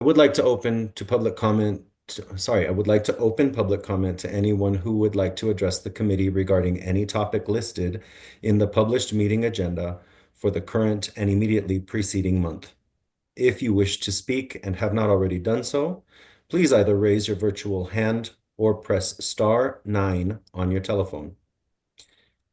I would like to open to public comment. Sorry, I would like to open public comment to anyone who would like to address the committee regarding any topic listed in the published meeting agenda for the current and immediately preceding month. If you wish to speak and have not already done so, please either raise your virtual hand or press *9 on your telephone.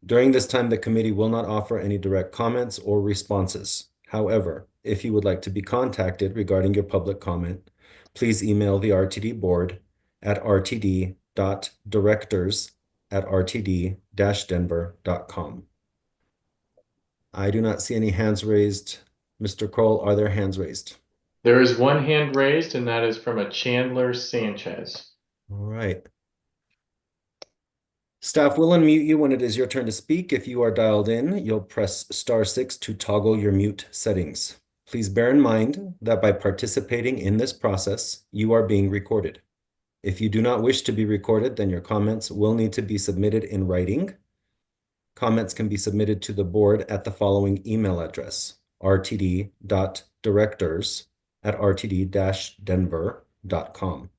During this time, the committee will not offer any direct comments or responses. However, if you would like to be contacted regarding your public comment, please email the RTD board at rtd.directors@rtd-denver.com. I do not see any hands raised. Mr. Kroll, are there hands raised? There is one hand raised, and that is from a Chandler Sanchez. All right. Staff will unmute you when it is your turn to speak. If you are dialed in, you'll press *6 to toggle your mute settings. Please bear in mind that by participating in this process, you are being recorded. If you do not wish to be recorded, then your comments will need to be submitted in writing. Comments can be submitted to the board at the following email address: rtd.directors@rtd-denver.com.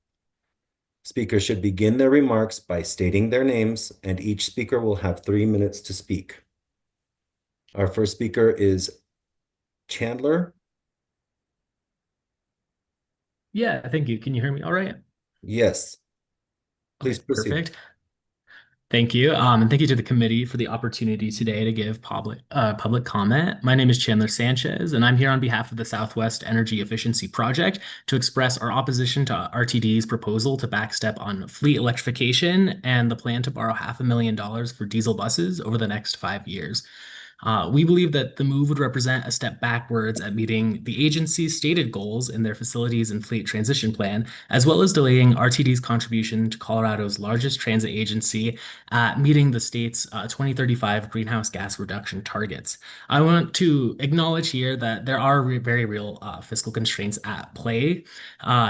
Speakers should begin their remarks by stating their names, and each speaker will have 3 minutes to speak. Our first speaker is Chandler. Yeah, thank you. Can you hear me all right? Yes, Okay, please proceed. perfect. Thank you. And thank you to the committee for the opportunity today to give public comment. My name is Chandler Sanchez, and I'm here on behalf of the Southwest Energy Efficiency Project to express our opposition to RTD's proposal to backstep on fleet electrification and the plan to borrow $500,000 for diesel buses over the next 5 years. We believe that the move would represent a step backwards at meeting the agency's stated goals in their facilities and fleet transition plan, as well as delaying RTD's contribution to Colorado's largest transit agency at meeting the state's 2035 greenhouse gas reduction targets. I want to acknowledge here that there are very real fiscal constraints at play.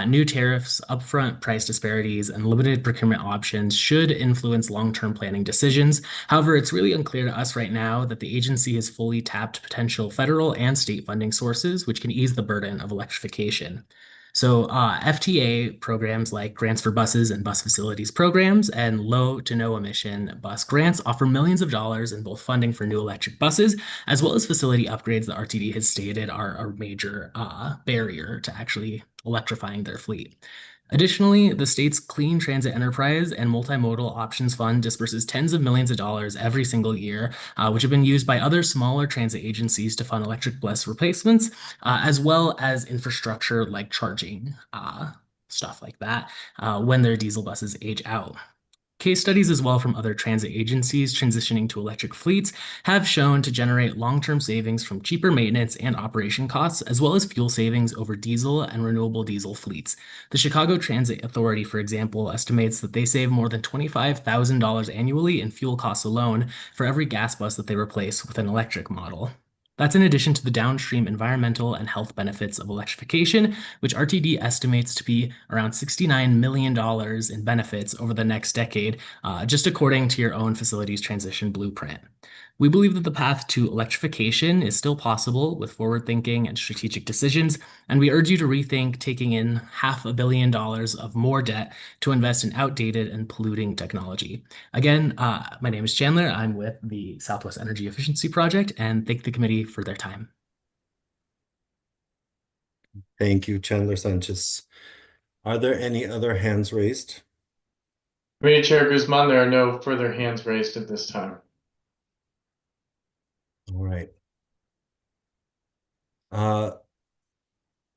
New tariffs, upfront price disparities, and limited procurement options should influence long-term planning decisions. However, it's really unclear to us right now that the agency has fully tapped potential federal and state funding sources, which can ease the burden of electrification. So FTA programs like Grants for Buses and Bus Facilities programs and low to no emission bus grants offer millions of dollars in both funding for new electric buses, as well as facility upgrades that RTD has stated are a major barrier to actually electrifying their fleet. Additionally, the state's Clean Transit Enterprise and Multimodal Options Fund disperses tens of millions of dollars every single year, which have been used by other smaller transit agencies to fund electric bus replacements, as well as infrastructure like charging, stuff like that, when their diesel buses age out. Case studies as well from other transit agencies transitioning to electric fleets have shown to generate long-term savings from cheaper maintenance and operation costs, as well as fuel savings over diesel and renewable diesel fleets. The Chicago Transit Authority, for example, estimates that they save more than $25,000 annually in fuel costs alone for every gas bus that they replace with an electric model. That's in addition to the downstream environmental and health benefits of electrification, which RTD estimates to be around $69 million in benefits over the next decade, just according to your own facility's transition blueprint. We believe that the path to electrification is still possible with forward thinking and strategic decisions, and we urge you to rethink taking in $500 million of more debt to invest in outdated and polluting technology. Again, my name is Chandler. I'm with the Southwest Energy Efficiency Project, and thank the committee for their time. Thank you, Chandler Sanchez. Are there any other hands raised? Committee Chair Guzman, there are no further hands raised at this time. All right.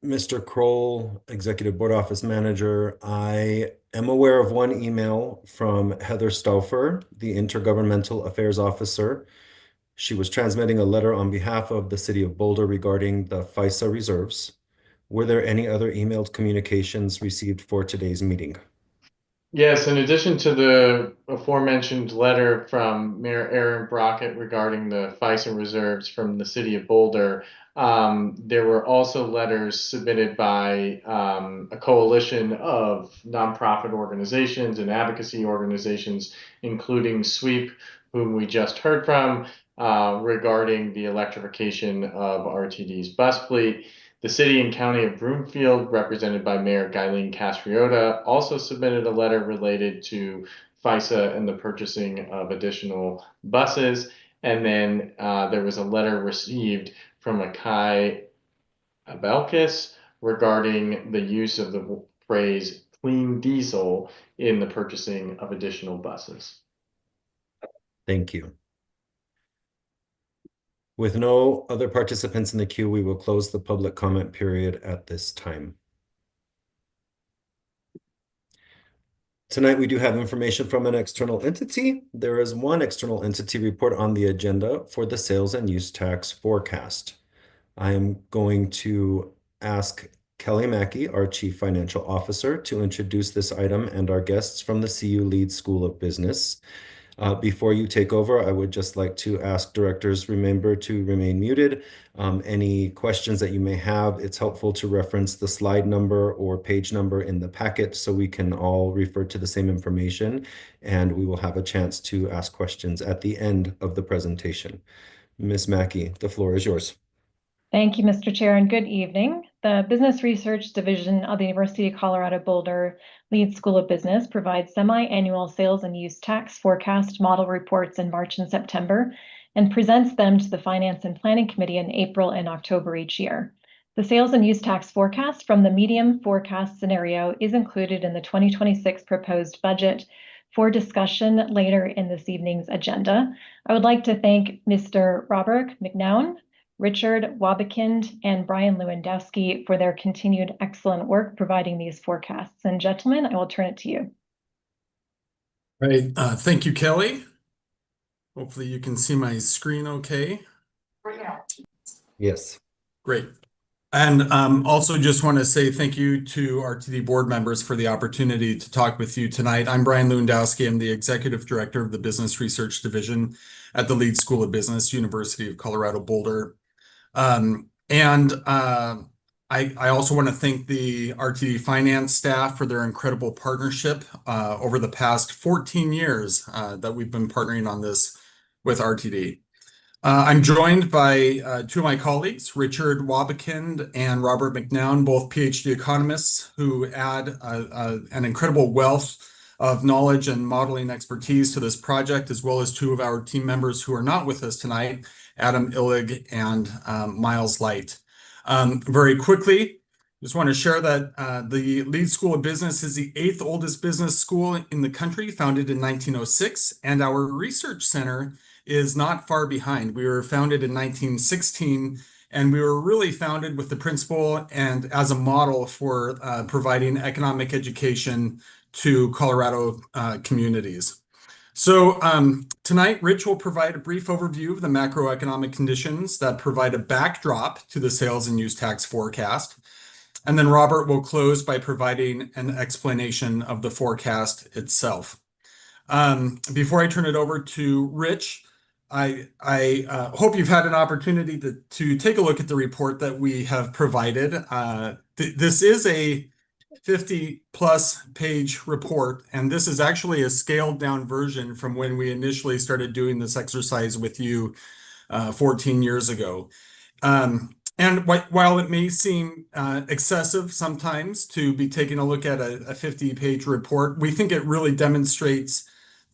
Mr. Kroll, Executive Board Office Manager, I am aware of one email from Heather Stauffer, the Intergovernmental Affairs Officer. She was transmitting a letter on behalf of the City of Boulder regarding the FISA reserves. Were there any other emailed communications received for today's meeting? Yes, in addition to the aforementioned letter from Mayor Aaron Brockett regarding the FISA reserves from the City of Boulder, there were also letters submitted by a coalition of nonprofit organizations and advocacy organizations, including SWEEP, whom we just heard from, regarding the electrification of RTD's bus fleet. The city and county of Broomfield, represented by Mayor Guyleen Castriota, also submitted a letter related to FISA and the purchasing of additional buses. And then there was a letter received from Akai Abelkis regarding the use of the phrase clean diesel in the purchasing of additional buses. Thank you. With no other participants in the queue, we will close the public comment period at this time. Tonight, we do have information from an external entity. There is one external entity report on the agenda for the sales and use tax forecast. I am going to ask Kelly Mackey, our Chief Financial Officer, to introduce this item and our guests from the CU Leeds School of Business. Before you take over, I would just like to ask directors, remember to remain muted. Any questions that you may have, it's helpful to reference the slide number or page number in the packet so we can all refer to the same information, and we will have a chance to ask questions at the end of the presentation. Ms. Mackey, the floor is yours. Thank you, Mr. Chair, and good evening. The Business Research Division of the University of Colorado Boulder Leeds School of Business provides semi-annual sales and use tax forecast model reports in March and September and presents them to the Finance and Planning Committee in April and October each year. The sales and use tax forecast from the medium forecast scenario is included in the 2026 proposed budget for discussion later in this evening's agenda. I would like to thank Mr. Robert McNown, Richard Wabekind, and Brian Lewandowski for their continued excellent work providing these forecasts. And gentlemen, I will turn it to you. Right. Thank you, Kelly. Hopefully you can see my screen okay. Yes. Great. And also just want to say thank you to RTD board members for the opportunity to talk with you tonight. I'm Brian Lewandowski. I'm the Executive Director of the Business Research Division at the Leeds School of Business, University of Colorado Boulder. I also want to thank the RTD finance staff for their incredible partnership over the past 14 years that we've been partnering on this with RTD. I'm joined by two of my colleagues, Richard Wabekind and Robert McNown, both PhD economists who add an incredible wealth of knowledge and modeling expertise to this project, as well as two of our team members who are not with us tonight, Adam Illig and Miles Light. Very quickly, just want to share that the Leeds School of Business is the 8th oldest business school in the country, founded in 1906, and our research center is not far behind. We were founded in 1916, and we were really founded with the principle and as a model for providing economic education to Colorado communities. So tonight, Rich will provide a brief overview of the macroeconomic conditions that provide a backdrop to the sales and use tax forecast. And then Robert will close by providing an explanation of the forecast itself. Before I turn it over to Rich, I hope you've had an opportunity to take a look at the report that we have provided. This is a 50-plus page report, and this is actually a scaled down version from when we initially started doing this exercise with you 14 years ago. And while it may seem excessive sometimes to be taking a look at a 50-page report, we think it really demonstrates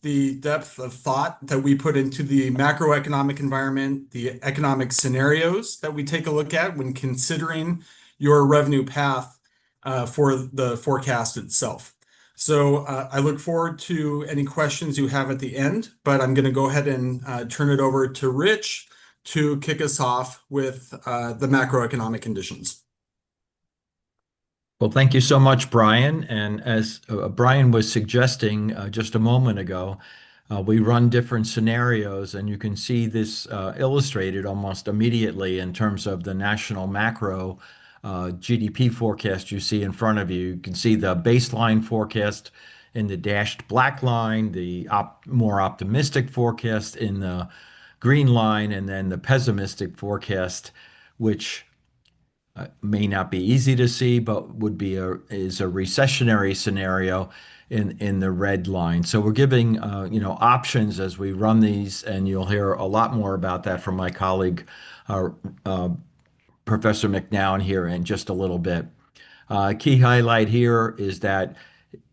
the depth of thought that we put into the macroeconomic environment, the economic scenarios that we take a look at when considering your revenue path for the forecast itself. So I look forward to any questions you have at the end, but I'm going to go ahead and turn it over to Rich to kick us off with the macroeconomic conditions. Well, thank you so much, Brian. And as Brian was suggesting just a moment ago, we run different scenarios, and you can see this illustrated almost immediately in terms of the national macro GDP forecast you see in front of you. You can see the baseline forecast in the dashed black line, the more optimistic forecast in the green line, and then the pessimistic forecast, which may not be easy to see, but would be is a recessionary scenario in the red line. So we're giving options as we run these, and you'll hear a lot more about that from my colleague Professor McNown here in just a little bit. Key highlight here is that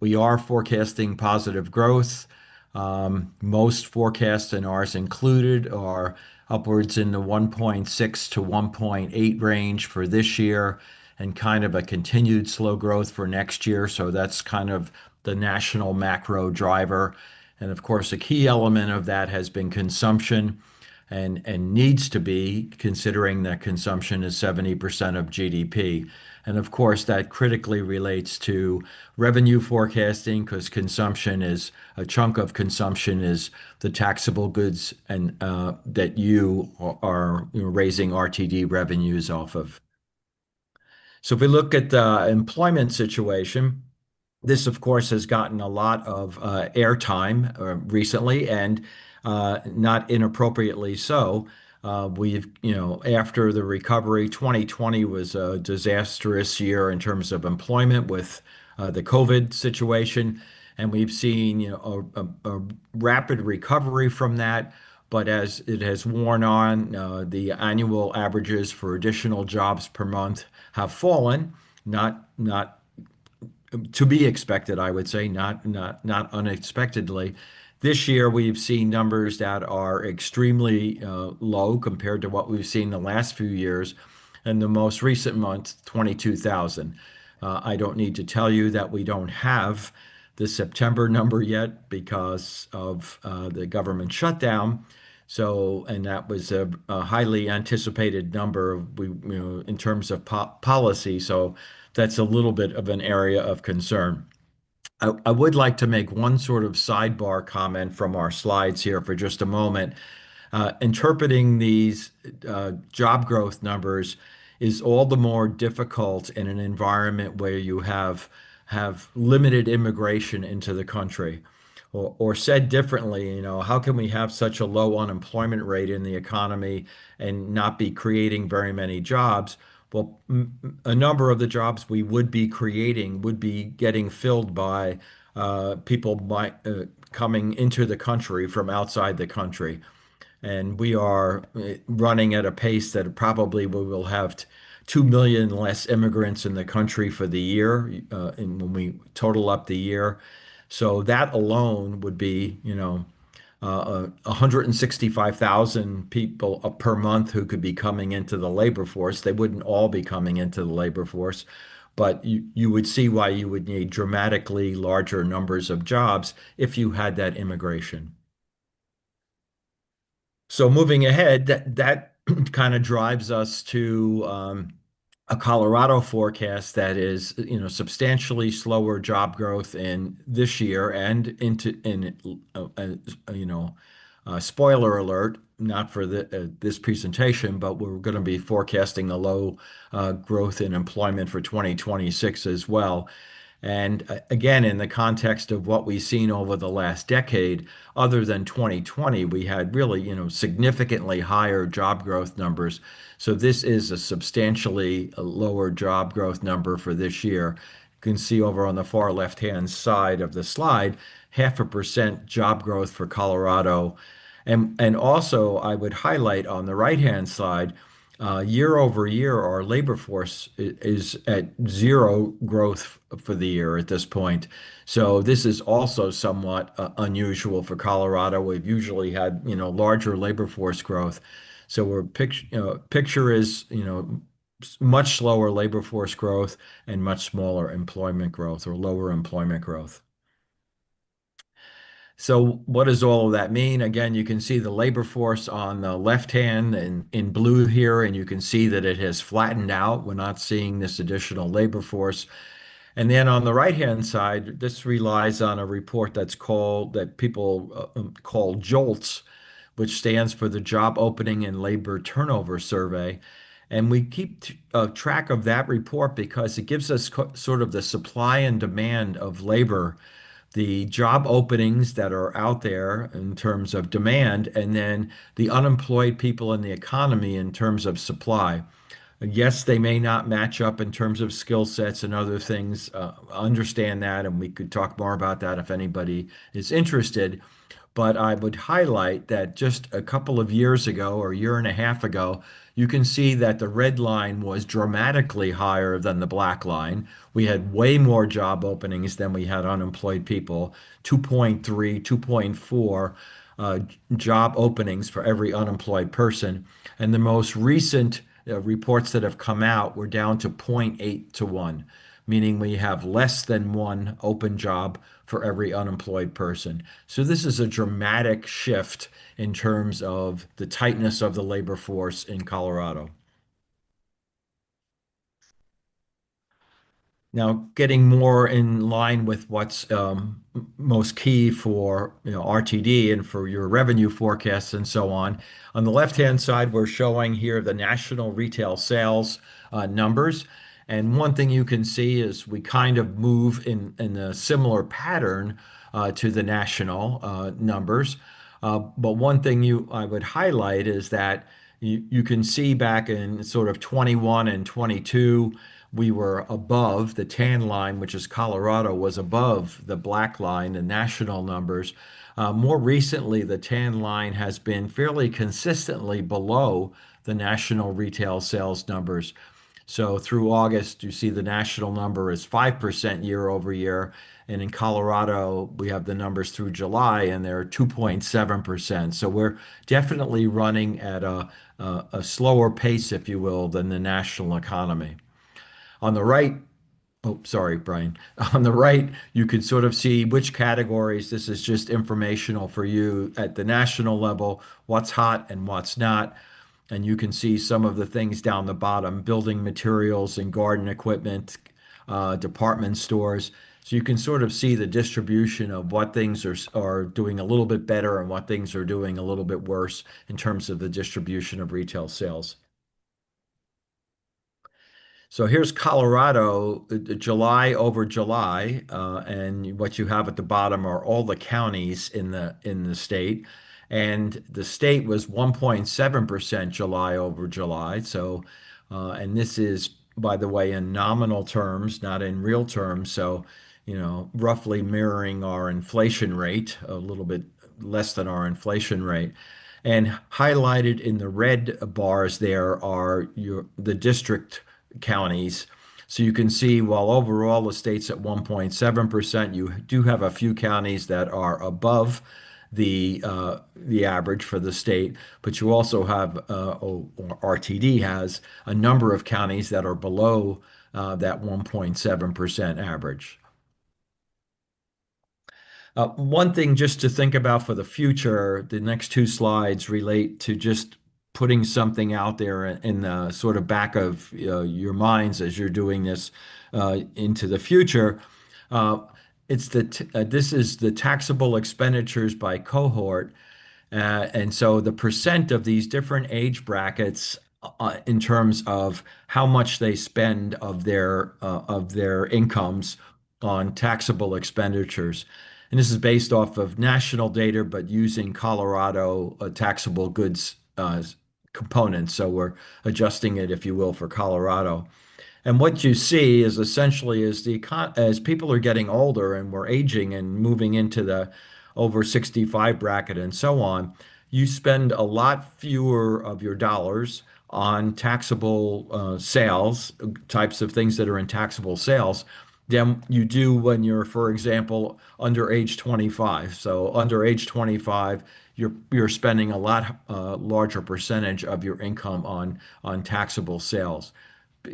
we are forecasting positive growth. Most forecasts, and ours included, are upwards in the 1.6 to 1.8 range for this year, and kind of a continued slow growth for next year. So that's kind of the national macro driver. And of course, a key element of that has been consumption, and needs to be, considering that consumption is 70% of GDP. And of course, that critically relates to revenue forecasting, because consumption is a chunk of consumption is the taxable goods, and that you are raising RTD revenues off of. So if we look at the employment situation, this, of course, has gotten a lot of airtime recently, and not inappropriately so. After the recovery, 2020 was a disastrous year in terms of employment with the COVID situation, and we've seen, a rapid recovery from that. But as it has worn on, the annual averages for additional jobs per month have fallen, not to be expected, I would say, not unexpectedly. This year, we've seen numbers that are extremely low compared to what we've seen the last few years. And the most recent month, 22,000. I don't need to tell you that we don't have the September number yet because of the government shutdown. And that was a highly anticipated number, in terms of policy. So that's a little bit of an area of concern. I would like to make one sort of sidebar comment from our slides here for just a moment. Interpreting these job growth numbers is all the more difficult in an environment where you have limited immigration into the country. Or said differently, how can we have such a low unemployment rate in the economy and not be creating very many jobs? Well, a number of the jobs we would be creating would be getting filled by people coming into the country from outside the country. And we are running at a pace that probably we will have 2 million less immigrants in the country for the year, and when we total up the year. So that alone would be, 165,000 people per month who could be coming into the labor force. They wouldn't all be coming into the labor force, but you would see why you would need dramatically larger numbers of jobs if you had that immigration. So moving ahead, that kind of drives us to a Colorado forecast that is, substantially slower job growth in this year, and spoiler alert, not for this presentation, but we're going to be forecasting a low growth in employment for 2026 as well. And again, in the context of what we've seen over the last decade, other than 2020, we had really, significantly higher job growth numbers. So this is a substantially lower job growth number for this year. You can see over on the far left-hand side of the slide, 0.5% job growth for Colorado. And also, I would highlight on the right-hand side, year over year, our labor force is at zero growth for the year at this point. So this is also somewhat unusual for Colorado. We've usually had, larger labor force growth. So picture is, much slower labor force growth and much smaller employment growth, or lower employment growth. So what does all of that mean? Again, you can see the labor force on the left hand in blue here, and you can see that it has flattened out. We're not seeing this additional labor force. And then on the right-hand side, this relies on a report that people call JOLTS, which stands for the Job Opening and Labor Turnover Survey. And we keep track of that report because it gives us sort of the supply and demand of labor, the job openings that are out there in terms of demand, and then the unemployed people in the economy in terms of supply. Yes, they may not match up in terms of skill sets and other things. Understand that, and we could talk more about that if anybody is interested. But I would highlight that just a couple of years ago, or a year and a half ago, you can see that the red line was dramatically higher than the black line. We had way more job openings than we had unemployed people, 2.3, 2.4 job openings for every unemployed person. And the most recent reports that have come out were down to 0.8 to 1, meaning we have less than one open job for every unemployed person. So this is a dramatic shift in terms of the tightness of the labor force in Colorado. Now, getting more in line with what's most key for RTD and for your revenue forecasts and so on. On the left-hand side, we're showing here the national retail sales numbers. And one thing you can see is we kind of move in a similar pattern to the national numbers. But one thing I would highlight is that you can see back in sort of 21 and 22, we were above the tan line, which is Colorado, was above the black line, the national numbers. More recently, the tan line has been fairly consistently below the national retail sales numbers. So through August, you see the national number is 5% year over year. And in Colorado, we have the numbers through July, and they're 2.7%. So we're definitely running at a slower pace, if you will, than the national economy. On the right, oh, sorry, Brian. On the right, you can sort of see which categories. This is just informational for you at the national level, what's hot and what's not. And you can see some of the things down the bottom, building materials and garden equipment, department stores. So you can sort of see the distribution of what things are doing a little bit better and what things are doing a little bit worse in terms of the distribution of retail sales. So here's Colorado, July over July, and what you have at the bottom are all the counties in the state, and the state was 1.7% July over July. So, and this is, by the way, in nominal terms, not in real terms. So, roughly mirroring our inflation rate, a little bit less than our inflation rate. And highlighted in the red bars there are the district counties. So you can see while overall the state's at 1.7%, you do have a few counties that are above the average for the state, but you also have, or RTD has, a number of counties that are below that 1.7% average. One thing just to think about for the future, the next two slides relate to just putting something out there in the sort of back of your minds as you're doing this into the future. This is the taxable expenditures by cohort. And so the percent of these different age brackets in terms of how much they spend of their incomes on taxable expenditures. And this is based off of national data, but using Colorado taxable goods components. So we're adjusting it, if you will, for Colorado. And what you see is essentially as people are getting older and we're aging and moving into the over 65 bracket and so on, you spend a lot fewer of your dollars on taxable sales, types of things that are in taxable sales, than you do when you're, for example, under age 25. So under age 25, you're spending a lot larger percentage of your income on taxable sales.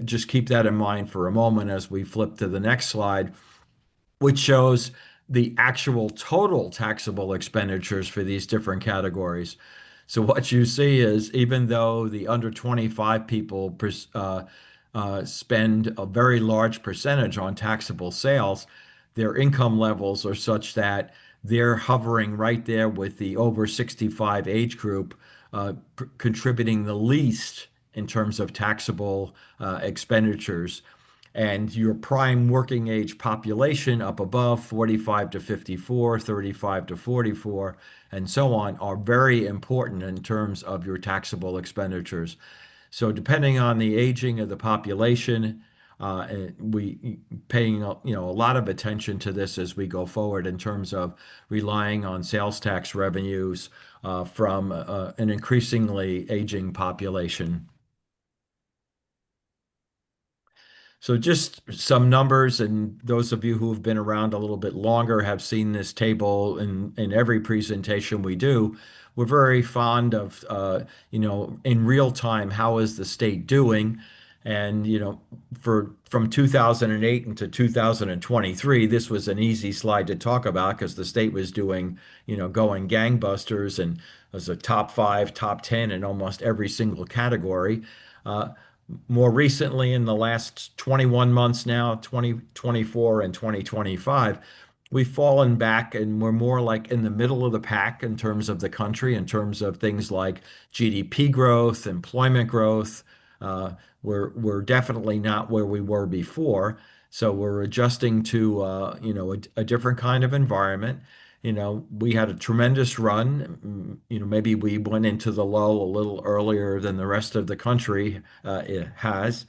Just keep that in mind for a moment as we flip to the next slide, which shows the actual total taxable expenditures for these different categories. So what you see is even though the under 25 people spend a very large percentage on taxable sales, their income levels are such that they're hovering right there with the over 65 age group, contributing the least in terms of taxable expenditures. And your prime working age population up above 45 to 54, 35 to 44, and so on are very important in terms of your taxable expenditures. So depending on the aging of the population, we paying a lot of attention to this as we go forward in terms of relying on sales tax revenues from an increasingly aging population. So just some numbers, and those of you who have been around a little bit longer have seen this table in every presentation we do. We're very fond of, in real time, how is the state doing? And, from 2008 into 2023, this was an easy slide to talk about because the state was doing, going gangbusters and was a top five, top 10 in almost every single category. Uh, More recently, in the last 21 months now, 2024 and 2025, we've fallen back and we're more like in the middle of the pack in terms of the country, in terms of things like GDP growth, employment growth. Uh, we're definitely not where we were before. So we're adjusting to a different kind of environment. We had a tremendous run. Maybe we went into the low a little earlier than the rest of the country it has.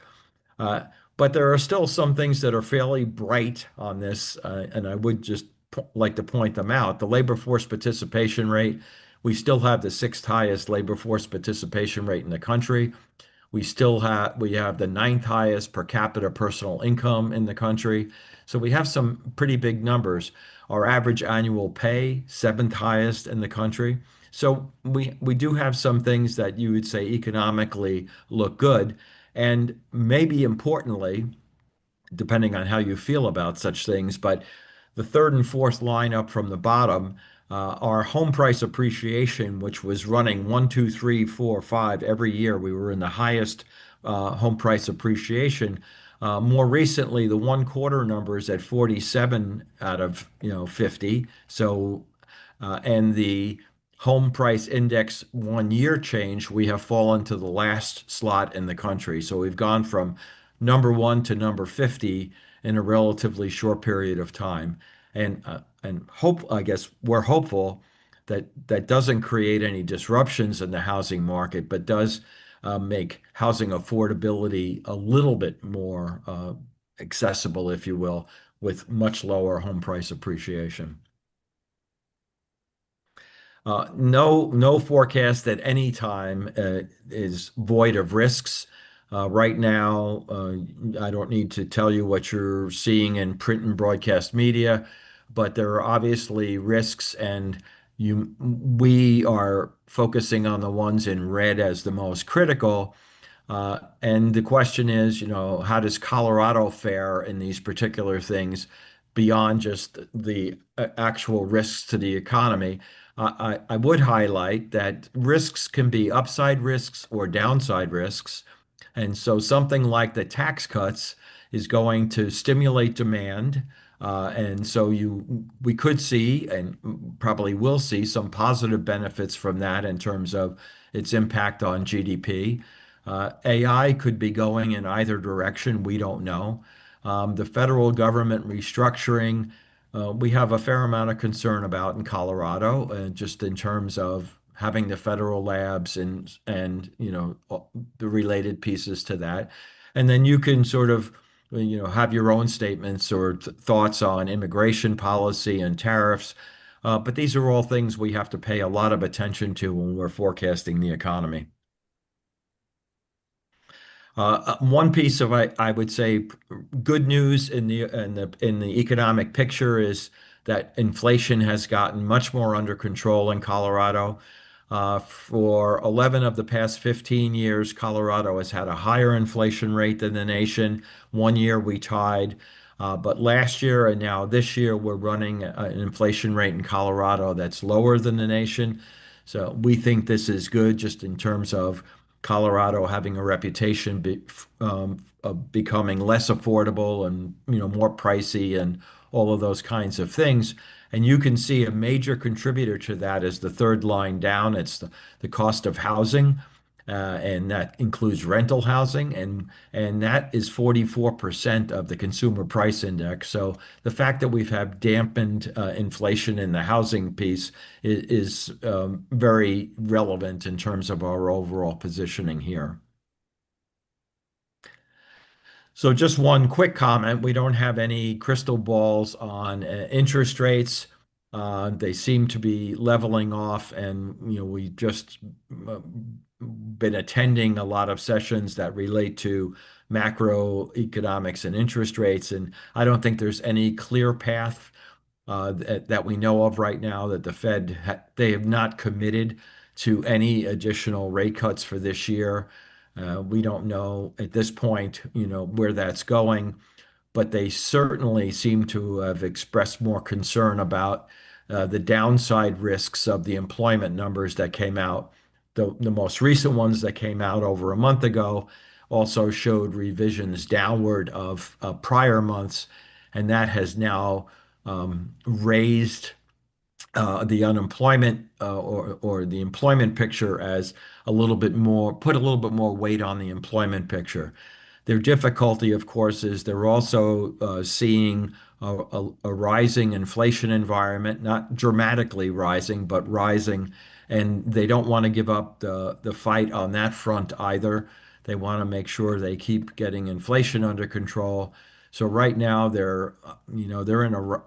Uh, but there are still some things that are fairly bright on this, and I would just like to point them out. The labor force participation rate, we still have the sixth highest labor force participation rate in the country. We have the ninth highest per capita personal income in the country. So we have some pretty big numbers. Our average annual pay, seventh highest in the country. So we do have some things that you would say economically look good. And maybe importantly, depending on how you feel about such things. But the third and fourth line up from the bottom, our home price appreciation, which was running 1, 2, 3, 4, 5 every year, we were in the highest home price appreciation. More recently, the 1/4 number is at 47 out of 50. So, and the home price index 1 year change, we have fallen to the last slot in the country. So we've gone from number one to number 50 in a relatively short period of time. And hope, I guess we're hopeful that that doesn't create any disruptions in the housing market, but does make housing affordability a little bit more accessible, if you will, with much lower home price appreciation. No forecast at any time is void of risks. Right now, I don't need to tell you what you're seeing in print and broadcast media, but there are obviously risks, and we are focusing on the ones in red as the most critical. And the question is, how does Colorado fare in these particular things beyond just the actual risks to the economy? I would highlight that risks can be upside risks or downside risks. And so something like the tax cuts is going to stimulate demand. And so we could see and probably will see some positive benefits from that in terms of its impact on GDP. AI could be going in either direction. We don't know. The federal government restructuring, we have a fair amount of concern about in Colorado, just in terms of having the federal labs and the related pieces to that. And then you can sort of have your own statements or thoughts on immigration policy and tariffs. But these are all things we have to pay a lot of attention to when we're forecasting the economy. One piece of I would say good news in the economic picture is that inflation has gotten much more under control in Colorado. For 11 of the past 15 years, Colorado has had a higher inflation rate than the nation. 1 year we tied, but last year and now this year we're running an inflation rate in Colorado that's lower than the nation. So we think this is good just in terms of Colorado having a reputation of becoming less affordable and more pricey and all of those kinds of things. And you can see a major contributor to that is the third line down. It's the cost of housing, and that includes rental housing, and that is 44% of the consumer price index. So the fact that we've had dampened inflation in the housing piece is very relevant in terms of our overall positioning here. So just one quick comment. We don't have any crystal balls on interest rates. They seem to be leveling off, and we just been attending a lot of sessions that relate to macroeconomics and interest rates, and I don't think there's any clear path that we know of right now that the Fed they have not committed to any additional rate cuts for this year. We don't know at this point, where that's going, but they certainly seem to have expressed more concern about the downside risks of the employment numbers that came out. The most recent ones that came out over a month ago also showed revisions downward of prior months, and that has now raised the unemployment or the employment picture as put a little bit more weight on the employment picture. Their difficulty, of course, is they're also seeing a rising inflation environment, not dramatically rising, but rising, and they don't want to give up the fight on that front either. They want to make sure they keep getting inflation under control. So right now they're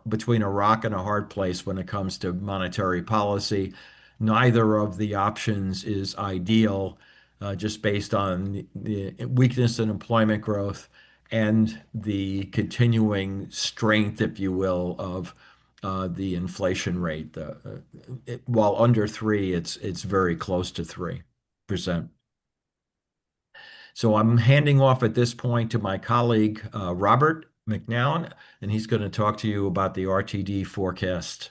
between a rock and a hard place when it comes to monetary policy. Neither of the options is ideal, just based on the weakness in employment growth and the continuing strength, if you will, of the inflation rate. While under 3, it's very close to 3%. So I'm handing off at this point to my colleague, Robert McNown, and he's going to talk to you about the RTD forecast.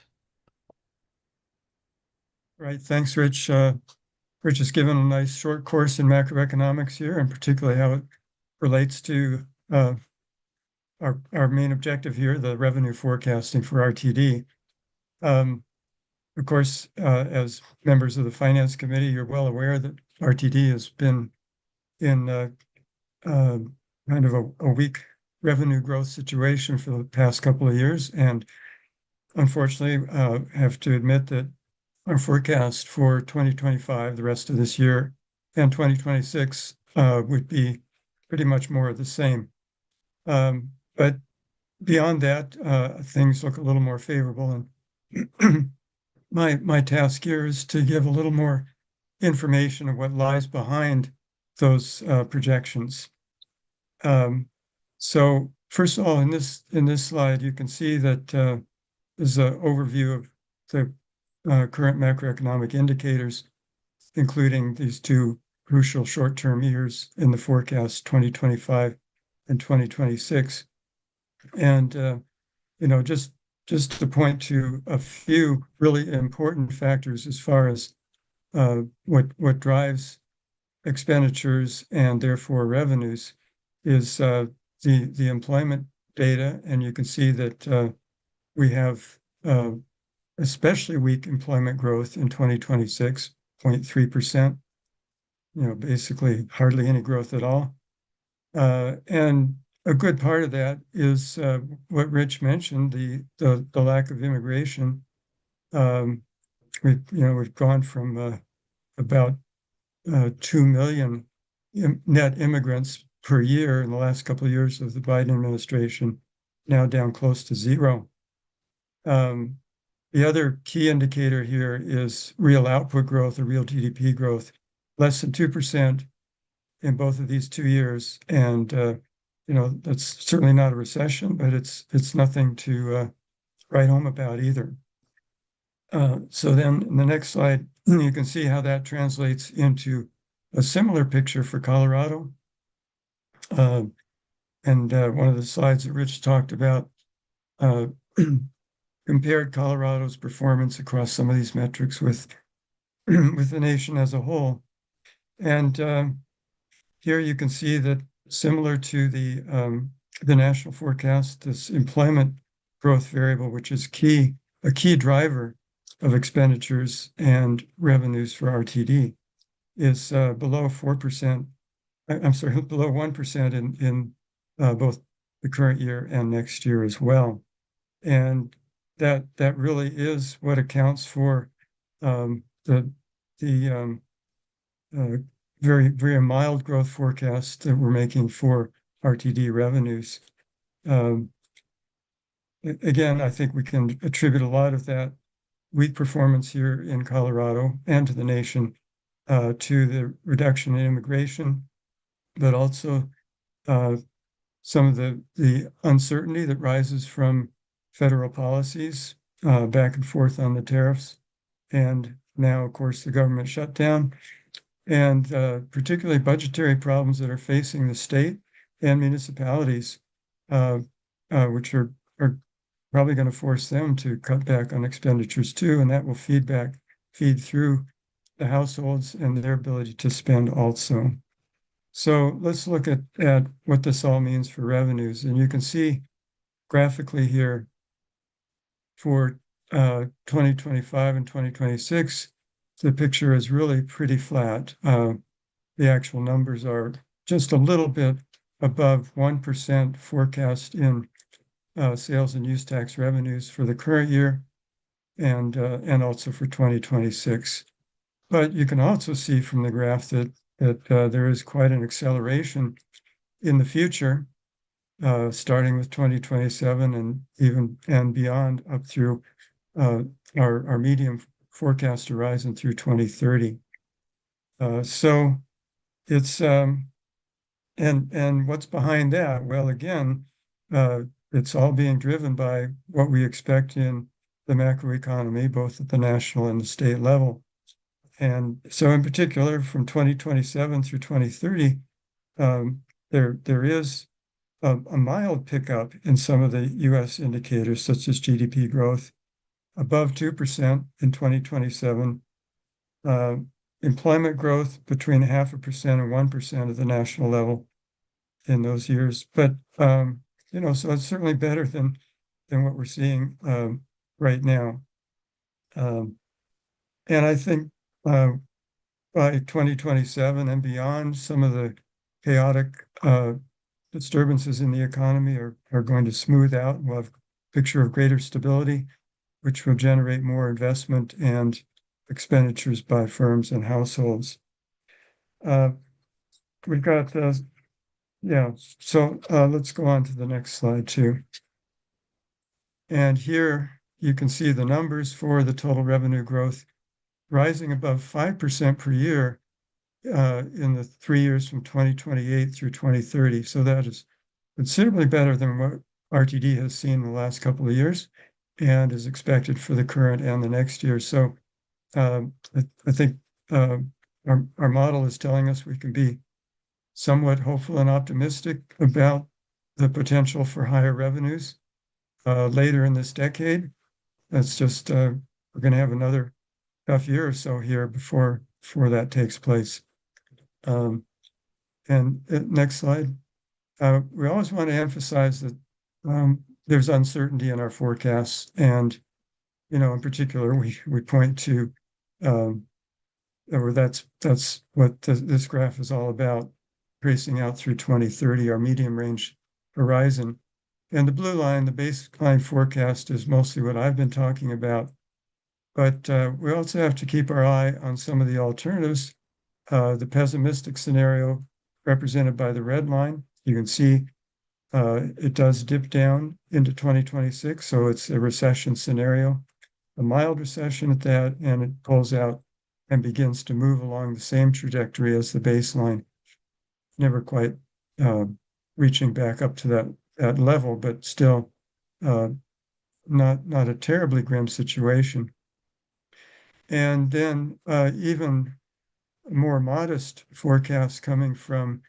Right. Thanks, Rich. Rich has given a nice short course in macroeconomics here, and particularly how it relates to our main objective here, the revenue forecasting for RTD. Of course, as members of the Finance Committee, you're well aware that RTD has been in kind of a weak revenue growth situation for the past couple of years, and unfortunately have to admit that our forecast for 2025, the rest of this year, and 2026 would be pretty much more of the same. But beyond that, things look a little more favorable, and my task here is to give a little more information of what lies behind those projections. So first of all, in this slide, you can see that there's an overview of the current macroeconomic indicators, including these two crucial short-term years in the forecast, 2025 and 2026. And just to point to a few really important factors as far as what drives expenditures and therefore revenues is the employment data, and you can see that we have especially weak employment growth in 2026, 0.3%. Basically hardly any growth at all. And a good part of that is what Rich mentioned, the lack of immigration. We've gone from about 2 million net immigrants per year in the last couple of years of the Biden administration, now down close to 0. The other key indicator here is real output growth or real GDP growth, less than 2% in both of these 2 years. And, that's certainly not a recession, but it's nothing to write home about either. So then in the next slide, you can see how that translates into a similar picture for Colorado. And one of the slides that Rich talked about compared Colorado's performance across some of these metrics with the nation as a whole. And here you can see that similar to the national forecast, this employment growth variable, which is a key driver of expenditures and revenues for RTD, is below 4%. I'm sorry, below 1% in both the current year and next year as well. And that really is what accounts for the very, very mild growth forecast that we're making for RTD revenues. Again, I think we can attribute a lot of that weak performance here in Colorado and to the nation to the reduction in immigration, but also some of the uncertainty that rises from federal policies back and forth on the tariffs. And now, of course, the government shutdown and particularly budgetary problems that are facing the state and municipalities, which are probably going to force them to cut back on expenditures too, and that will feed through the households and their ability to spend also. So let's look at what this all means for revenues. And you can see graphically here for 2025 and 2026, the picture is really pretty flat. The actual numbers are just a little bit above 1% forecast in sales and use tax revenues for the current year and also for 2026. But you can also see from the graph that there is quite an acceleration in the future, starting with 2027 and even and beyond up through our medium forecast horizon through 2030. So it's and what's behind that? Well, again, it's all being driven by what we expect in the macroeconomy, both at the national and the state level. And so in particular, from 2027 through 2030, there is a mild pickup in some of the US indicators, such as GDP growth, above 2% in 2027, employment growth between 0.5% and 1% at the national level in those years. But, so it's certainly better than what we're seeing right now. And I think by 2027 and beyond, some of the chaotic disturbances in the economy are going to smooth out. We'll have a picture of greater stability, which will generate more investment and expenditures by firms and households. We've got, so let's go on to the next slide too. And here you can see the numbers for the total revenue growth rising above 5% per year in the 3 years from 2028 through 2030. So that is considerably better than what RTD has seen in the last couple of years and is expected for the current and the next year. So I think our model is telling us we can be somewhat hopeful and optimistic about the potential for higher revenues later in this decade. That's just, we're going to have another tough year or so here before that takes place. And next slide. We always want to emphasize that there's uncertainty in our forecasts, and in particular, we point to, or that's what this graph is all about, tracing out through 2030, our medium range horizon. And the blue line, the baseline forecast, is mostly what I've been talking about. But we also have to keep our eye on some of the alternatives. The pessimistic scenario represented by the red line, you can see it does dip down into 2026, so it's a recession scenario, a mild recession at that, and it pulls out and begins to move along the same trajectory as the baseline, never quite reaching back up to that level, but still not a terribly grim situation. And then even more modest forecasts coming from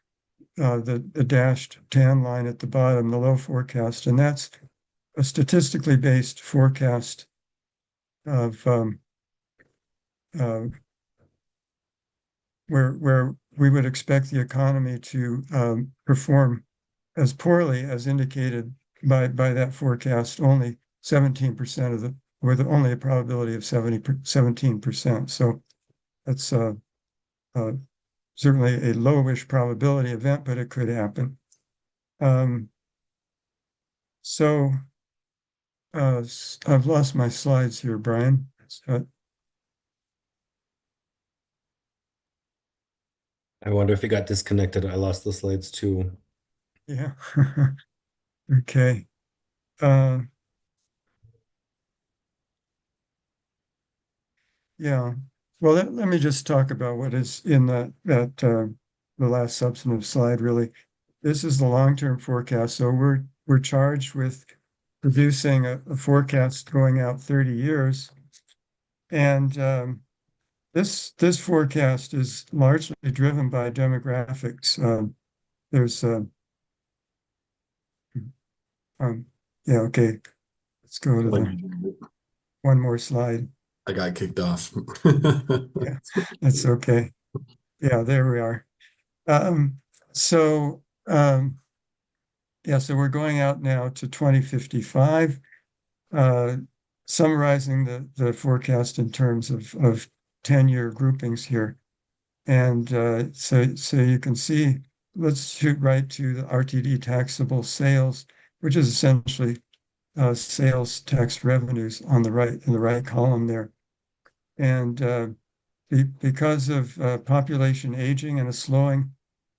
the dashed tan line at the bottom, the low forecast, and that's a statistically based forecast of where we would expect the economy to perform as poorly as indicated by that forecast, only 17% of with only a probability of 17%. So that's certainly a lowish probability event, but it could happen. So I've lost my slides here, Brian. I wonder if it got disconnected. I lost the slides too. Yeah. Okay. Yeah. Well, let me just talk about what is in the last substantive slide, really. This is the long-term forecast. So we're charged with producing a forecast going out 30 years. And this forecast is largely driven by demographics. There's yeah, okay. Let's go to one more slide. I got kicked off. Yeah, that's okay. Yeah, there we are. So yeah, so we're going out now to 2055, summarizing the forecast in terms of 10-year groupings here. And so you can see, let's shoot right to the RTD taxable sales, which is essentially sales tax revenues on the right, in the right column there. And because of population aging and a slowing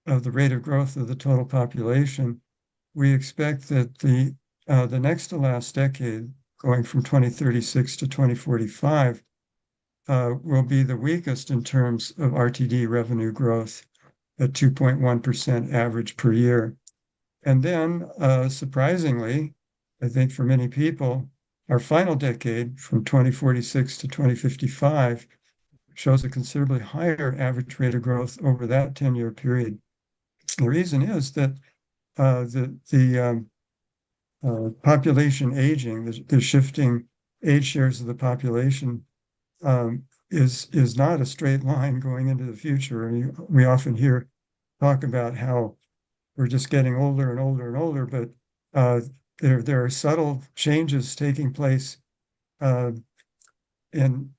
of the rate of growth of the total population, we expect that the next to last decade, going from 2036 to 2045, will be the weakest in terms of RTD revenue growth at 2.1% average per year. And then, surprisingly, I think for many people, our final decade from 2046 to 2055 shows a considerably higher average rate of growth over that 10-year period. The reason is that the population aging, the shifting age shares of the population, is not a straight line going into the future. I mean, we often hear talk about how we're just getting older and older and older, but there are subtle changes taking place in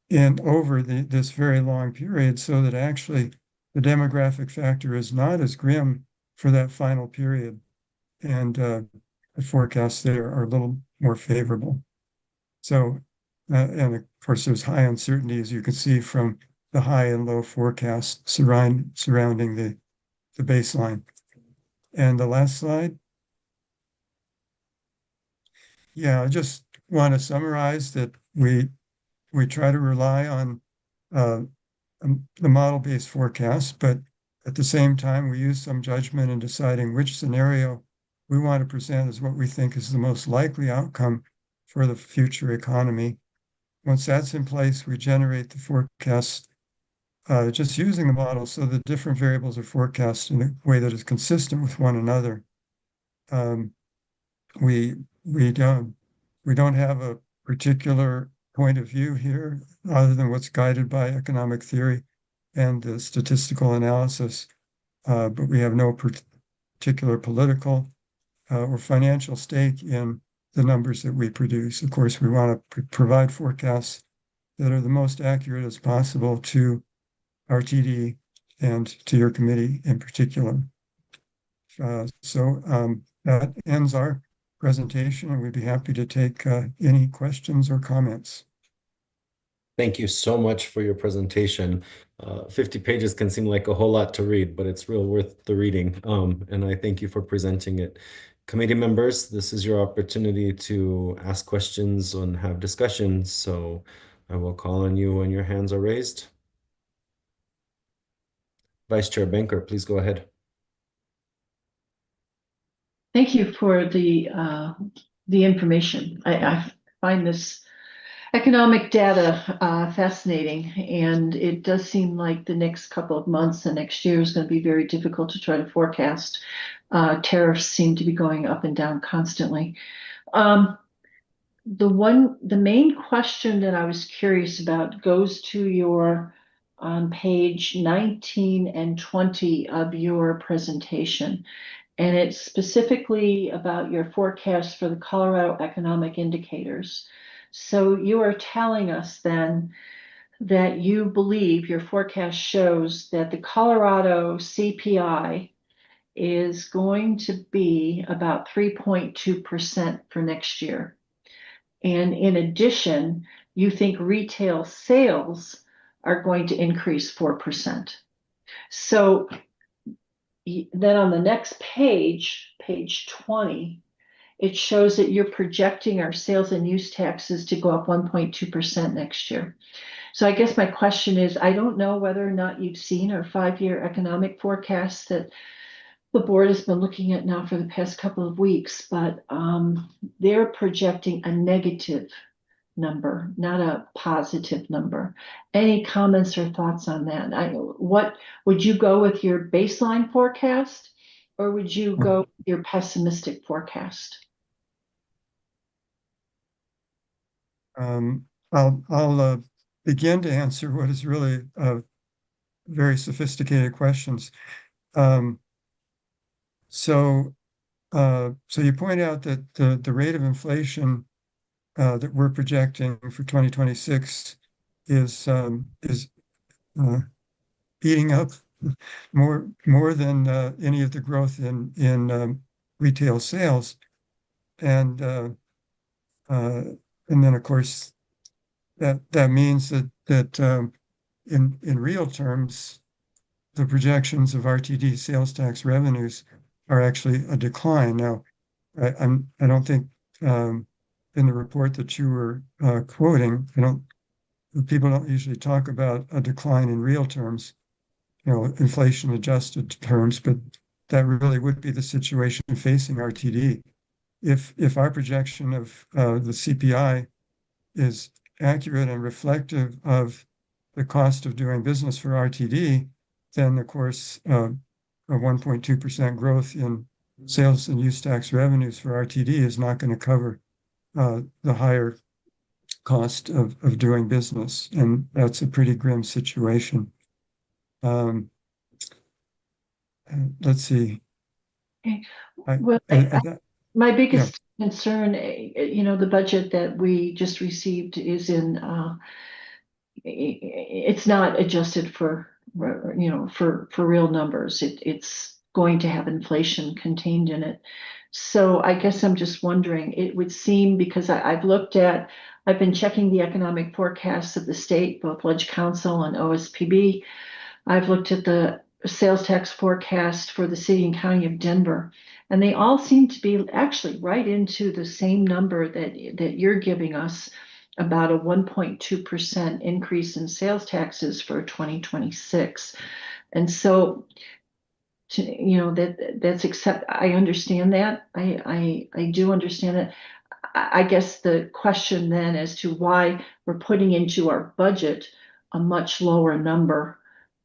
over this very long period, so that actually the demographic factor is not as grim for that final period, and the forecasts there are a little more favorable. So, and of course, there's high uncertainty, as you can see from the high and low forecasts surrounding the baseline. And the last slide. Yeah, I just want to summarize that we try to rely on the model-based forecast, but at the same time, we use some judgment in deciding which scenario we want to present as what we think is the most likely outcome for the future economy. Once that's in place, we generate the forecast just using the model, so the different variables are forecast in a way that is consistent with one another. We don't have a particular point of view here other than what's guided by economic theory and the statistical analysis, but we have no particular political or financial stake in the numbers that we produce. Of course, we want to provide forecasts that are the most accurate as possible to RTD and to your committee in particular. So that ends our presentation, and we'd be happy to take any questions or comments. Thank you so much for your presentation. 50 pages can seem like a whole lot to read, but it's real worth the reading. And I thank you for presenting it. Committee members, this is your opportunity to ask questions and have discussions. So I will call on you when your hands are raised. Vice Chair Banker, please go ahead. Thank you for the information. I find this economic data fascinating, and it does seem like the next couple of months and next year is going to be very difficult to try to forecast. Tariffs seem to be going up and down constantly. The main question that I was curious about goes to your on page 19 and 20 of your presentation. And it's specifically about your forecast for the Colorado economic indicators. So you are telling us then that you believe your forecast shows that the Colorado CPI is going to be about 3.2% for next year. And in addition, you think retail sales are going to increase 4%. So then on the next page, page 20, it shows that you're projecting our sales and use taxes to go up 1.2% next year. So I guess my question is, I don't know whether or not you've seen our 5-year economic forecast that the board has been looking at now for the past couple of weeks, but they're projecting a negative number, not a positive number. Any comments or thoughts on that? What would you go with your baseline forecast, or would you go with your pessimistic forecast? I'll begin to answer what is really very sophisticated questions. So you point out that the rate of inflation that we're projecting for 2026 is eating up more than any of the growth in retail sales, and then of course that means that in real terms, the projections of RTD sales tax revenues are actually a decline. Now, I don't think in the report that you were quoting, people don't usually talk about a decline in real terms, inflation adjusted terms, but that really would be the situation facing RTD. If our projection of the CPI is accurate and reflective of the cost of doing business for RTD, then of course a 1.2% growth in sales and use tax revenues for RTD is not going to cover the higher cost of doing business, and that's a pretty grim situation. Let's see. Okay. Well, my Yeah. biggest concern, the budget that we just received is it's not adjusted for real numbers. It's going to have inflation contained in it. So I guess I'm just wondering, it would seem, because I've been checking the economic forecasts of the state, both Ledge Council and OSPB. I've looked at the sales tax forecast for the city and county of Denver, and they all seem to be actually right into the same number that you're giving us, about a 1.2% increase in sales taxes for 2026. And so, that's I understand that. I do understand that. I guess the question then as to why we're putting into our budget a much lower number,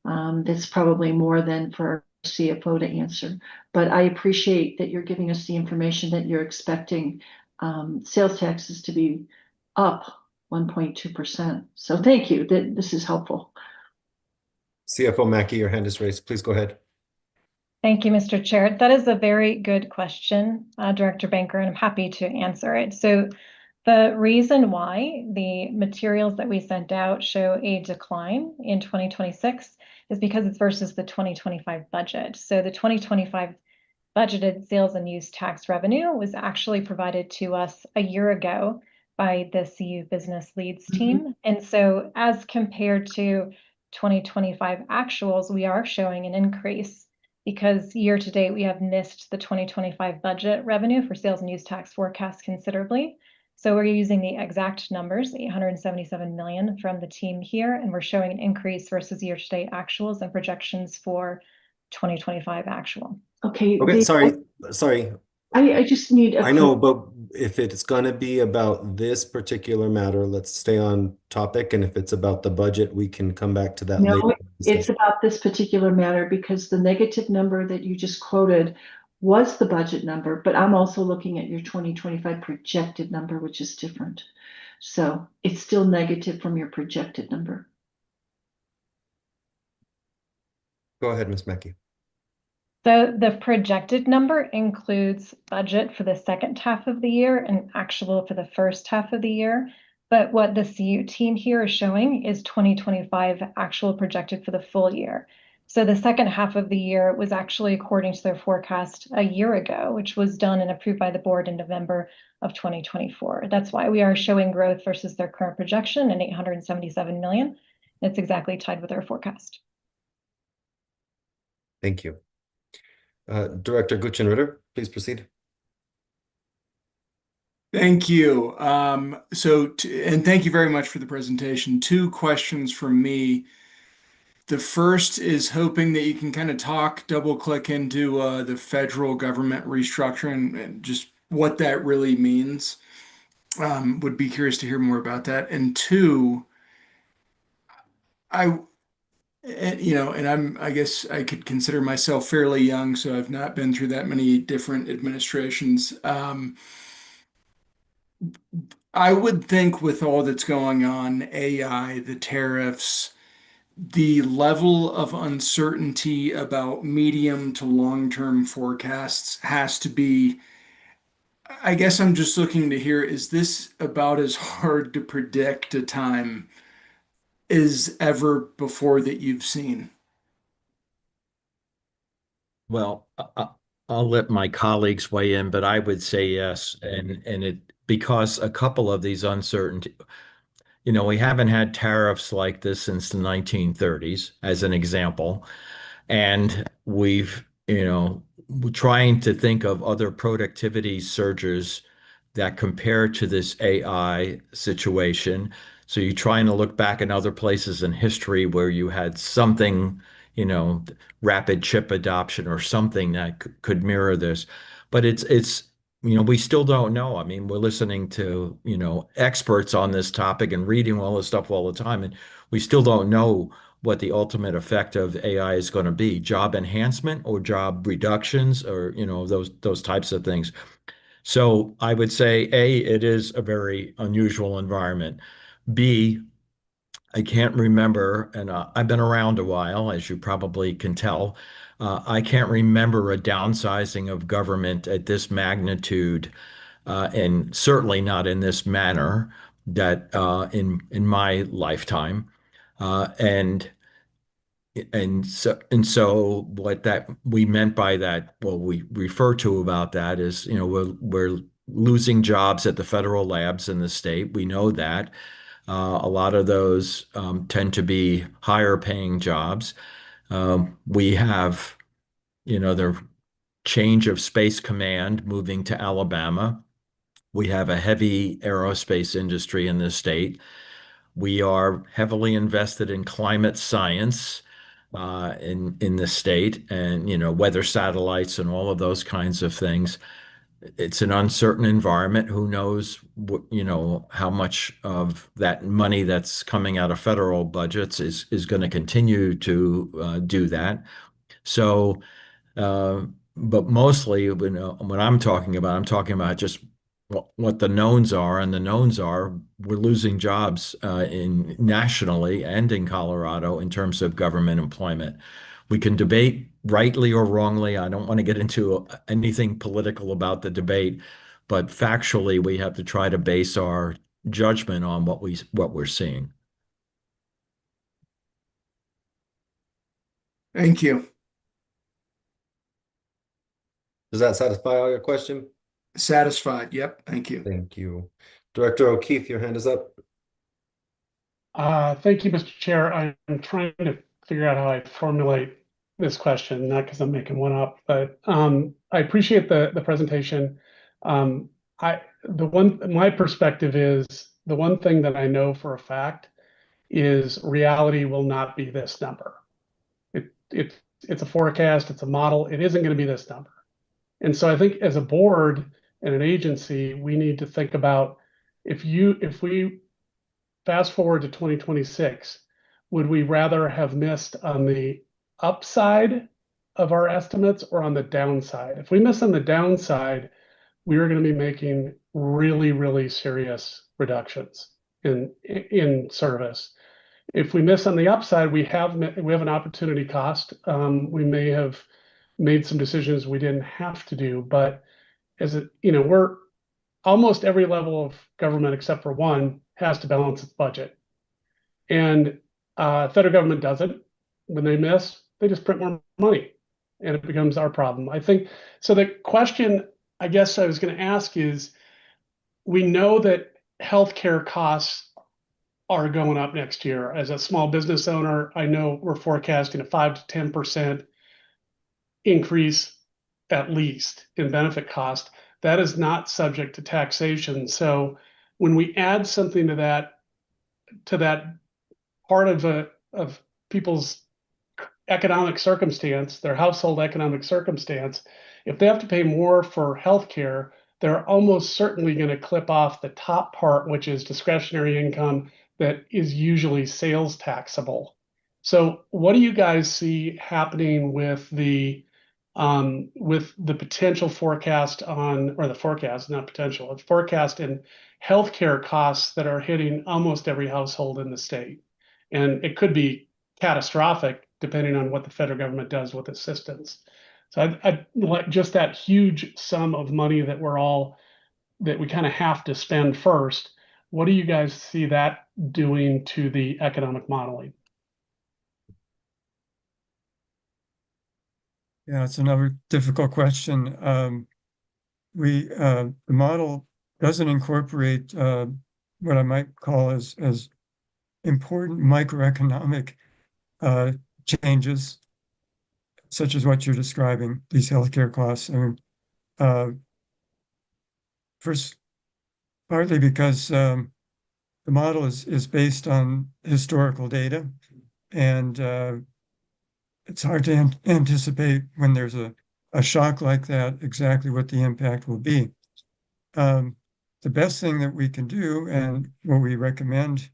that's probably more than for our CFO to answer. But I appreciate that you're giving us the information that you're expecting sales taxes to be up 1.2%. So thank you. This is helpful. CFO Mackey, your hand is raised. Please go ahead. Thank you, Mr. Chair. That is a very good question, Director Banker, and I'm happy to answer it. So the reason why the materials that we sent out show a decline in 2026 is because it's versus the 2025 budget. So the 2025 budgeted sales and use tax revenue was actually provided to us a year ago by the CU Business Leads team. And so as compared to 2025 actuals, we are showing an increase because year to date, we have missed the 2025 budget revenue for sales and use tax forecast considerably. So we're using the exact numbers, 877 million from the team here, and we're showing an increase versus year to date actuals and projections for 2025 actual. Okay. Sorry. I just need I know, but if it's going to be about this particular matter, let's stay on topic. And if it's about the budget, we can come back to that later. No, it's about this particular matter because the negative number that you just quoted was the budget number, but I'm also looking at your 2025 projected number, which is different. So it's still negative from your projected number. Go ahead, Ms. Mackey. So the projected number includes budget for the second half of the year and actual for the first half of the year. But what the CU team here is showing is 2025 actual projected for the full year. So the second half of the year was actually according to their forecast a year ago, which was done and approved by the board in November of 2024. That's why we are showing growth versus their current projection and 877 million. It's exactly tied with our forecast. Thank you. Director Gutschin-Ritter, please proceed. Thank you. And thank you very much for the presentation. Two questions from me. The first is hoping that you can kind of double click into the federal government restructuring and just what that really means. Would be curious to hear more about that. And two, I, I guess I could consider myself fairly young, so I've not been through that many different administrations. I would think with all that's going on, AI, the tariffs, the level of uncertainty about medium to long-term forecasts has to be, I guess I'm just looking to hear, is this about as hard to predict a time as ever before that you've seen? Well, I'll let my colleagues weigh in, but I would say yes. And it because a couple of these uncertainty, we haven't had tariffs like this since the 1930s, as an example. And we're trying to think of other productivity surges that compare to this AI situation. So you're trying to look back in other places in history where you had something, you know, rapid chip adoption or something that could mirror this. But we still don't know. I mean, we're listening to, experts on this topic and reading all this stuff all the time, and we still don't know what the ultimate effect of AI is going to be, job enhancement or job reductions or, those types of things. So I would say, A, it is a very unusual environment. B, I can't remember, and I've been around a while, as you probably can tell. I can't remember a downsizing of government at this magnitude, and certainly not in this manner that in my lifetime. And and so what that we meant by that, what we refer to about that is, we're losing jobs at the federal labs in the state. We know that. A lot of those tend to be higher paying jobs. We have, the change of Space Command moving to Alabama. We have a heavy aerospace industry in this state. We are heavily invested in climate science in the state, and weather satellites and all of those kinds of things. It's an uncertain environment. Who knows how much of that money that's coming out of federal budgets is going to continue to do that. So, but mostly when I'm talking about just what the knowns are, and the knowns are we're losing jobs in nationally and in Colorado in terms of government employment. We can debate rightly or wrongly. I don't want to get into anything political about the debate, but factually, we have to try to base our judgment on what we're seeing. Thank you. Does that satisfy all your question? Satisfied. Yep. Thank you. Thank you. Director O'Keefe, your hand is up. Thank you, Mr. Chair. I'm trying to figure out how I formulate this question, not because I'm making one up, but I appreciate the presentation. My perspective is the one thing that I know for a fact is reality will not be this number. It's a forecast, it's a model. It isn't going to be this number. And so I think as a board and an agency, we need to think about if we fast forward to 2026, would we rather have missed on the upside of our estimates or on the downside? If we miss on the downside, we are going to be making really, really serious reductions in service. If we miss on the upside, we have an opportunity cost. We may have made some decisions we didn't have to do, but we're almost every level of government except for one has to balance its budget. And federal government doesn't. When they miss, they just print more money and it becomes our problem. I think so. The question I guess I was going to ask is, we know that healthcare costs are going up next year. As a small business owner, I know we're forecasting a 5 to 10% increase at least in benefit cost. that is not subject to taxation. So when we add something to that part of people's economic circumstance, their household economic circumstance, if they have to pay more for healthcare, they're almost certainly going to clip off the top part, which is discretionary income that is usually sales taxable. So what do you guys see happening with the potential forecast on, or the forecast, not potential, it's forecast in healthcare costs that are hitting almost every household in the state? And it could be catastrophic depending on what the federal government does with assistance. So I'd like just that huge sum of money that we kind of have to spend first. What do you guys see that doing to the economic modeling? Yeah, it's another difficult question. The model doesn't incorporate what I might call as important microeconomic changes, such as what you're describing, these healthcare costs. I mean, first, partly because the model is based on historical data, and it's hard to anticipate when there's a shock like that exactly what the impact will be. The best thing that we can do, and what we recommend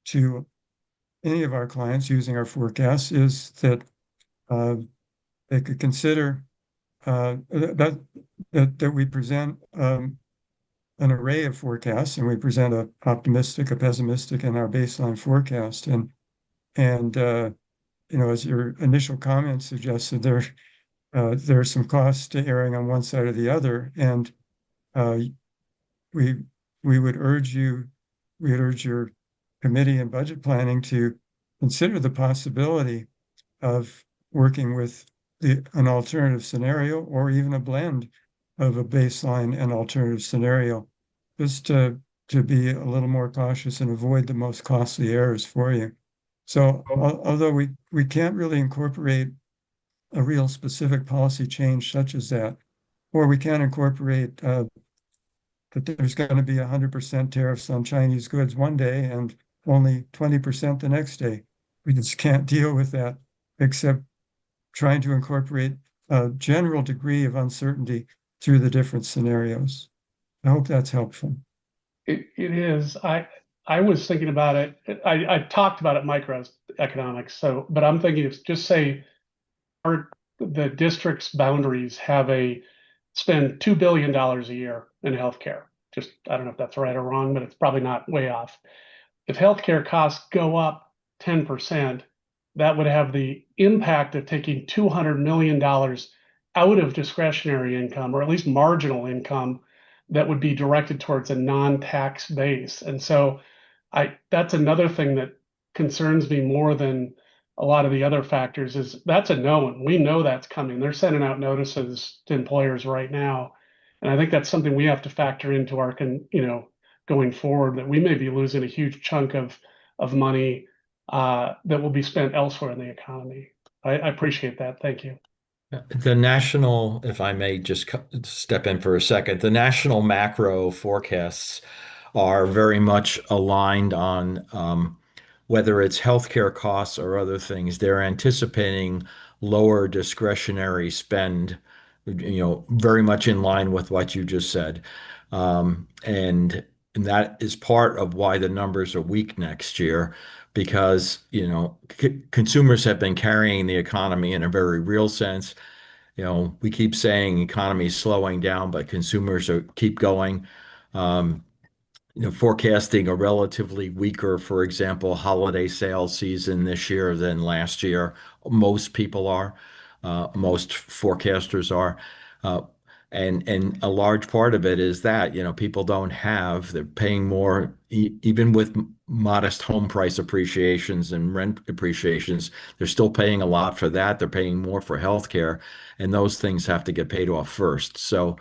to any of our clients using our forecasts, is that they could consider that we present an array of forecasts, and we present a optimistic, a pessimistic, and our baseline forecast. And you know, as your initial comment suggested, there are some costs to erring on one side or the other, and we would urge your committee and budget planning to consider the possibility of working with an alternative scenario, or even a blend of a baseline and alternative scenario, just to be a little more cautious and avoid the most costly errors for you. So although we can't really incorporate a real specific policy change such as that, or we can incorporate that there's going to be 100% tariffs on Chinese goods one day and only 20% the next day. We just can't deal with that, except trying to incorporate a general degree of uncertainty through the different scenarios. I hope that's helpful. It is. I was thinking about it. I talked about it microeconomics. So, but I'm thinking if just say the district's boundaries spend $2 billion a year in healthcare. Just, I don't know if that's right or wrong, but it's probably not way off. If healthcare costs go up 10%, that would have the impact of taking $200 million out of discretionary income, or at least marginal income, that would be directed towards a non-tax base. And so that's another thing that concerns me more than a lot of the other factors, is that's a known. We know that's coming. They're sending out notices to employers right now. And I think that's something we have to factor into our, going forward, that we may be losing a huge chunk of money that will be spent elsewhere in the economy. I appreciate that. Thank you. The national, if I may just step in for a second, the national macro forecasts are very much aligned on whether it's healthcare costs or other things. They're anticipating lower discretionary spend, very much in line with what you just said. And that is part of why the numbers are weak next year, because, consumers have been carrying the economy in a very real sense. We keep saying economy is slowing down, but consumers keep going. Forecasting a relatively weaker, for example, holiday sales season this year than last year. Most people are, most forecasters are. And a large part of it is that, people they're paying more, even with modest home price appreciations and rent appreciations, they're still paying a lot for that. They're paying more for healthcare, and those things have to get paid off first. So,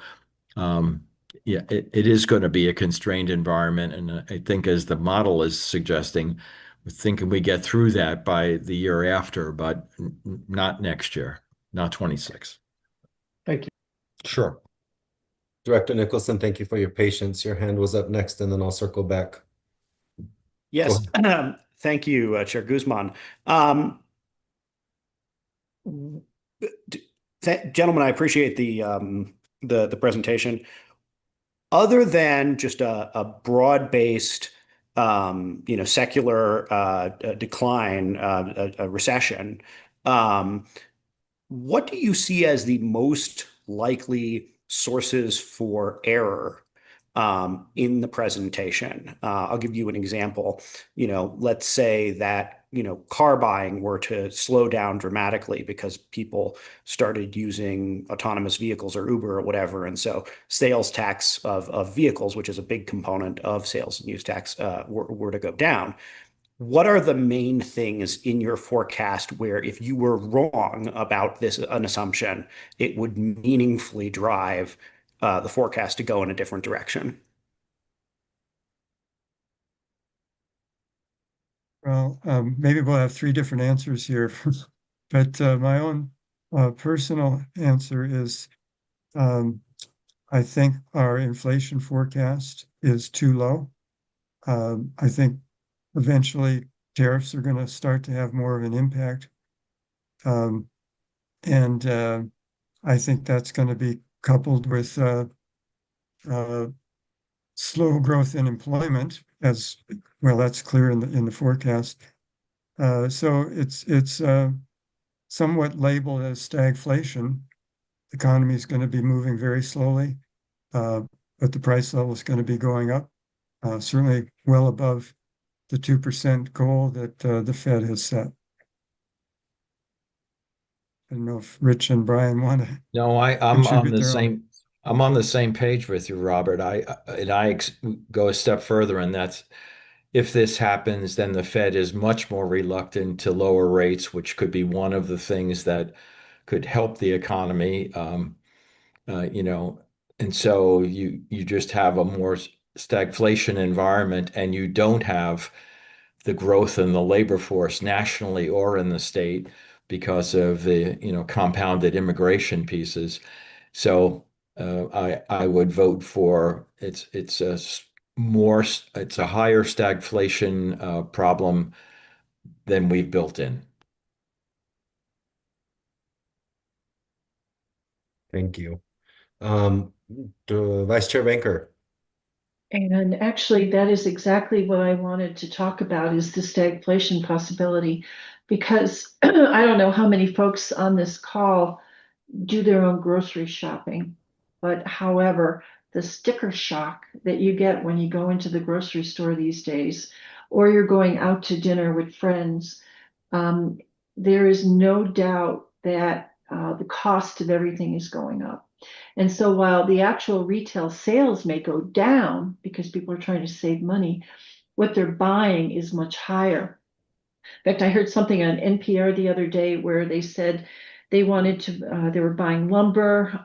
yeah, it is going to be a constrained environment. And I think, as the model is suggesting, we're thinking we get through that by the year after, but not next year, not 26. Thank you. Sure. Director Nicholson, thank you for your patience. Your hand was up next, and then I'll circle back. Yes, thank you, Chair Guzman. Gentlemen, I appreciate the presentation. Other than just a broad-based, secular decline, a recession, what do you see as the most likely sources for error in the presentation? I'll give you an example. Let's say that car buying were to slow down dramatically because people started using autonomous vehicles or Uber or whatever, and so sales tax of vehicles, which is a big component of sales and use tax, were to go down. What are the main things in your forecast where if you were wrong about an assumption, it would meaningfully drive the forecast to go in a different direction? Well, maybe we'll have three different answers here, but my own personal answer is I think our inflation forecast is too low. I think eventually tariffs are going to start to have more of an impact. And I think that's going to be coupled with slow growth in employment, as well, that's clear in the forecast. So it's somewhat labeled as stagflation. The economy is going to be moving very slowly, but the price level is going to be going up, certainly well above the 2% goal that the Fed has set. I don't know if Rich and Brian want to No, I'm on contribute the their own. same. I'm on the same page with you, Robert. I go a step further, and that's if this happens, then the Fed is much more reluctant to lower rates, which could be one of the things that could help the economy. And so you just have a more stagflation environment, and you don't have the growth in the labor force nationally or in the state because of the compounded immigration pieces. So I would vote for it's a higher stagflation problem than we've built in. Thank you. Vice Chair Banker. And actually, that is exactly what I wanted to talk about, is the stagflation possibility, because I don't know how many folks on this call do their own grocery shopping, but however, the sticker shock that you get when you go into the grocery store these days, or you're going out to dinner with friends, there is no doubt that the cost of everything is going up. And so while the actual retail sales may go down because people are trying to save money, what they're buying is much higher. In fact, I heard something on NPR the other day where they said they wanted to, they were buying lumber.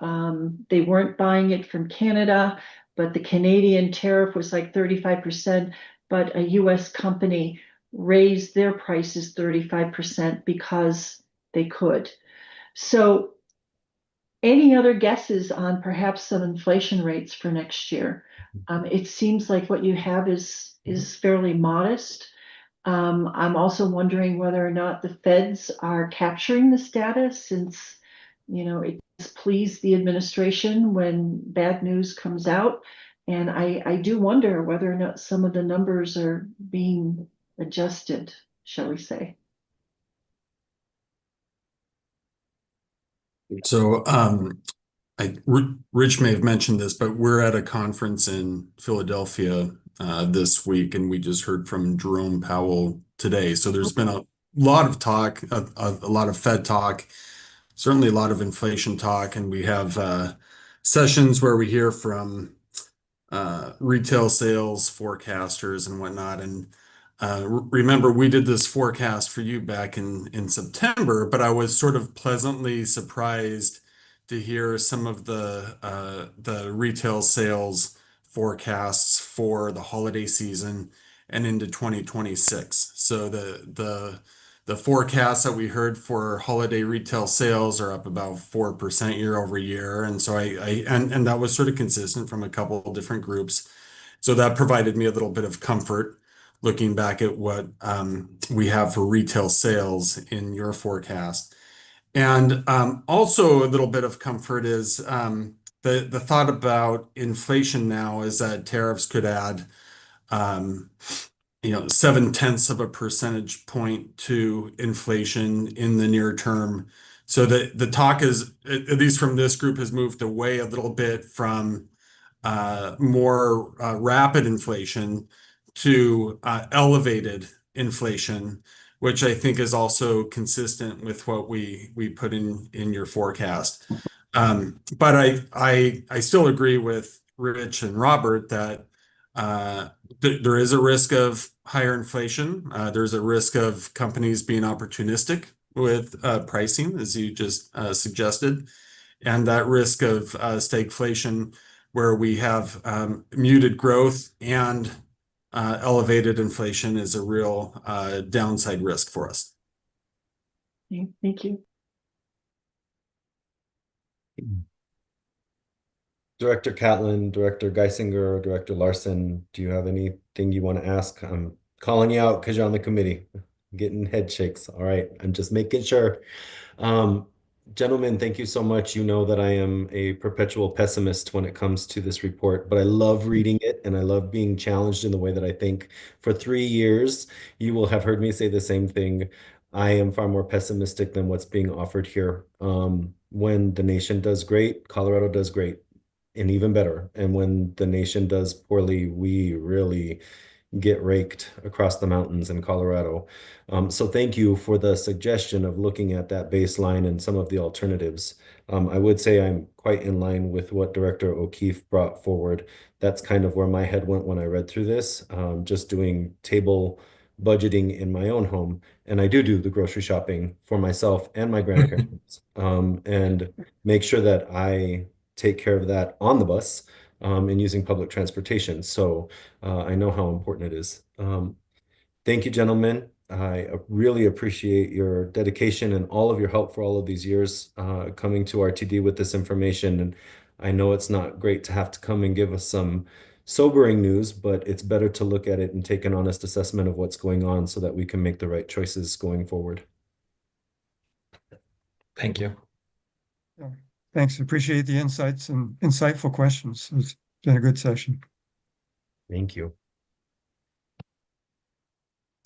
They weren't buying it from Canada, but the Canadian tariff was like 35%, but a US company raised their prices 35% because they could. So any other guesses on perhaps some inflation rates for next year? It seems like what you have is fairly modest. I'm also wondering whether or not the feds are capturing this data, since it's pleased the administration when bad news comes out. And I do wonder whether or not some of the numbers are being adjusted, shall we say. So Rich may have mentioned this, but we're at a conference in Philadelphia this week, and we just heard from Jerome Powell today. So there's been a lot of talk, a lot of Fed talk, certainly a lot of inflation talk, and we have sessions where we hear from retail sales forecasters and whatnot. And remember, we did this forecast for you back in September, but I was sort of pleasantly surprised to hear some of the retail sales forecasts for the holiday season and into 2026. So the The forecasts that we heard for holiday retail sales are up about 4% year over year. And so and that was sort of consistent from a couple of different groups. So that provided me a little bit of comfort looking back at what we have for retail sales in your forecast. And also a little bit of comfort is the thought about inflation now is that tariffs could add 0.7 of a percentage point to inflation in the near term. So the talk is, at least from this group, has moved away a little bit from more rapid inflation to elevated inflation, which I think is also consistent with what we put in your forecast. But I still agree with Rich and Robert that there is a risk of higher inflation. There's a risk of companies being opportunistic with pricing, as you just suggested, and that risk of stagflation, where we have muted growth and elevated inflation, is a real downside risk for us. Thank you. Director Catlin, Director Geisinger, Director Larson, do you have anything you want to ask? I'm calling you out because you're on the committee. Getting head shakes. All right, I'm just making sure. Gentlemen, thank you so much. You know that I am a perpetual pessimist when it comes to this report, but I love reading it and I love being challenged in the way that I think. For 3 years, you will have heard me say the same thing. I am far more pessimistic than what's being offered here. When the nation does great, Colorado does great, and even better. And when the nation does poorly, we really get raked across the mountains in Colorado. So thank you for the suggestion of looking at that baseline and some of the alternatives. I would say I'm quite in line with what Director O'Keefe brought forward. That's kind of where my head went when I read through this, just doing table budgeting in my own home. And I do the grocery shopping for myself and my grandparents, and make sure that I take care of that on the bus and using public transportation. So I know how important it is. Thank you, gentlemen. I really appreciate your dedication and all of your help for all of these years coming to RTD with this information. And I know it's not great to have to come and give us some sobering news, but it's better to look at it and take an honest assessment of what's going on so that we can make the right choices going forward. Thank you. Thanks. Appreciate the insights and insightful questions. It's been a good session. Thank you.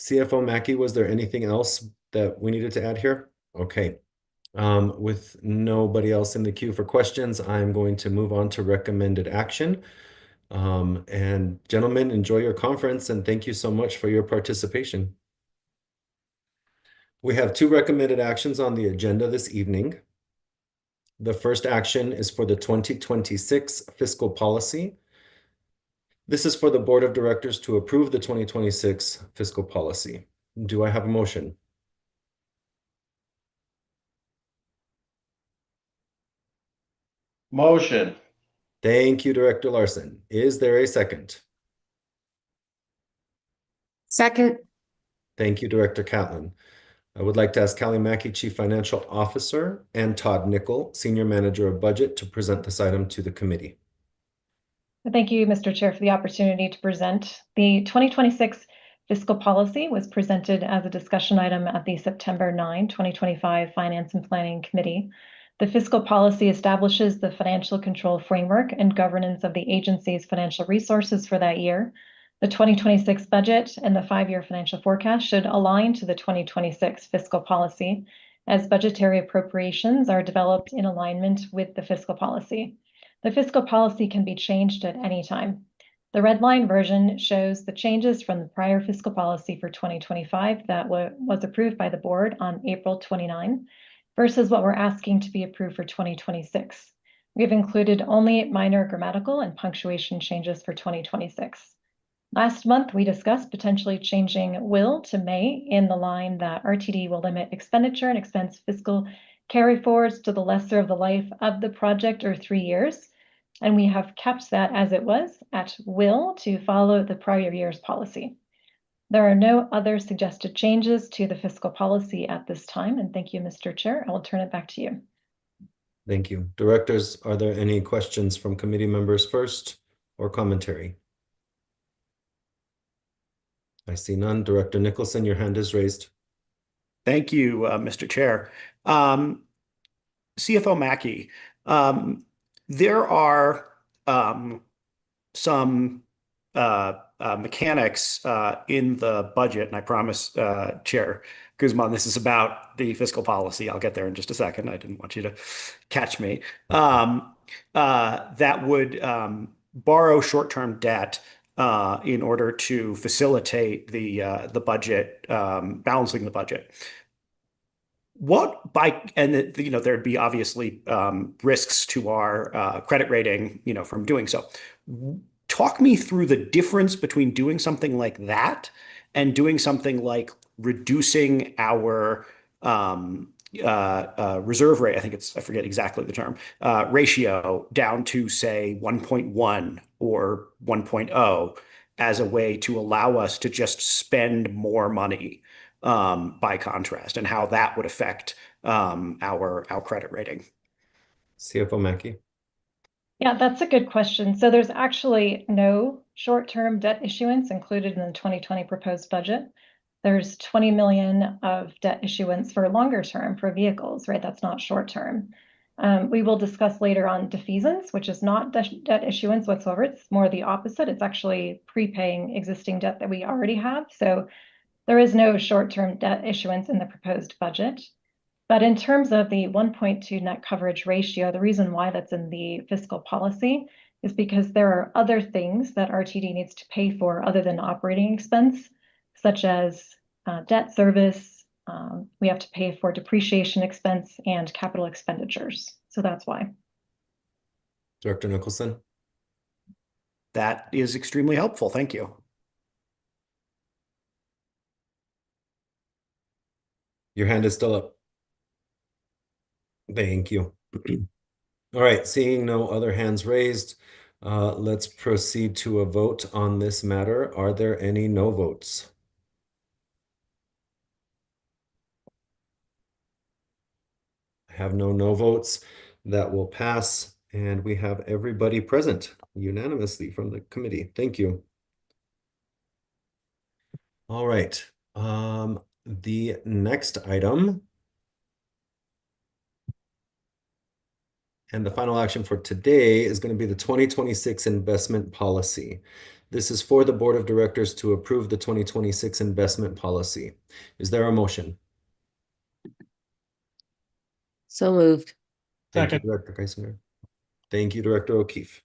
CFO Mackey, was there anything else that we needed to add here? Okay. With nobody else in the queue for questions, I'm going to move on to recommended action. And gentlemen, enjoy your conference and thank you so much for your participation. We have 2 recommended actions on the agenda this evening. The first action is for the 2026 fiscal policy. This is for the Board of Directors to approve the 2026 fiscal policy. Do I have a motion? Motion. Thank you, Director Larson. Is there a second? Second. Thank you, Director Catlin. I would like to ask Callie Mackey, Chief Financial Officer, and Todd Nickel, Senior Manager of Budget, to present this item to the committee. Thank you, Mr. Chair, for the opportunity to present. The 2026 fiscal policy was presented as a discussion item at the September 9, 2025 Finance and Planning Committee. The fiscal policy establishes the financial control framework and governance of the agency's financial resources for that year. The 2026 budget and the 5-year financial forecast should align to the 2026 fiscal policy, as budgetary appropriations are developed in alignment with the fiscal policy. The fiscal policy can be changed at any time. The red line version shows the changes from the prior fiscal policy for 2025 that was approved by the board on April 29 versus what we're asking to be approved for 2026. We've included only minor grammatical and punctuation changes for 2026. Last month, we discussed potentially changing will to may in the line that RTD will limit expenditure and expense fiscal carry forwards to the lesser of the life of the project or 3 years. And we have kept that as it was at will to follow the prior year's policy. There are no other suggested changes to the fiscal policy at this time, and thank you, Mr. Chair. I will turn it back to you. Thank you. Directors, are there any questions from committee members first or commentary? I see none. Director Nicholson, your hand is raised. Thank you, Mr. Chair. CFO Mackey, there are some mechanics in the budget, and I promise, Chair Guzman, this is about the fiscal policy. I'll get there in just a second. I didn't want you to catch me. That would borrow short-term debt in order to facilitate the budget, balancing the budget. There'd be obviously risks to our credit rating, from doing so. Talk me through the difference between doing something like that and doing something like reducing our reserve rate. I forget exactly the term, ratio down to say 1.1 or 1.0 as a way to allow us to just spend more money by contrast, and how that would affect our credit rating. CFO Mackey. Yeah, that's a good question. So there's actually no short-term debt issuance included in the 2020 proposed budget. There's 20 million of debt issuance for longer term for vehicles, right? That's not short-term. We will discuss later on defeasance, which is not debt issuance whatsoever. It's more the opposite. It's actually prepaying existing debt that we already have. So there is no short-term debt issuance in the proposed budget. But in terms of the 1.2 net coverage ratio, the reason why that's in the fiscal policy is because there are other things that RTD needs to pay for other than operating expense, such as debt service. We have to pay for depreciation expense and capital expenditures. So that's why. Director Nicholson. That is extremely helpful. Thank you. Your hand is still up. Thank you. All right, seeing no other hands raised, let's proceed to a vote on this matter. Are there any no votes? I have no votes. That will pass, and we have everybody present unanimously from the committee. Thank you. All right. The next item and the final action for today is going to be the 2026 investment policy. This is for the board of directors to approve the 2026 investment policy. Is there a motion? So moved. Thank you, Second. Director Geisinger. Thank you, Director O'Keefe.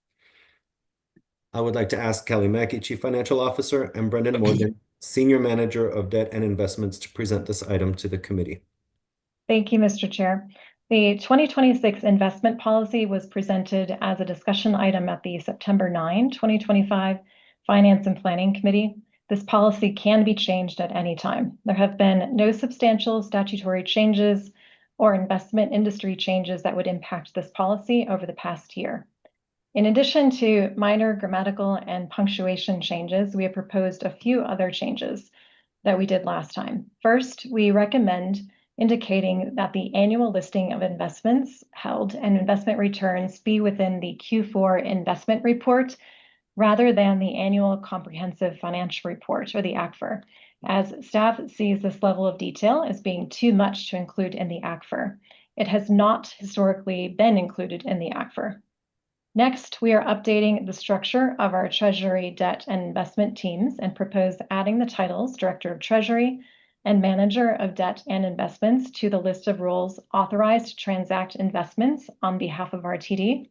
I would like to ask Kelly Mackey, Chief Financial Officer, and Brendan Morgan, Senior Manager of Debt and Investments, to present this item to the committee. Thank you, Mr. Chair. The 2026 investment policy was presented as a discussion item at the September 9, 2025 Finance and Planning Committee. This policy can be changed at any time. There have been no substantial statutory changes or investment industry changes that would impact this policy over the past year. In addition to minor grammatical and punctuation changes, we have proposed a few other changes that we did last time. First, we recommend indicating that the annual listing of investments held and investment returns be within the Q4 investment report rather than the annual comprehensive financial report, or the ACFR, as staff sees this level of detail as being too much to include in the ACFR. It has not historically been included in the ACFR. Next, we are updating the structure of our Treasury, debt, and investment teams and propose adding the titles Director of Treasury and Manager of Debt and Investments to the list of roles authorized to transact investments on behalf of RTD.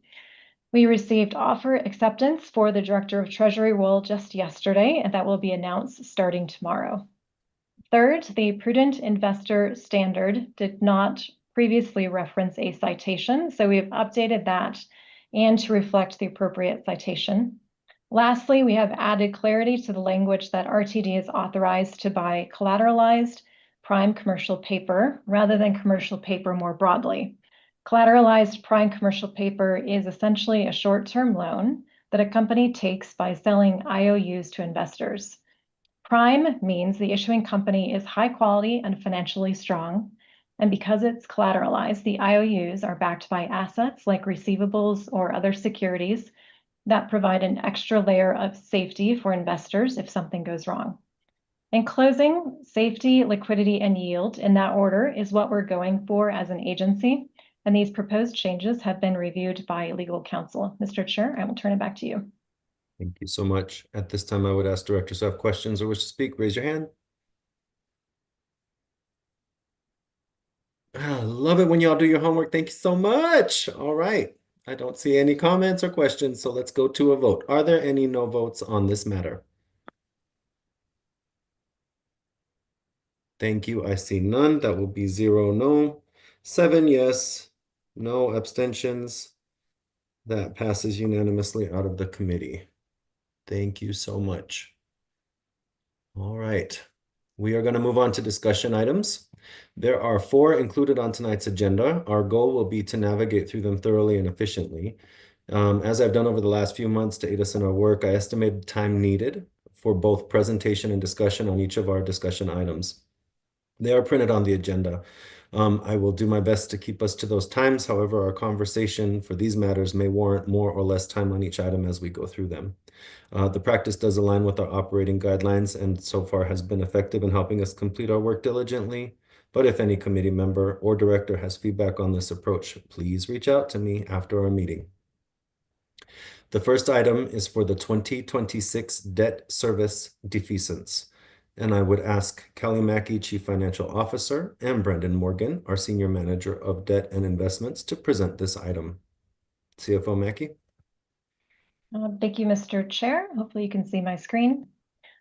We received offer acceptance for the Director of Treasury role just yesterday, and that will be announced starting tomorrow. Third, the Prudent Investor Standard did not previously reference a citation, so we have updated that and to reflect the appropriate citation. Lastly, we have added clarity to the language that RTD is authorized to buy collateralized prime commercial paper rather than commercial paper more broadly. Collateralized prime commercial paper is essentially a short-term loan that a company takes by selling IOUs to investors. Prime means the issuing company is high quality and financially strong. And because it's collateralized, the IOUs are backed by assets like receivables or other securities that provide an extra layer of safety for investors if something goes wrong. In closing, safety, liquidity, and yield in that order is what we're going for as an agency. And these proposed changes have been reviewed by legal counsel. Mr. Chair, I will turn it back to you. Thank you so much. At this time, I would ask directors who have questions or wish to speak, raise your hand. I love it when y'all do your homework. Thank you so much. All right. I don't see any comments or questions, so let's go to a vote. Are there any no votes on this matter? Thank you. I see none. That will be 0 no, 7 yes, no abstentions. That passes unanimously out of the committee. Thank you so much. All right. We are going to move on to discussion items. There are 4 included on tonight's agenda. Our goal will be to navigate through them thoroughly and efficiently. As I've done over the last few months to aid us in our work, I estimated the time needed for both presentation and discussion on each of our discussion items. They are printed on the agenda. I will do my best to keep us to those times. However, our conversation for these matters may warrant more or less time on each item as we go through them. The practice does align with our operating guidelines and so far has been effective in helping us complete our work diligently. But if any committee member or director has feedback on this approach, please reach out to me after our meeting. The first item is for the 2026 debt service defeasance. And I would ask Kelly Mackey, Chief Financial Officer, and Brendan Morgan, our Senior Manager of Debt and Investments, to present this item. CFO Mackey. Thank you, Mr. Chair. Hopefully you can see my screen.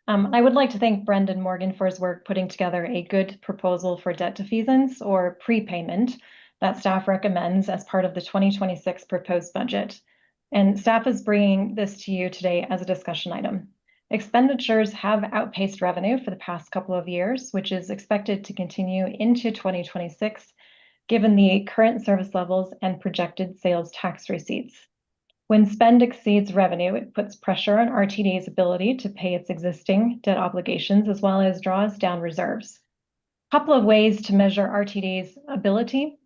I would like to thank Brendan Morgan for his work putting together a good proposal for debt defeasance or prepayment that staff recommends as part of the 2026 proposed budget. And staff is bringing this to you today as a discussion item. Expenditures have outpaced revenue for the past couple of years, which is expected to continue into 2026, given the current service levels and projected sales tax receipts. When spend exceeds revenue, it puts pressure on RTD's ability to pay its existing debt obligations as well as draws down reserves. A couple of ways to measure RTD's ability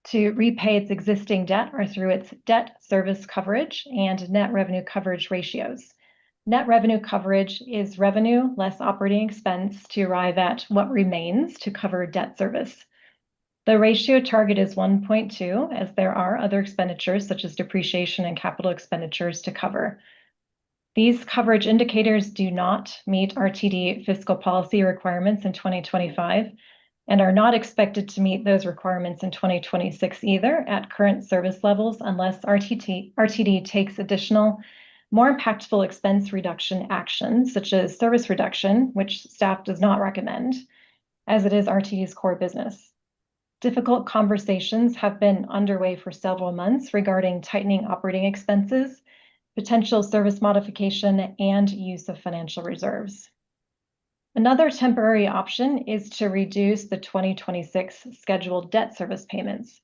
to repay its existing debt are through its debt service coverage and net revenue coverage ratios. Net revenue coverage is revenue less operating expense to arrive at what remains to cover debt service. The ratio target is 1.2, as there are other expenditures such as depreciation and capital expenditures to cover. These coverage indicators do not meet RTD fiscal policy requirements in 2025 and are not expected to meet those requirements in 2026 either at current service levels unless RTD takes additional, more impactful expense reduction actions such as service reduction, which staff does not recommend, as it is RTD's core business. Difficult conversations have been underway for several months regarding tightening operating expenses, potential service modification, and use of financial reserves. Another temporary option is to reduce the 2026 scheduled debt service payments.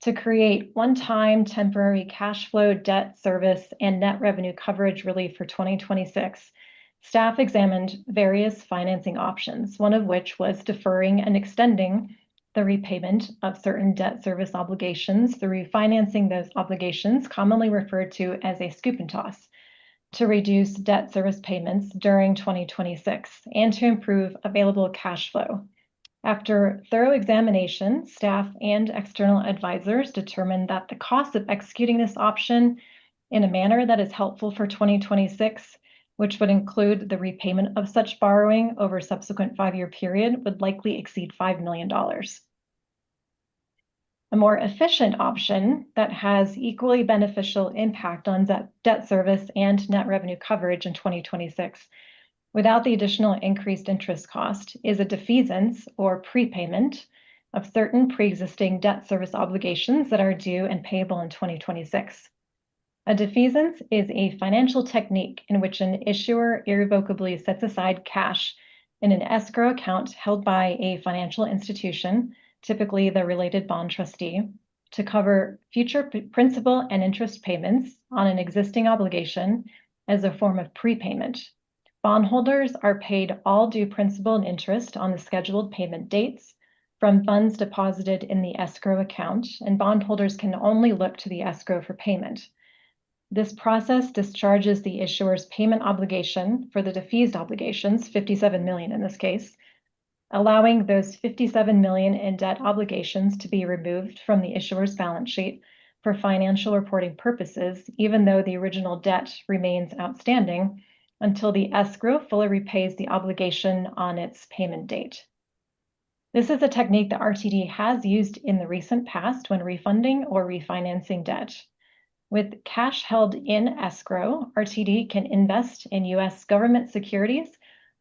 To create one-time temporary cash flow, debt service, and net revenue coverage relief for 2026, staff examined various financing options, one of which was deferring and extending the repayment of certain debt service obligations through refinancing those obligations, commonly referred to as a scoop and toss, to reduce debt service payments during 2026 and to improve available cash flow. After thorough examination, staff and external advisors determined that the cost of executing this option in a manner that is helpful for 2026, which would include the repayment of such borrowing over a subsequent 5-year period, would likely exceed $5 million. A more efficient option that has equally beneficial impact on debt service and net revenue coverage in 2026 without the additional increased interest cost is a defeasance or prepayment of certain pre-existing debt service obligations that are due and payable in 2026. A defeasance is a financial technique in which an issuer irrevocably sets aside cash in an escrow account held by a financial institution, typically the related bond trustee, to cover future principal and interest payments on an existing obligation as a form of prepayment. Bondholders are paid all due principal and interest on the scheduled payment dates from funds deposited in the escrow account, and bondholders can only look to the escrow for payment. This process discharges the issuer's payment obligation for the defeased obligations, 57 million in this case, allowing those 57 million in debt obligations to be removed from the issuer's balance sheet for financial reporting purposes, even though the original debt remains outstanding until the escrow fully repays the obligation on its payment date. This is a technique that RTD has used in the recent past when refunding or refinancing debt. With cash held in escrow, RTD can invest in U.S. government securities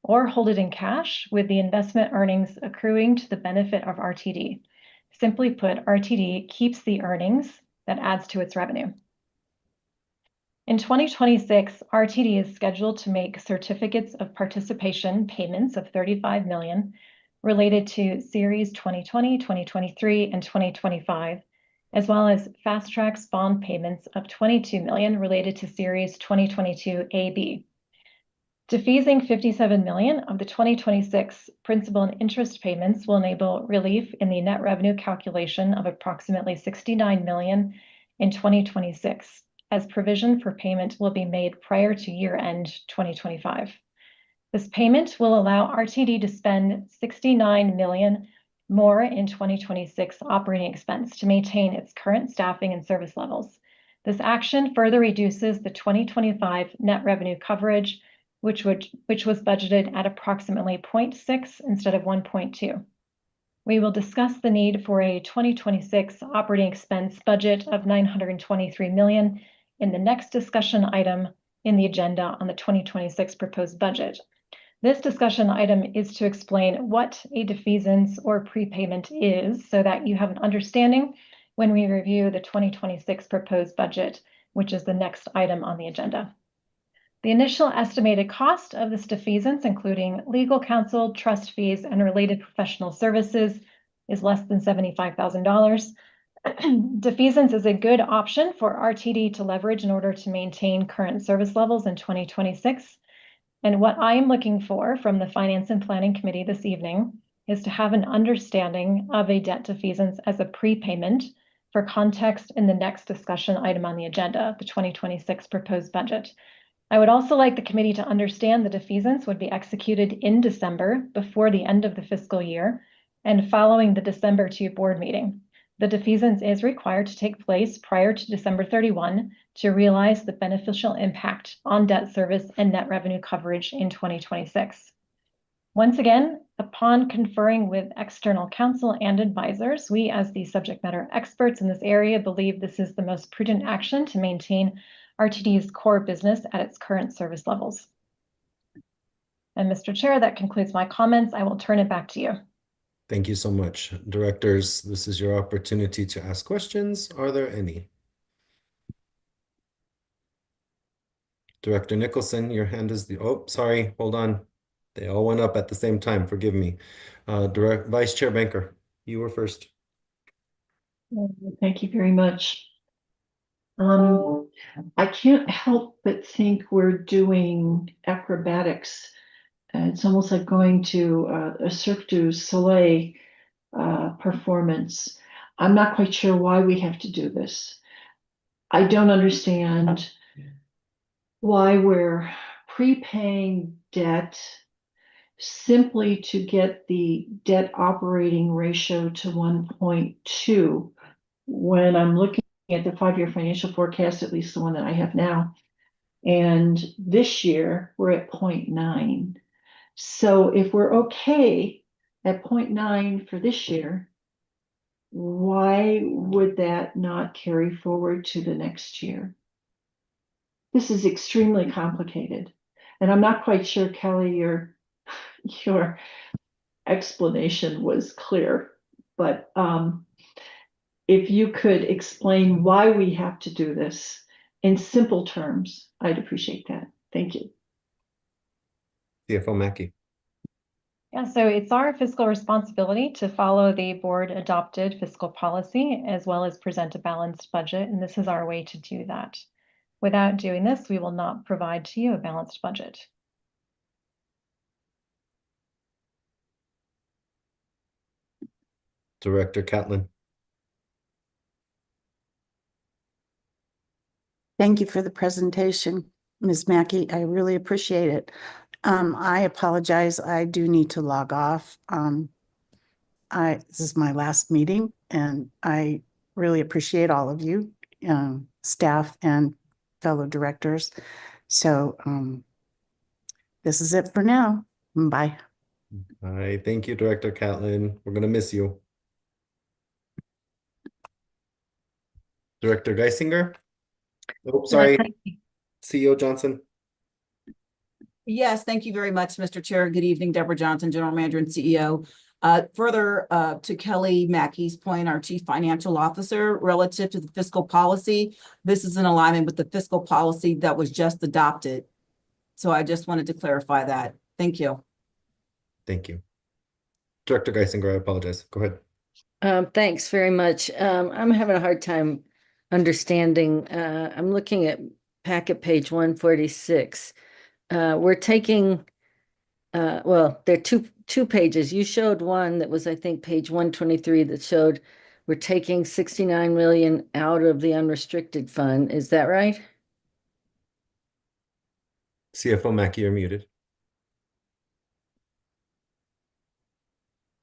or hold it in cash, with the investment earnings accruing to the benefit of RTD. Simply put, RTD keeps the earnings that adds to its revenue. In 2026, RTD is scheduled to make certificates of participation payments of 35 million related to Series 2020, 2023, and 2025, as well as Fast Track's bond payments of 22 million related to Series 2022 AB. Defeasing 57 million of the 2026 principal and interest payments will enable relief in the net revenue calculation of approximately 69 million in 2026, as provision for payment will be made prior to year-end 2025. This payment will allow RTD to spend 69 million more in 2026 operating expense to maintain its current staffing and service levels. This action further reduces the 2025 net revenue coverage, which was budgeted at approximately 0.6 instead of 1.2. We will discuss the need for a 2026 operating expense budget of 923 million in the next discussion item in the agenda on the 2026 proposed budget. This discussion item is to explain what a defeasance or prepayment is, so that you have an understanding when we review the 2026 proposed budget, which is the next item on the agenda. The initial estimated cost of this defeasance, including legal counsel, trust fees, and related professional services, is less than $75,000. Defeasance is a good option for RTD to leverage in order to maintain current service levels in 2026. And what I am looking for from the Finance and Planning Committee this evening is to have an understanding of a debt defeasance as a prepayment for context in the next discussion item on the agenda, the 2026 proposed budget. I would also like the committee to understand the defeasance would be executed in December before the end of the fiscal year and following the December 2 board meeting. The defeasance is required to take place prior to December 31 to realize the beneficial impact on debt service and net revenue coverage in 2026. Once again, upon conferring with external counsel and advisors, we as the subject matter experts in this area believe this is the most prudent action to maintain RTD's core business at its current service levels. And Mr. Chair, that concludes my comments. I will turn it back to you. Thank you so much. Directors, this is your opportunity to ask questions. Are there any? Director Nicholson, your hand is oh, sorry, hold on. They all went up at the same time. Forgive me. Vice Chair Banker, you were first. Thank you very much. I can't help but think we're doing acrobatics. It's almost like going to a Cirque du Soleil performance. I'm not quite sure why we have to do this. I don't understand why we're prepaying debt simply to get the debt operating ratio to 1.2 when I'm looking at the 5-year financial forecast, at least the one that I have now. And this year we're at 0.9. So if we're okay at 0.9 for this year, why would that not carry forward to the next year? This is extremely complicated. And I'm not quite sure, Kelly, your explanation was clear, but if you could explain why we have to do this in simple terms, I'd appreciate that. Thank you. CFO Mackey. Yeah, so it's our fiscal responsibility to follow the board adopted fiscal policy as well as present a balanced budget, and this is our way to do that. Without doing this, we will not provide to you a balanced budget. Director Catlin. Thank you for the presentation, Ms. Mackey. I really appreciate it. I apologize. I do need to log off. This is my last meeting, and I really appreciate all of you, staff and fellow directors. So this is it for now. Bye. All right, thank you, Director Catlin. We're gonna miss you. Director Geisinger? Oh, sorry, CEO Johnson. Yes, thank you very much, Mr. Chair. Good evening, Deborah Johnson, General Manager and CEO. Further to Kelly Mackey's point, our Chief Financial Officer, relative to the fiscal policy, this is in alignment with the fiscal policy that was just adopted. So I just wanted to clarify that. Thank you. Thank you. Director Geisinger, I apologize. Go ahead. Thanks very much. I'm having a hard time understanding. I'm looking at packet page 146. We're taking, well, there are two pages. You showed one that was, I think, page 123 that showed we're taking 69 million out of the unrestricted fund. Is that right? CFO Mackey, you're muted.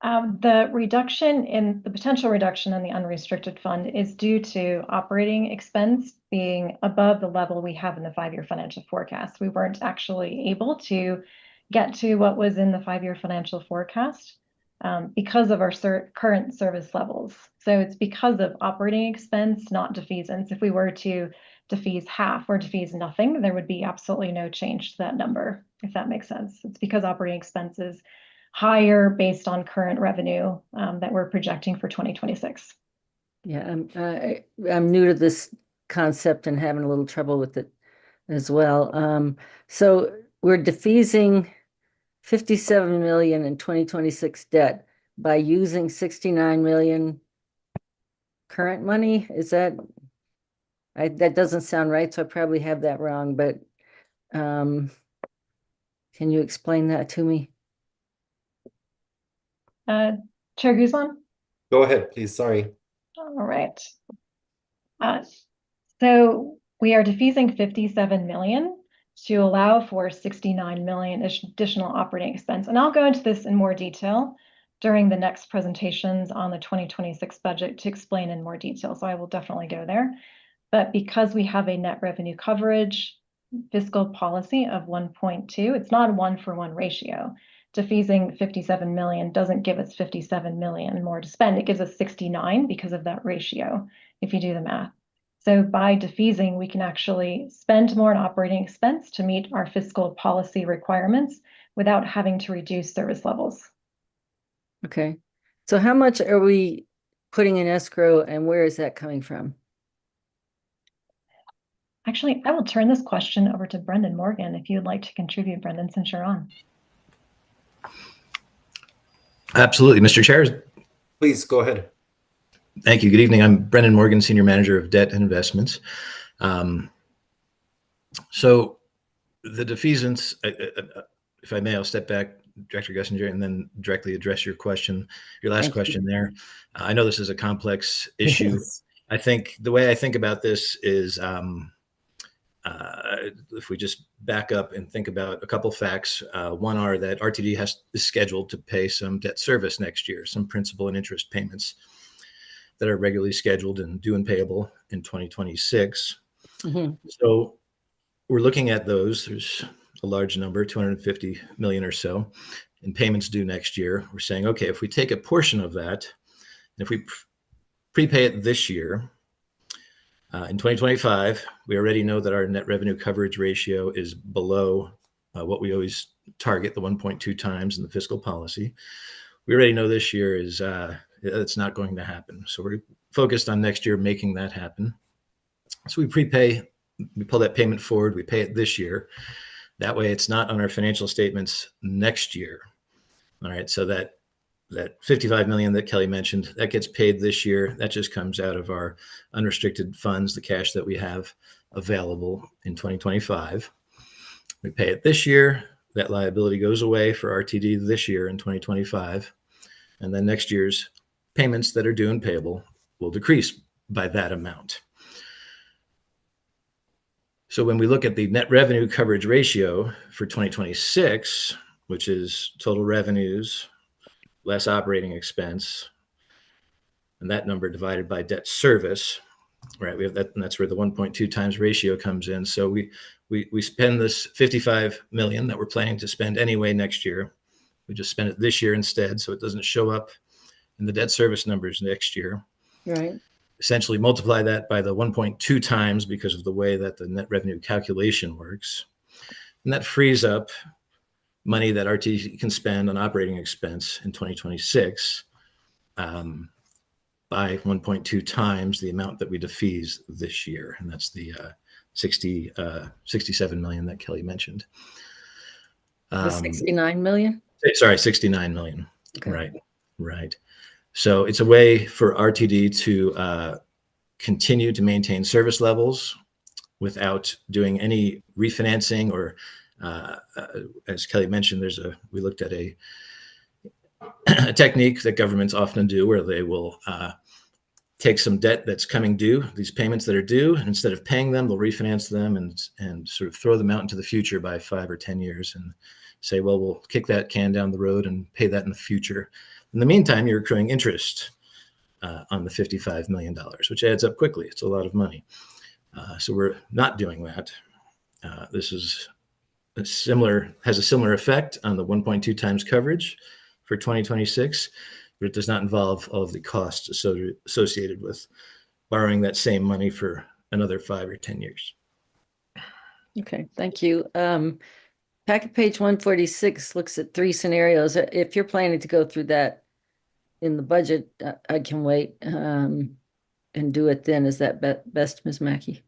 The potential reduction in the unrestricted fund is due to operating expense being above the level we have in the 5-year financial forecast. We weren't actually able to get to what was in the 5-year financial forecast because of our current service levels. So it's because of operating expense, not defeasance. If we were to defease half or defease nothing, there would be absolutely no change to that number, if that makes sense. It's because operating expenses higher based on current revenue that we're projecting for 2026. Yeah, I'm new to this concept and having a little trouble with it as well. So we're defeasing 57 million in 2026 debt by using 69 million current money. Is that doesn't sound right, so I probably have that wrong, but can you explain that to me? Chair Guzman? Go ahead, please. Sorry. All right. So we are defeasing 57 million to allow for 69 million additional operating expense. And I'll go into this in more detail during the next presentations on the 2026 budget to explain in more detail. So I will definitely go there. But because we have a net revenue coverage fiscal policy of 1.2, it's not a 1-for-1 ratio. Defeasing 57 million doesn't give us 57 million more to spend. It gives us 69 because of that ratio, if you do the math. So by defeasing, we can actually spend more on operating expense to meet our fiscal policy requirements without having to reduce service levels. Okay. So how much are we putting in escrow and where is that coming from? Actually, I will turn this question over to Brendan Morgan if you'd like to contribute, Brendan, since you're on. Absolutely, Mr. Chair. Please go ahead. Thank you. Good evening. I'm Brendan Morgan, Senior Manager of Debt and Investments. So the defeasance, if I may, I'll step back, Director Geisinger, and then directly address your question, your last question there. I know this is a complex issue. Yes. I think the way I think about this is if we just back up and think about a couple facts, one are that RTD is scheduled to pay some debt service next year, some principal and interest payments that are regularly scheduled and due and payable in 2026. Mm-hmm. So we're looking at those. There's a large number, 250 million or so, in payments due next year. We're saying, okay, if we take a portion of that, and if we prepay it this year, in 2025, we already know that our net revenue coverage ratio is below what we always target, the 1.2 times in the fiscal policy. We already know this year is it's not going to happen. So we're focused on next year making that happen. So we prepay, we pull that payment forward, we pay it this year. That way it's not on our financial statements next year. All right, so that 55 million that Kelly mentioned, that gets paid this year. That just comes out of our unrestricted funds, the cash that we have available in 2025. We pay it this year. That liability goes away for RTD this year in 2025. And then next year's payments that are due and payable will decrease by that amount. So when we look at the net revenue coverage ratio for 2026, which is total revenues less operating expense, and that number divided by debt service, right? We have that, and that's where the 1.2 times ratio comes in. So we spend this 55 million that we're planning to spend anyway next year. We just spend it this year instead, so it doesn't show up in the debt service numbers next year. Right. Essentially multiply that by the 1.2 times because of the way that the net revenue calculation works. And that frees up money that RTD can spend on operating expense in 2026 by 1.2 times the amount that we defease this year. And that's the 67 million that Kelly mentioned. The 69 million? Sorry, 69 million. Okay. Right. So it's a way for RTD to continue to maintain service levels without doing any refinancing or, as Kelly mentioned, we looked at a technique that governments often do where they will take some debt that's coming due, these payments that are due, and instead of paying them, they'll refinance them and sort of throw them out into the future by 5 or 10 years and say, well, we'll kick that can down the road and pay that in the future. In the meantime, you're accruing interest on the $55 million, which adds up quickly. It's a lot of money. So we're not doing that. This is has a similar effect on the 1.2 times coverage for 2026, but it does not involve all of the costs associated with borrowing that same money for another 5 or 10 years. Okay, thank you. Packet page 146 looks at 3 scenarios. If you're planning to go through that in the budget, I can wait and do it then. Is that best, Ms. Mackey?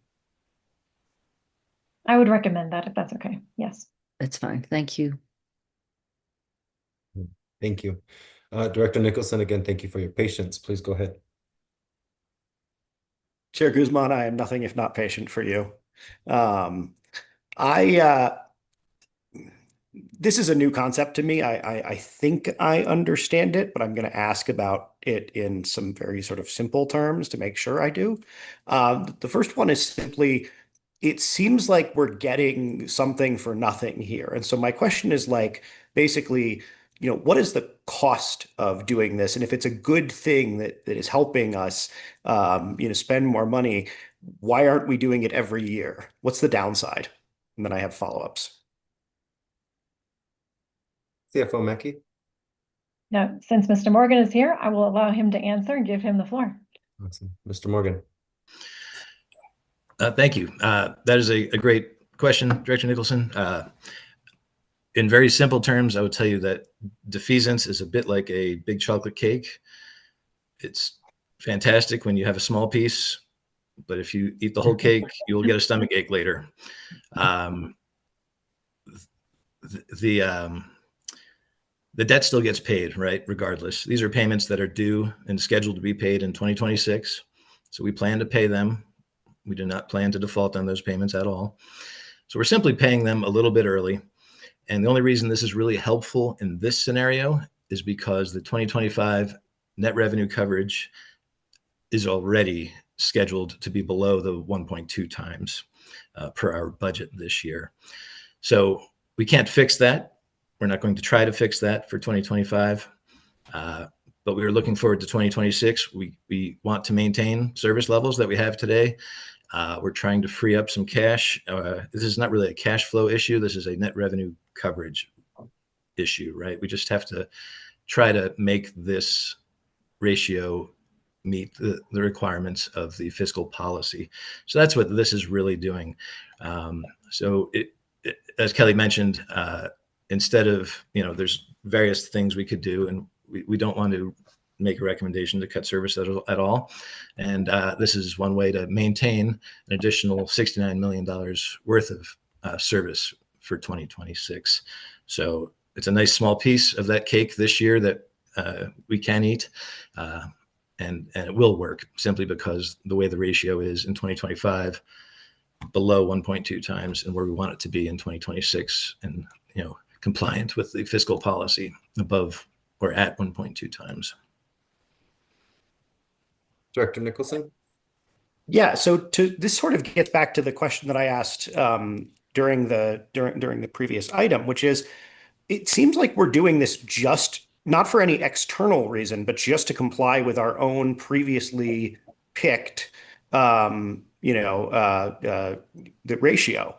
I would recommend that if that's okay. Yes. That's fine. Thank you. Thank you. Director Nicholson, again, thank you for your patience. Please go ahead. Chair Guzman, I am nothing if not patient for you. This is a new concept to me. I think I understand it, but I'm going to ask about it in some very sort of simple terms to make sure I do. The first one is simply, it seems like we're getting something for nothing here. And so my question is like, basically, what is the cost of doing this? And if it's a good thing that is helping us, spend more money, why aren't we doing it every year? What's the downside? And then I have follow-ups. CFO Mackey? Now, since Mr. Morgan is here, I will allow him to answer and give him the floor. Awesome. Mr. Morgan. Thank you. That is a great question, Director Nicholson. In very simple terms, I would tell you that defeasance is a bit like a big chocolate cake. It's fantastic when you have a small piece, but if you eat the whole cake, you will get a stomach ache later. The debt still gets paid, right? Regardless. These are payments that are due and scheduled to be paid in 2026. So we plan to pay them. We do not plan to default on those payments at all. So we're simply paying them a little bit early. And the only reason this is really helpful in this scenario is because the 2025 net revenue coverage is already scheduled to be below the 1.2 times per our budget this year. So we can't fix that. We're not going to try to fix that for 2025, but we are looking forward to 2026. We want to maintain service levels that we have today. We're trying to free up some cash. This is not really a cash flow issue. This is a net revenue coverage issue, right? We just have to try to make this ratio meet the requirements of the fiscal policy. So that's what this is really doing. As Kelly mentioned, instead of, there's various things we could do, and we don't want to make a recommendation to cut service at all. And this is one way to maintain an additional $69 million worth of service for 2026. So it's a nice small piece of that cake this year that we can eat. And it will work simply because the way the ratio is in 2025, below 1.2 times, and where we want it to be in 2026, and compliant with the fiscal policy above or at 1.2 times. Director Nicholson? Yeah, so this sort of gets back to the question that I asked during the previous item, which is, it seems like we're doing this just not for any external reason, but just to comply with our own previously picked, the ratio.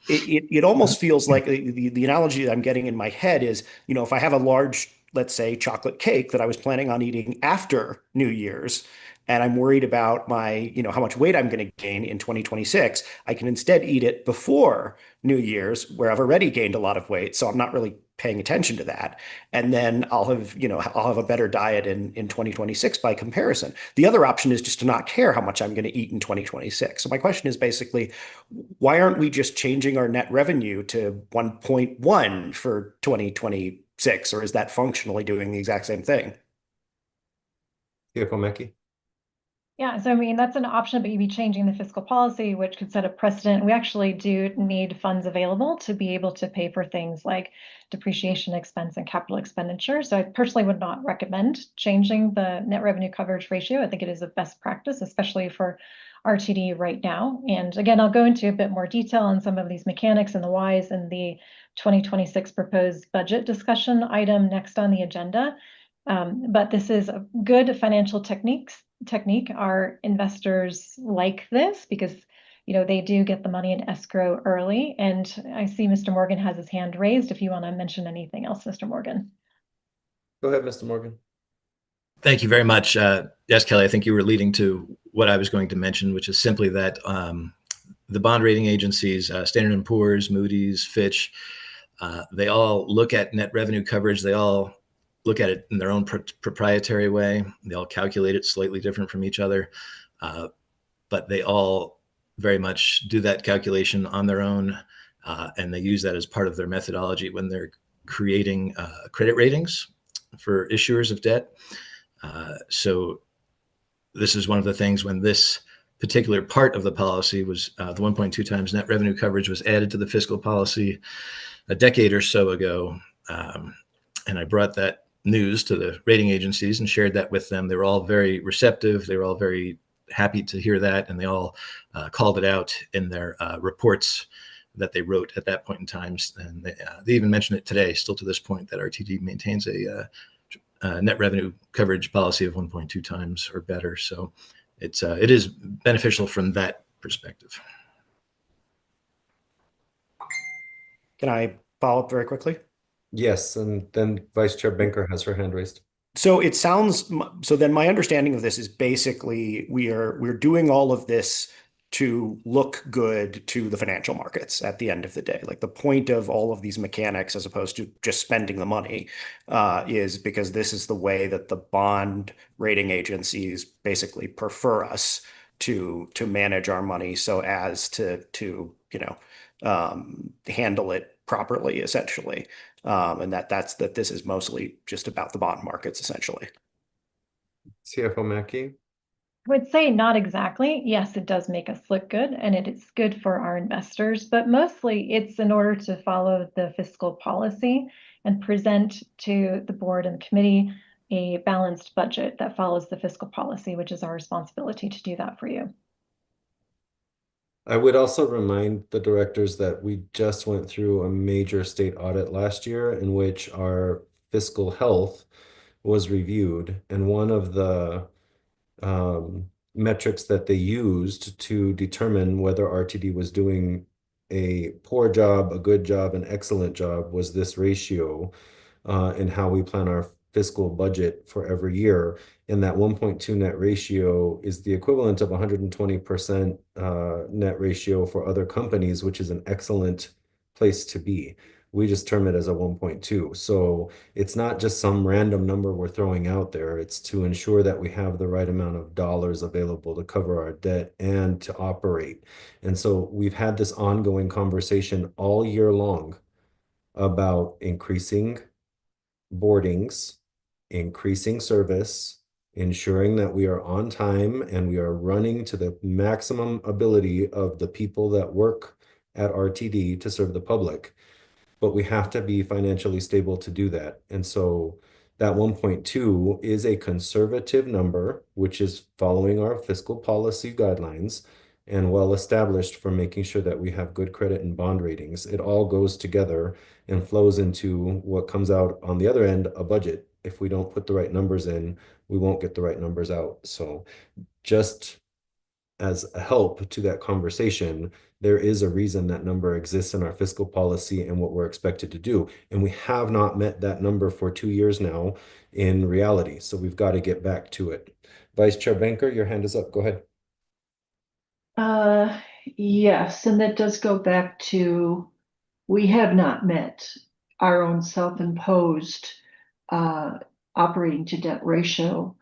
It almost feels like the analogy that I'm getting in my head is, if I have a large, let's say, chocolate cake that I was planning on eating after New Year's, and I'm worried about how much weight I'm going to gain in 2026, I can instead eat it before New Year's, where I've already gained a lot of weight, so I'm not really paying attention to that. And then I'll have a better diet in 2026 by comparison. The other option is just to not care how much I'm going to eat in 2026. So my question is basically, why aren't we just changing our net revenue to 1.1 for 2026, or is that functionally doing the exact same thing? CFO Mackey? Yeah, so I mean, that's an option, but you'd be changing the fiscal policy, which could set a precedent. We actually do need funds available to be able to pay for things like depreciation expense and capital expenditure. So I personally would not recommend changing the net revenue coverage ratio. I think it is a best practice, especially for RTD right now. And again, I'll go into a bit more detail on some of these mechanics and the whys in the 2026 proposed budget discussion item next on the agenda. But this is a good financial technique. Our investors like this because they do get the money in escrow early. And I see Mr. Morgan has his hand raised. If you want to mention anything else, Mr. Morgan. Go ahead, Mr. Morgan. Thank you very much. Yes, Kelly, I think you were leading to what I was going to mention, which is simply that the bond rating agencies, Standard & Poor's, Moody's, Fitch, they all look at net revenue coverage. They all look at it in their own proprietary way. They all calculate it slightly different from each other, but they all very much do that calculation on their own, and they use that as part of their methodology when they're creating credit ratings for issuers of debt. So this is one of the things when this particular part of the policy was the 1.2 times net revenue coverage was added to the fiscal policy a decade or so ago. And I brought that news to the rating agencies and shared that with them. They were all very receptive. They were all very happy to hear that. And they all called it out in their reports that they wrote at that point in time. And they even mentioned it today, still to this point, that RTD maintains a net revenue coverage policy of 1.2 times or better. So it is beneficial from that perspective. Can I follow up very quickly? Yes, and then Vice Chair Benker has her hand raised. So then my understanding of this is basically we're doing all of this to look good to the financial markets at the end of the day. Like the point of all of these mechanics, as opposed to just spending the money, is because this is the way that the bond rating agencies basically prefer us to manage our money so as to handle it properly, essentially. And that this is mostly just about the bond markets, essentially. CFO Mackey? I would say not exactly. Yes, it does make us look good and it is good for our investors, but mostly it's in order to follow the fiscal policy and present to the board and committee a balanced budget that follows the fiscal policy, which is our responsibility to do that for you. I would also remind the directors that we just went through a major state audit last year in which our fiscal health was reviewed. And one of the metrics that they used to determine whether RTD was doing a poor job, a good job, an excellent job was this ratio and how we plan our fiscal budget for every year. And that 1.2 net ratio is the equivalent of 120% net ratio for other companies, which is an excellent place to be. We just term it as a 1.2. So it's not just some random number we're throwing out there. It's to ensure that we have the right amount of dollars available to cover our debt and to operate. And so we've had this ongoing conversation all year long about increasing boardings, increasing service, ensuring that we are on time and we are running to the maximum ability of the people that work at RTD to serve the public. But we have to be financially stable to do that. And so That 1.2 is a conservative number, which is following our fiscal policy guidelines and well established for making sure that we have good credit and bond ratings. It all goes together and flows into what comes out on the other end, a budget. If we don't put the right numbers in, we won't get the right numbers out. So just as a help to that conversation, there is a reason that number exists in our fiscal policy and what we're expected to do. And we have not met that number for 2 years now in reality. So we've got to get back to it. Vice Chair Banker, your hand is up. Go ahead. Yes, and that does go back to, we have not met our own self-imposed operating to debt ratio.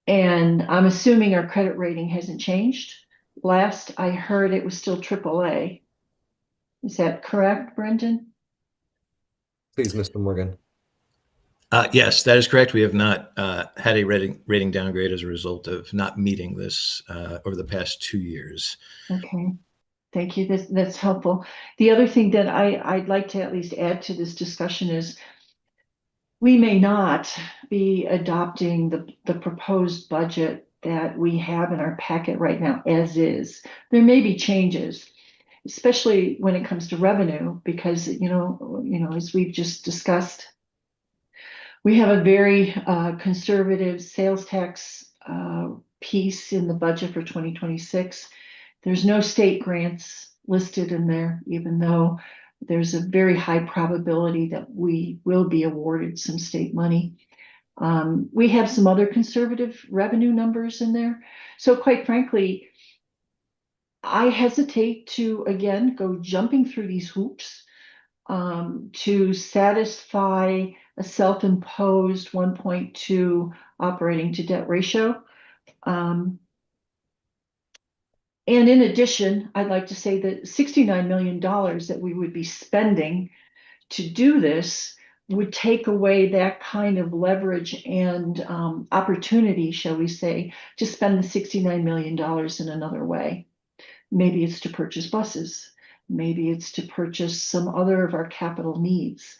And I'm assuming our credit rating hasn't changed. Last I heard it was still AAA. Is that correct, Brendan? Please, Mr. Morgan. Yes, that is correct. We have not had a rating downgrade as a result of not meeting this over the past 2 years. Okay, thank you. That's helpful. The other thing that I'd like to at least add to this discussion is we may not be adopting the proposed budget that we have in our packet right now as is. There may be changes, especially when it comes to revenue, because as we've just discussed, we have a very conservative sales tax piece in the budget for 2026. There's no state grants listed in there, even though there's a very high probability that we will be awarded some state money. We have some other conservative revenue numbers in there. So quite frankly, I hesitate to, again, go jumping through these hoops to satisfy a self-imposed 1.2 operating to debt ratio. And in addition, I'd like to say that $69 million that we would be spending to do this would take away that kind of leverage and opportunity, shall we say, to spend the $69 million in another way. Maybe it's to purchase buses. Maybe it's to purchase some other of our capital needs.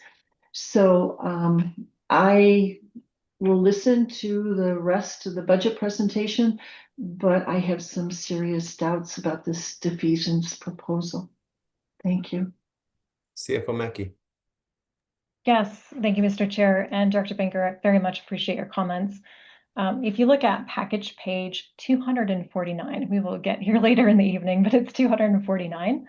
So I will listen to the rest of the budget presentation, but I have some serious doubts about this defeasance proposal. Thank you. CFO Mackey. Yes, thank you, Mr. Chair and Director Banker. I very much appreciate your comments. If you look at package page 249, we will get here later in the evening, but it's 249.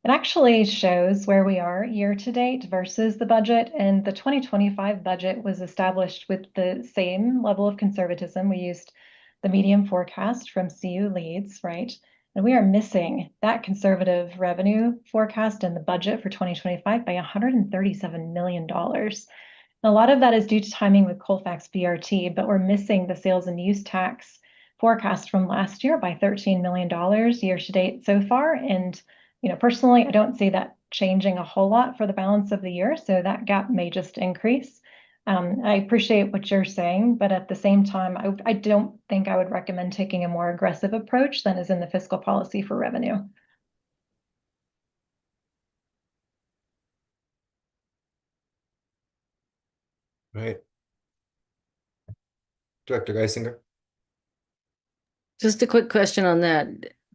It actually shows where we are year to date versus the budget, and the 2025 budget was established with the same level of conservatism. We used the medium forecast from CU Leads, right? And we are missing that conservative revenue forecast in the budget for 2025 by $137 million. A lot of that is due to timing with Colfax BRT, but we're missing the sales and use tax forecast from last year by $13 million year to date so far. And personally, I don't see that changing a whole lot for the balance of the year, so that gap may just increase. I appreciate what you're saying, but at the same time, I don't think I would recommend taking a more aggressive approach than is in the fiscal policy for revenue. Right. Director Geisinger. Just a quick question on that.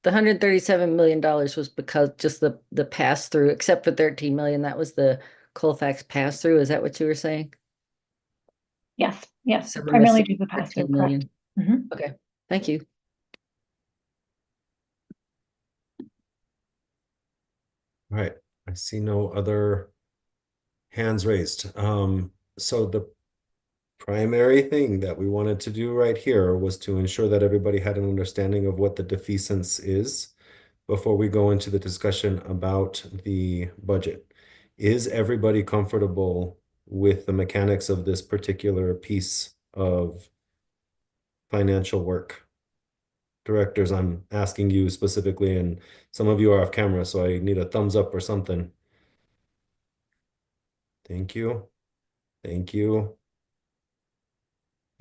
The $137 million was because just the pass through, except for 13 million, that was the Colfax pass through. Is that what you were saying? Yes, yes, So we're primarily missing due to the pass through. 13 million. Correct. Okay, thank you. All right. I see no other hands raised. So the primary thing that we wanted to do right here was to ensure that everybody had an understanding of what the defeasance is before we go into the discussion about the budget. Is everybody comfortable with the mechanics of this particular piece of financial work? Directors, I'm asking you specifically, and some of you are off camera, so I need a thumbs up or something. Thank you. Thank you.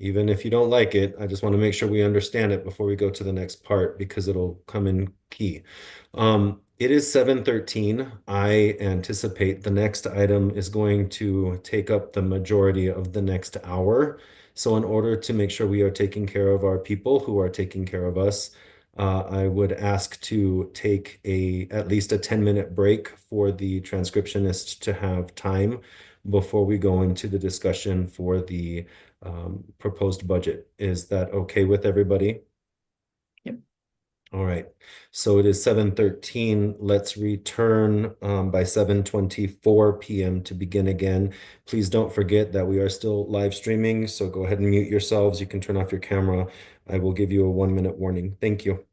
Even if you don't like it, I just want to make sure we understand it before we go to the next part because it'll come in key. It is 7:13. I anticipate the next item is going to take up the majority of the next hour. So in order to make sure we are taking care of our people who are taking care of us, I would ask to take at least a 10-minute break for the transcriptionist to have time before we go into the discussion for the proposed budget. Is that okay with everybody? All right, so it is 7:13. Let's return by 7:24 p.m. to begin again. Please don't forget that we are still live streaming, so go ahead and mute yourselves. You can turn off your camera. I will give you a 1-minute warning. Thank you.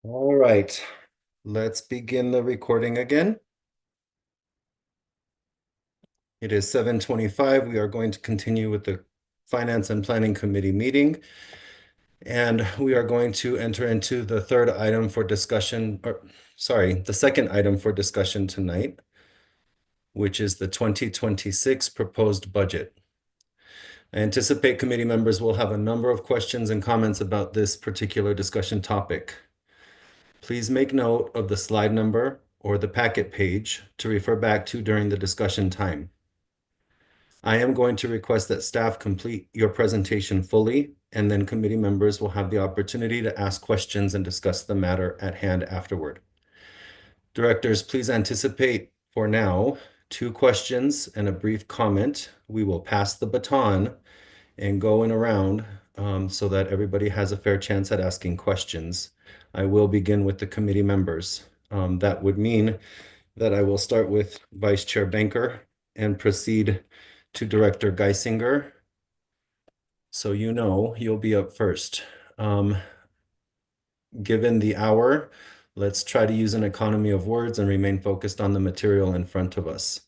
All right, let's begin the recording again. It is 7:25. We are going to continue with the Finance and Planning Committee meeting. And we are going to enter into the third item for discussion, or sorry, the second item for discussion tonight, which is the 2026 proposed budget. I anticipate committee members will have a number of questions and comments about this particular discussion topic. Please make note of the slide number or the packet page to refer back to during the discussion time. I am going to request that staff complete your presentation fully, and then committee members will have the opportunity to ask questions and discuss the matter at hand afterward. Directors, please anticipate for now 2 questions and a brief comment. We will pass the baton and go in around so that everybody has a fair chance at asking questions. I will begin with the committee members. That would mean that I will start with Vice Chair Banker and proceed to Director Geisinger. So you know you'll be up first. Given the hour, let's try to use an economy of words and remain focused on the material in front of us.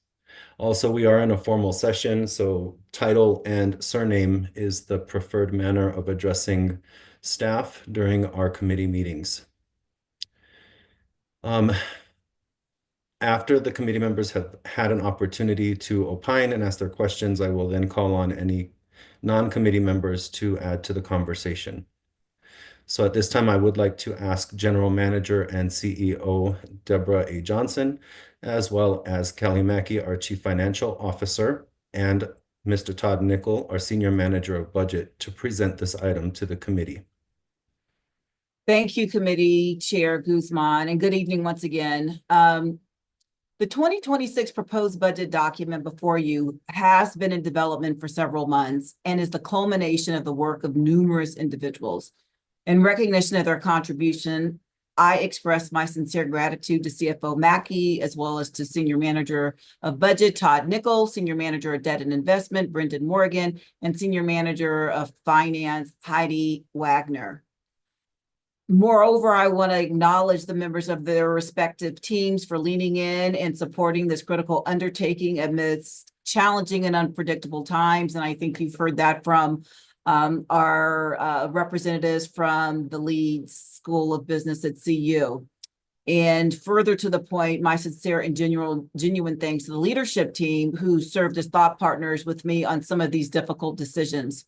Also, we are in a formal session, so title and surname is the preferred manner of addressing staff during our committee meetings. After the committee members have had an opportunity to opine and ask their questions, I will then call on any non-committee members to add to the conversation. So at this time, I would like to ask General Manager and CEO Deborah A. Johnson, as well as Kelly Mackey, our Chief Financial Officer, and Mr. Todd Nickel, our Senior Manager of Budget, to present this item to the committee. Thank you, Committee Chair Guzman, and good evening once again. The 2026 proposed budget document before you has been in development for several months and is the culmination of the work of numerous individuals. In recognition of their contribution, I express my sincere gratitude to CFO Mackey, as well as to Senior Manager of Budget, Todd Nickel, Senior Manager of Debt and Investment, Brendan Morgan, and Senior Manager of Finance, Heidi Wagner. Moreover, I want to acknowledge the members of their respective teams for leaning in and supporting this critical undertaking amidst challenging and unpredictable times. And I think you've heard that from our representatives from the Leeds School of Business at CU. And further to the point, my sincere and genuine thanks to the leadership team who served as thought partners with me on some of these difficult decisions.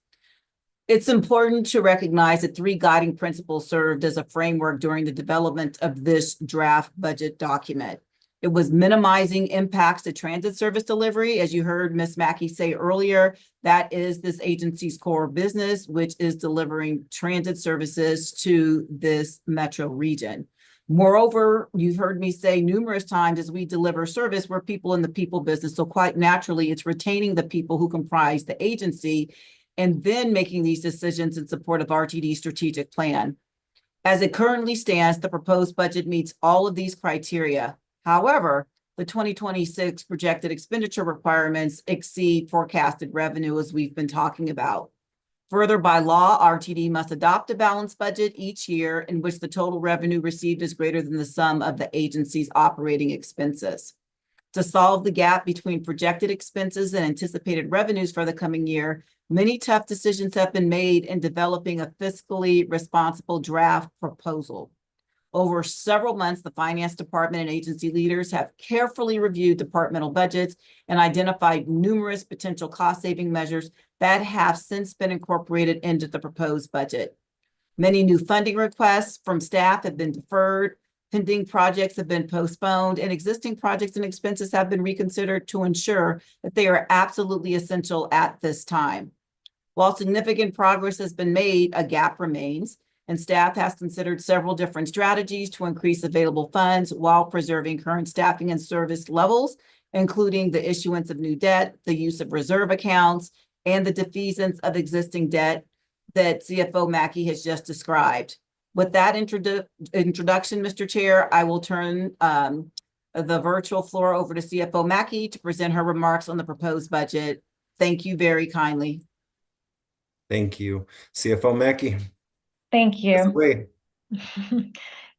It's important to recognize that 3 guiding principles served as a framework during the development of this draft budget document. It was minimizing impacts to transit service delivery. As you heard Ms. Mackey say earlier, that is this agency's core business, which is delivering transit services to this metro region. Moreover, you've heard me say numerous times as we deliver service, we're people in the people business. So quite naturally, it's retaining the people who comprise the agency and then making these decisions in support of RTD's strategic plan. As it currently stands, the proposed budget meets all of these criteria. However, the 2026 projected expenditure requirements exceed forecasted revenue, as we've been talking about. Further, by law, RTD must adopt a balanced budget each year in which the total revenue received is greater than the sum of the agency's operating expenses. To solve the gap between projected expenses and anticipated revenues for the coming year, many tough decisions have been made in developing a fiscally responsible draft proposal. Over several months, the finance department and agency leaders have carefully reviewed departmental budgets and identified numerous potential cost-saving measures that have since been incorporated into the proposed budget. Many new funding requests from staff have been deferred, pending projects have been postponed, and existing projects and expenses have been reconsidered to ensure that they are absolutely essential at this time. While significant progress has been made, a gap remains, and staff has considered several different strategies to increase available funds while preserving current staffing and service levels, including the issuance of new debt, the use of reserve accounts, and the defeasance of existing debt that CFO Mackey has just described. With that introduction, Mr. Chair, I will turn the virtual floor over to CFO Mackey to present her remarks on the proposed budget. Thank you very kindly. Thank you. CFO Mackey. Thank you.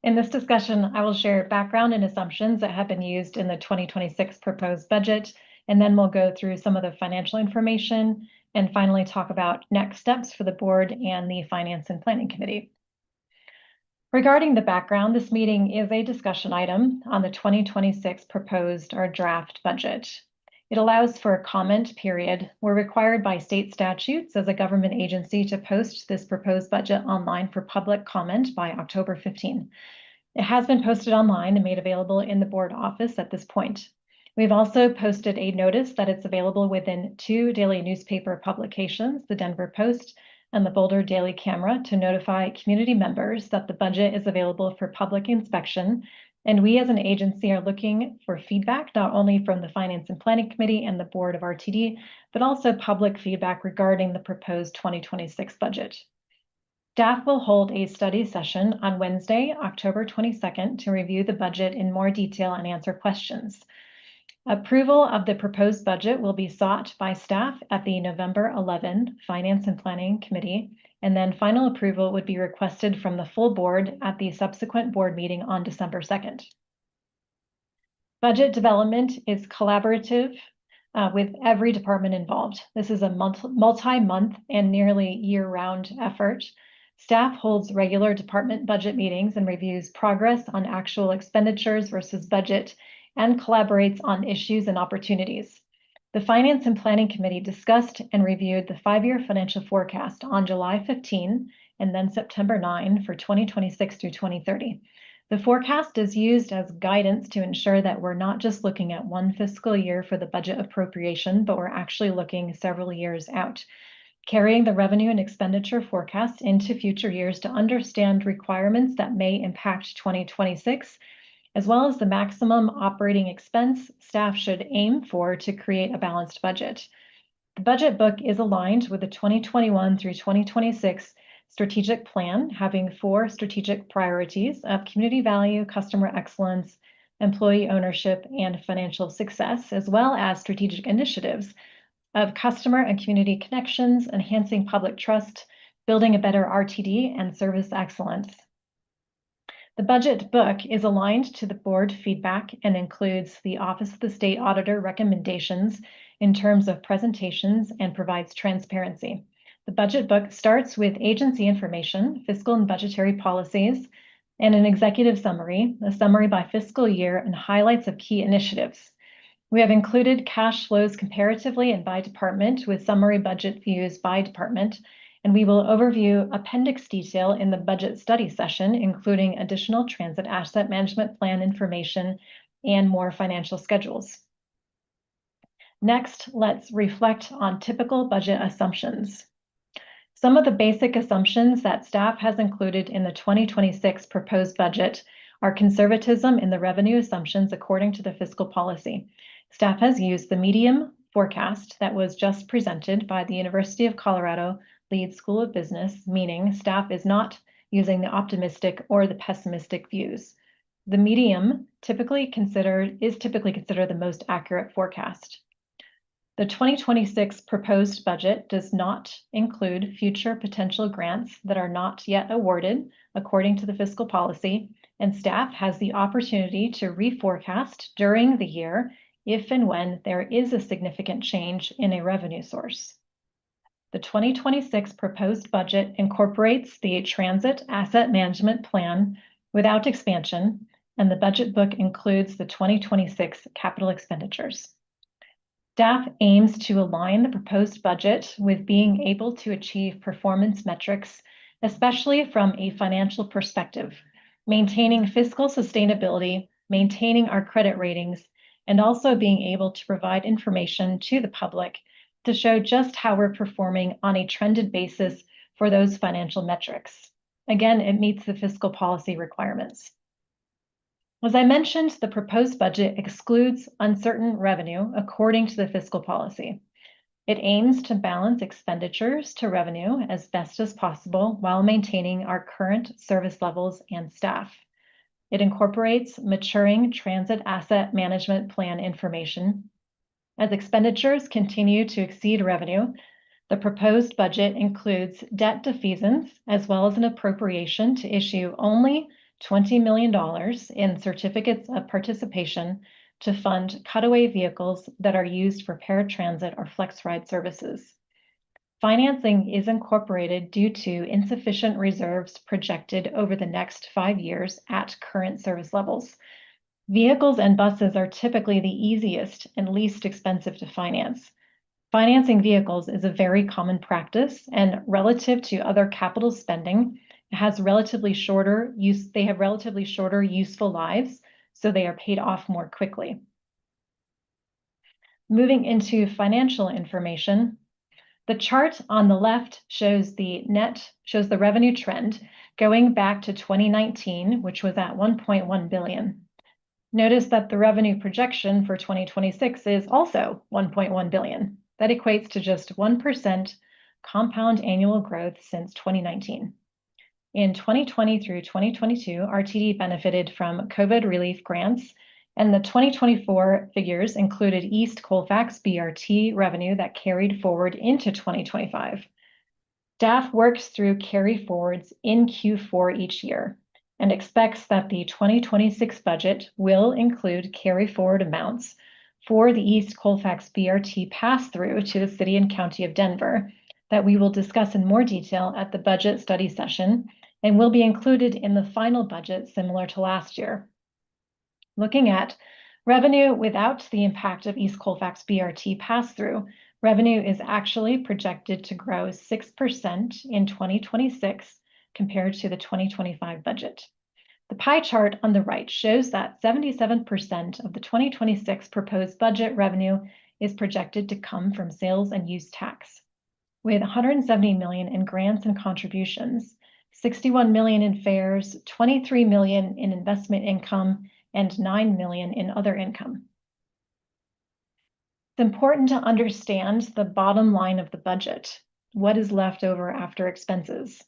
In this discussion, I will share background and assumptions that have been used in the 2026 proposed budget, and then we'll go through some of the financial information and finally talk about next steps for the board and the Finance and Planning Committee. Regarding the background, this meeting is a discussion item on the 2026 proposed or draft budget. It allows for a comment period. We're required by state statutes as a government agency to post this proposed budget online for public comment by October 15. It has been posted online and made available in the board office at this point. We've also posted a notice that it's available within 2 daily newspaper publications, the Denver Post and the Boulder Daily Camera, to notify community members that the budget is available for public inspection. And we as an agency are looking for feedback, not only from the Finance and Planning Committee and the Board of RTD, but also public feedback regarding the proposed 2026 budget. Staff will hold a study session on Wednesday, October 22nd, to review the budget in more detail and answer questions. Approval of the proposed budget will be sought by staff at the November 11 Finance and Planning Committee, and then final approval would be requested from the full board at the subsequent board meeting on December 2nd. Budget development is collaborative with every department involved. This is a multi-month and nearly year-round effort. Staff holds regular department budget meetings and reviews progress on actual expenditures versus budget and collaborates on issues and opportunities. The Finance and Planning Committee discussed and reviewed the 5-year financial forecast on July 15 and then September 9 for 2026 through 2030. The forecast is used as guidance to ensure that we're not just looking at one fiscal year for the budget appropriation, but we're actually looking several years out, carrying the revenue and expenditure forecast into future years to understand requirements that may impact 2026, as well as the maximum operating expense staff should aim for to create a balanced budget. The budget book is aligned with the 2021 through 2026 strategic plan, having 4 strategic priorities of community value, customer excellence, employee ownership, and financial success, as well as strategic initiatives of customer and community connections, enhancing public trust, building a better RTD, and service excellence. The budget book is aligned to the board feedback and includes the Office of the State Auditor recommendations in terms of presentations and provides transparency. The budget book starts with agency information, fiscal and budgetary policies, and an executive summary, a summary by fiscal year, and highlights of key initiatives. We have included cash flows comparatively and by department with summary budget views by department, and we will overview appendix detail in the budget study session, including additional transit asset management plan information and more financial schedules. Next, let's reflect on typical budget assumptions. Some of the basic assumptions that staff has included in the 2026 proposed budget are conservatism in the revenue assumptions according to the fiscal policy. Staff has used the medium forecast that was just presented by the University of Colorado Leeds School of Business, meaning staff is not using the optimistic or the pessimistic views. The medium is typically considered the most accurate forecast. The 2026 proposed budget does not include future potential grants that are not yet awarded according to the fiscal policy, and staff has the opportunity to reforecast during the year if and when there is a significant change in a revenue source. The 2026 proposed budget incorporates the Transit Asset Management Plan without expansion, and the budget book includes the 2026 capital expenditures. Staff aims to align the proposed budget with being able to achieve performance metrics, especially from a financial perspective, maintaining fiscal sustainability, maintaining our credit ratings, and also being able to provide information to the public to show just how we're performing on a trended basis for those financial metrics. Again, it meets the fiscal policy requirements. As I mentioned, the proposed budget excludes uncertain revenue according to the fiscal policy. It aims to balance expenditures to revenue as best as possible while maintaining our current service levels and staff. It incorporates maturing transit asset management plan information. As expenditures continue to exceed revenue, the proposed budget includes debt defeasance as well as an appropriation to issue only $20 million in certificates of participation to fund cutaway vehicles that are used for paratransit or flex ride services. Financing is incorporated due to insufficient reserves projected over the next 5 years at current service levels. Vehicles and buses are typically the easiest and least expensive to finance. Financing vehicles is a very common practice, and relative to other capital spending, it has relatively shorter useful lives, so they are paid off more quickly. Moving into financial information, the chart on the left shows the revenue trend going back to 2019, which was at 1.1 billion. Notice that the revenue projection for 2026 is also 1.1 billion. That equates to just 1% compound annual growth since 2019. In 2020 through 2022, RTD benefited from COVID relief grants, and the 2024 figures included East Colfax BRT revenue that carried forward into 2025. Staff works through carry forwards in Q4 each year and expects that the 2026 budget will include carry forward amounts for the East Colfax BRT pass-through to the City and County of Denver that we will discuss in more detail at the budget study session and will be included in the final budget similar to last year. Looking at revenue without the impact of East Colfax BRT pass-through, revenue is actually projected to grow 6% in 2026 compared to the 2025 budget. The pie chart on the right shows that 77% of the 2026 proposed budget revenue is projected to come from sales and use tax, with 170 million in grants and contributions, 61 million in fares, 23 million in investment income, and 9 million in other income. It's important to understand the bottom line of the budget, what is left over after expenses.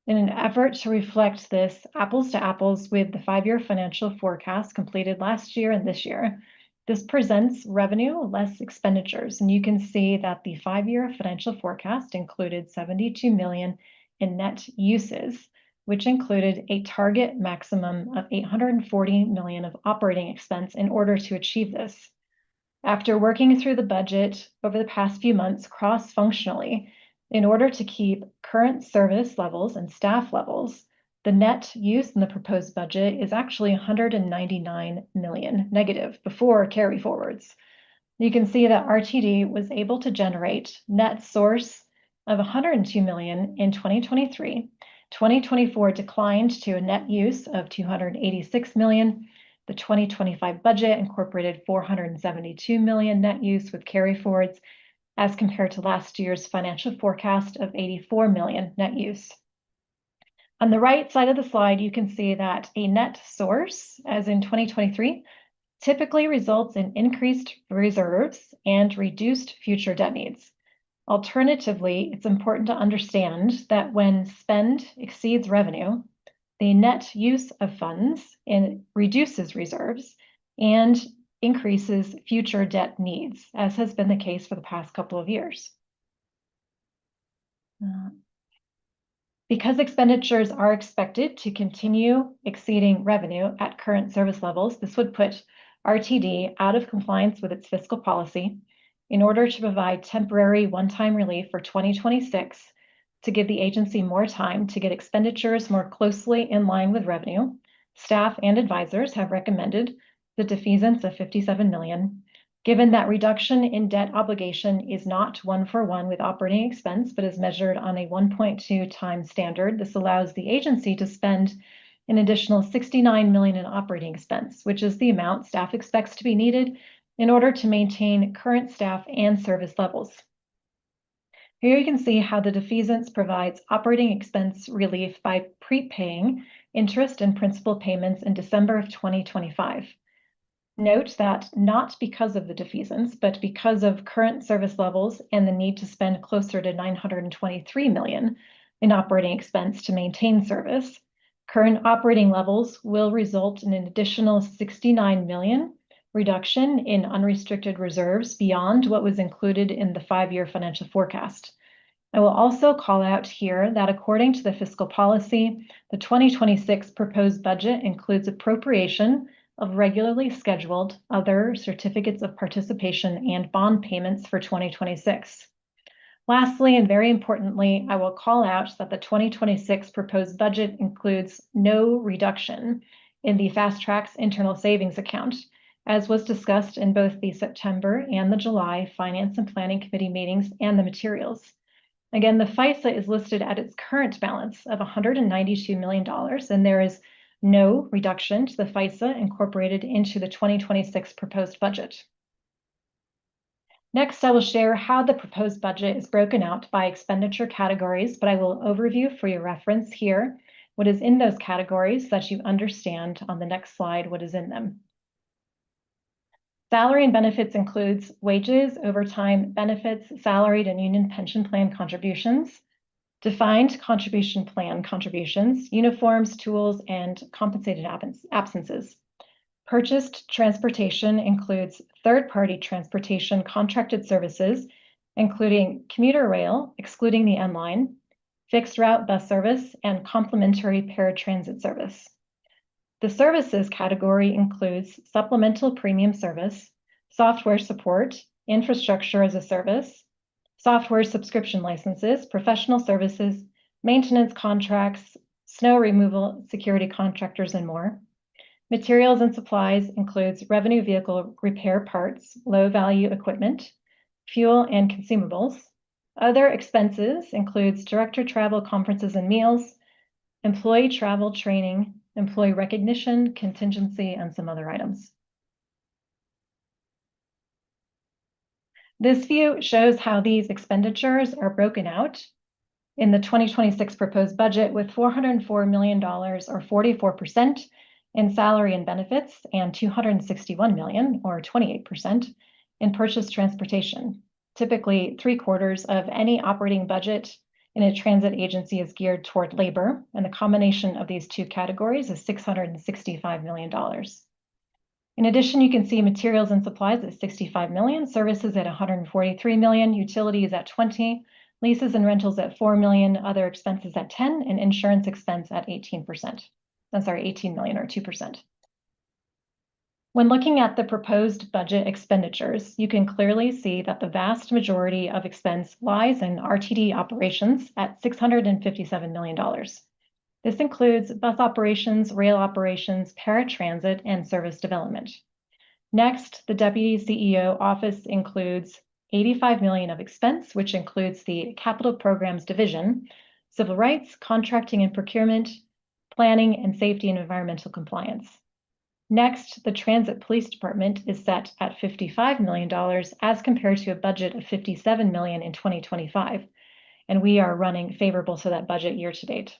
In an effort to reflect this apples to apples with the 5-year financial forecast completed last year and this year, this presents revenue less expenditures. And you can see that the 5-year financial forecast included 72 million in net uses, which included a target maximum of 840 million of operating expense in order to achieve this. After working through the budget over the past few months cross-functionally, in order to keep current service levels and staff levels, the net use in the proposed budget is actually 199 million negative before carry forwards. You can see that RTD was able to generate net source of 102 million in 2023. 2024 declined to a net use of 286 million. The 2025 budget incorporated 472 million net use with carry forwards, as compared to last year's financial forecast of 84 million net use. On the right side of the slide, you can see that a net source, as in 2023, typically results in increased reserves and reduced future debt needs. Alternatively, it's important to understand that when spend exceeds revenue, the net use of funds reduces reserves and increases future debt needs, as has been the case for the past couple of years. Because expenditures are expected to continue exceeding revenue at current service levels, this would put RTD out of compliance with its fiscal policy. In order to provide temporary one-time relief for 2026, to give the agency more time to get expenditures more closely in line with revenue, staff and advisors have recommended the defeasance of 57 million. Given that reduction in debt obligation is not 1-for-1 with operating expense, but is measured on a 1.2 times standard, this allows the agency to spend an additional 69 million in operating expense, which is the amount staff expects to be needed in order to maintain current staff and service levels. Here you can see how the defeasance provides operating expense relief by prepaying interest and principal payments in December of 2025. Note that not because of the defeasance, but because of current service levels and the need to spend closer to 923 million in operating expense to maintain service, current operating levels will result in an additional 69 million reduction in unrestricted reserves beyond what was included in the 5-year financial forecast. I will also call out here that according to the fiscal policy, the 2026 proposed budget includes appropriation of regularly scheduled other certificates of participation and bond payments for 2026. Lastly, and very importantly, I will call out that the 2026 proposed budget includes no reduction in the Fast Track's internal savings account, as was discussed in both the September and the July Finance and Planning Committee meetings and the materials. Again, the FISA is listed at its current balance of $192 million, and there is no reduction to the FISA incorporated into the 2026 proposed budget. Next, I will share how the proposed budget is broken out by expenditure categories, but I will overview for your reference here what is in those categories so that you understand on the next slide what is in them. Salary and benefits includes wages, overtime, benefits, salaried and union pension plan contributions, defined contribution plan contributions, uniforms, tools, and compensated absences. Purchased transportation includes third-party transportation contracted services, including commuter rail, excluding the N line, fixed route bus service, and complementary paratransit service. The services category includes supplemental premium service, software support, infrastructure as a service, software subscription licenses, professional services, maintenance contracts, snow removal, security contractors, and more. Materials and supplies includes revenue vehicle repair parts, low-value equipment, fuel, and consumables. Other expenses includes director travel, conferences, and meals, employee travel, training, employee recognition, contingency, and some other items. This view shows how these expenditures are broken out in the 2026 proposed budget, with $404 million or 44% in salary and benefits and $261 million or 28% in purchased transportation. Typically, 3/4 of any operating budget in a transit agency is geared toward labor, and the combination of these two categories is $665 million. In addition, you can see materials and supplies at $65 million, services at $143 million, utilities at $20 million, leases and rentals at $4 million, other expenses at $10 million, and insurance expense at 18%. I'm sorry, $18 million or 2%. When looking at the proposed budget expenditures, you can clearly see that the vast majority of expense lies in RTD operations at $657 million. This includes bus operations, rail operations, paratransit, and service development. Next, the Deputy CEO office includes $85 million of expense, which includes the Capital Programs Division, civil rights, contracting and procurement, planning, and safety and environmental compliance. Next, the Transit Police Department is set at $55 million as compared to a budget of $57 million in 2025, and we are running favorable to that budget year to date.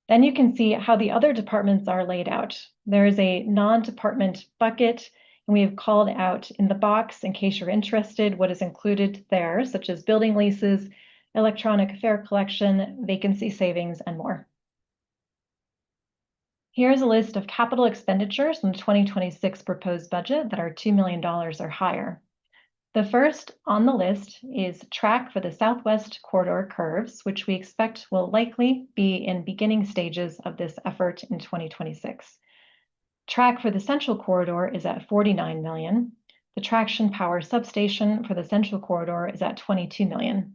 Then you can see how the other departments are laid out. There is a non-department bucket, and we have called out in the box, in case you're interested, what is included there, such as building leases, electronic fare collection, vacancy savings, and more. Here's a list of capital expenditures in the 2026 proposed budget that are $2 million or higher. The first on the list is track for the Southwest Corridor curves, which we expect will likely be in beginning stages of this effort in 2026. Track for the Central Corridor is at $49 million. The traction power substation for the Central Corridor is at $22 million.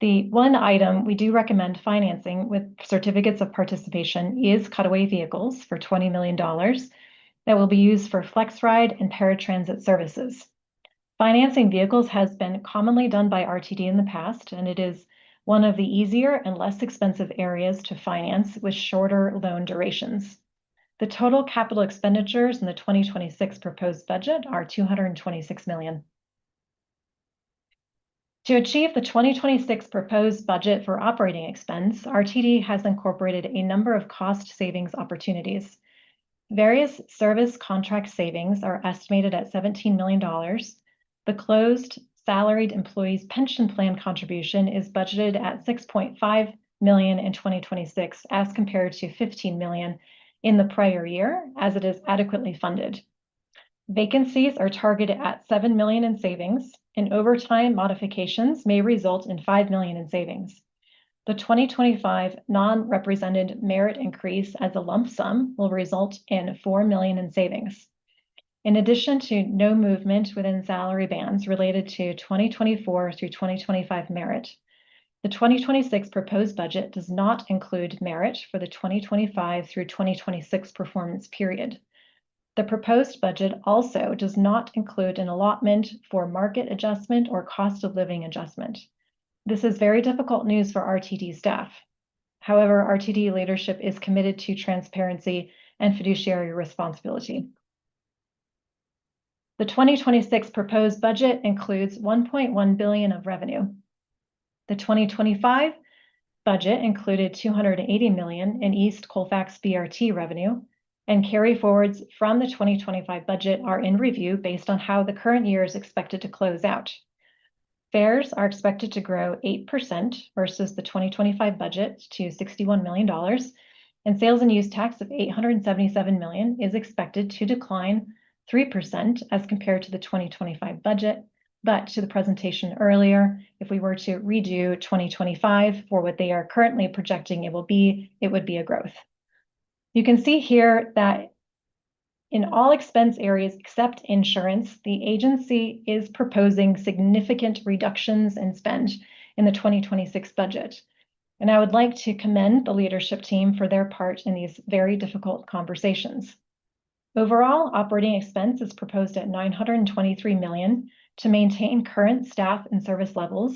The one item we do recommend financing with certificates of participation is cutaway vehicles for $20 million that will be used for FlexRide and paratransit services. Financing vehicles has been commonly done by RTD in the past, and it is one of the easier and less expensive areas to finance with shorter loan durations. The total capital expenditures in the 2026 proposed budget are $226 million. To achieve the 2026 proposed budget for operating expense, RTD has incorporated a number of cost savings opportunities. Various service contract savings are estimated at $17 million. The closed salaried employees pension plan contribution is budgeted at $6.5 million in 2026 as compared to $15 million in the prior year, as it is adequately funded. Vacancies are targeted at 7 million in savings, and overtime modifications may result in 5 million in savings. The 2025 non-represented merit increase as a lump sum will result in 4 million in savings. In addition to no movement within salary bands related to 2024 through 2025 merit, the 2026 proposed budget does not include merit for the 2025 through 2026 performance period. The proposed budget also does not include an allotment for market adjustment or cost of living adjustment. This is very difficult news for RTD staff. However, RTD leadership is committed to transparency and fiduciary responsibility. The 2026 proposed budget includes 1.1 billion of revenue. The 2025 budget included 280 million in East Colfax BRT revenue, and carry forwards from the 2025 budget are in review based on how the current year is expected to close out. Fares are expected to grow 8% versus the 2025 budget to $61 million, and sales and use tax of 877 million is expected to decline 3% as compared to the 2025 budget. But to the presentation earlier, if we were to redo 2025 for what they are currently projecting it would be a growth. You can see here that in all expense areas except insurance, the agency is proposing significant reductions in spend in the 2026 budget. And I would like to commend the leadership team for their part in these very difficult conversations. Overall, operating expense is proposed at 923 million to maintain current staff and service levels,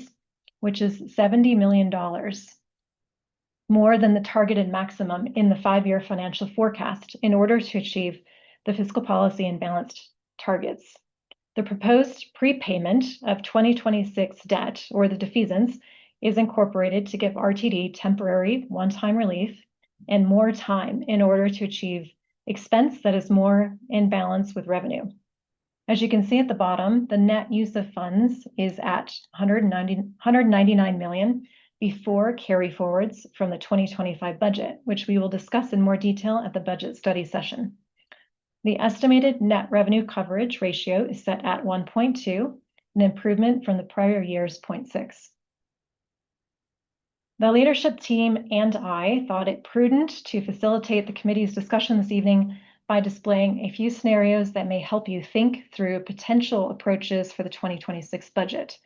which is $70 million. More than the targeted maximum in the 5-year financial forecast in order to achieve the fiscal policy and balanced targets. The proposed prepayment of 2026 debt, or the defeasance, is incorporated to give RTD temporary one-time relief and more time in order to achieve expense that is more in balance with revenue. As you can see at the bottom, the net use of funds is at 199 million, before carry forwards from the 2025 budget, which we will discuss in more detail at the budget study session. The estimated net revenue coverage ratio is set at 1.2, an improvement from the prior year's 0.6. The leadership team and I thought it prudent to facilitate the committee's discussion this evening by displaying a few scenarios that may help you think through potential approaches for the 2026 budget.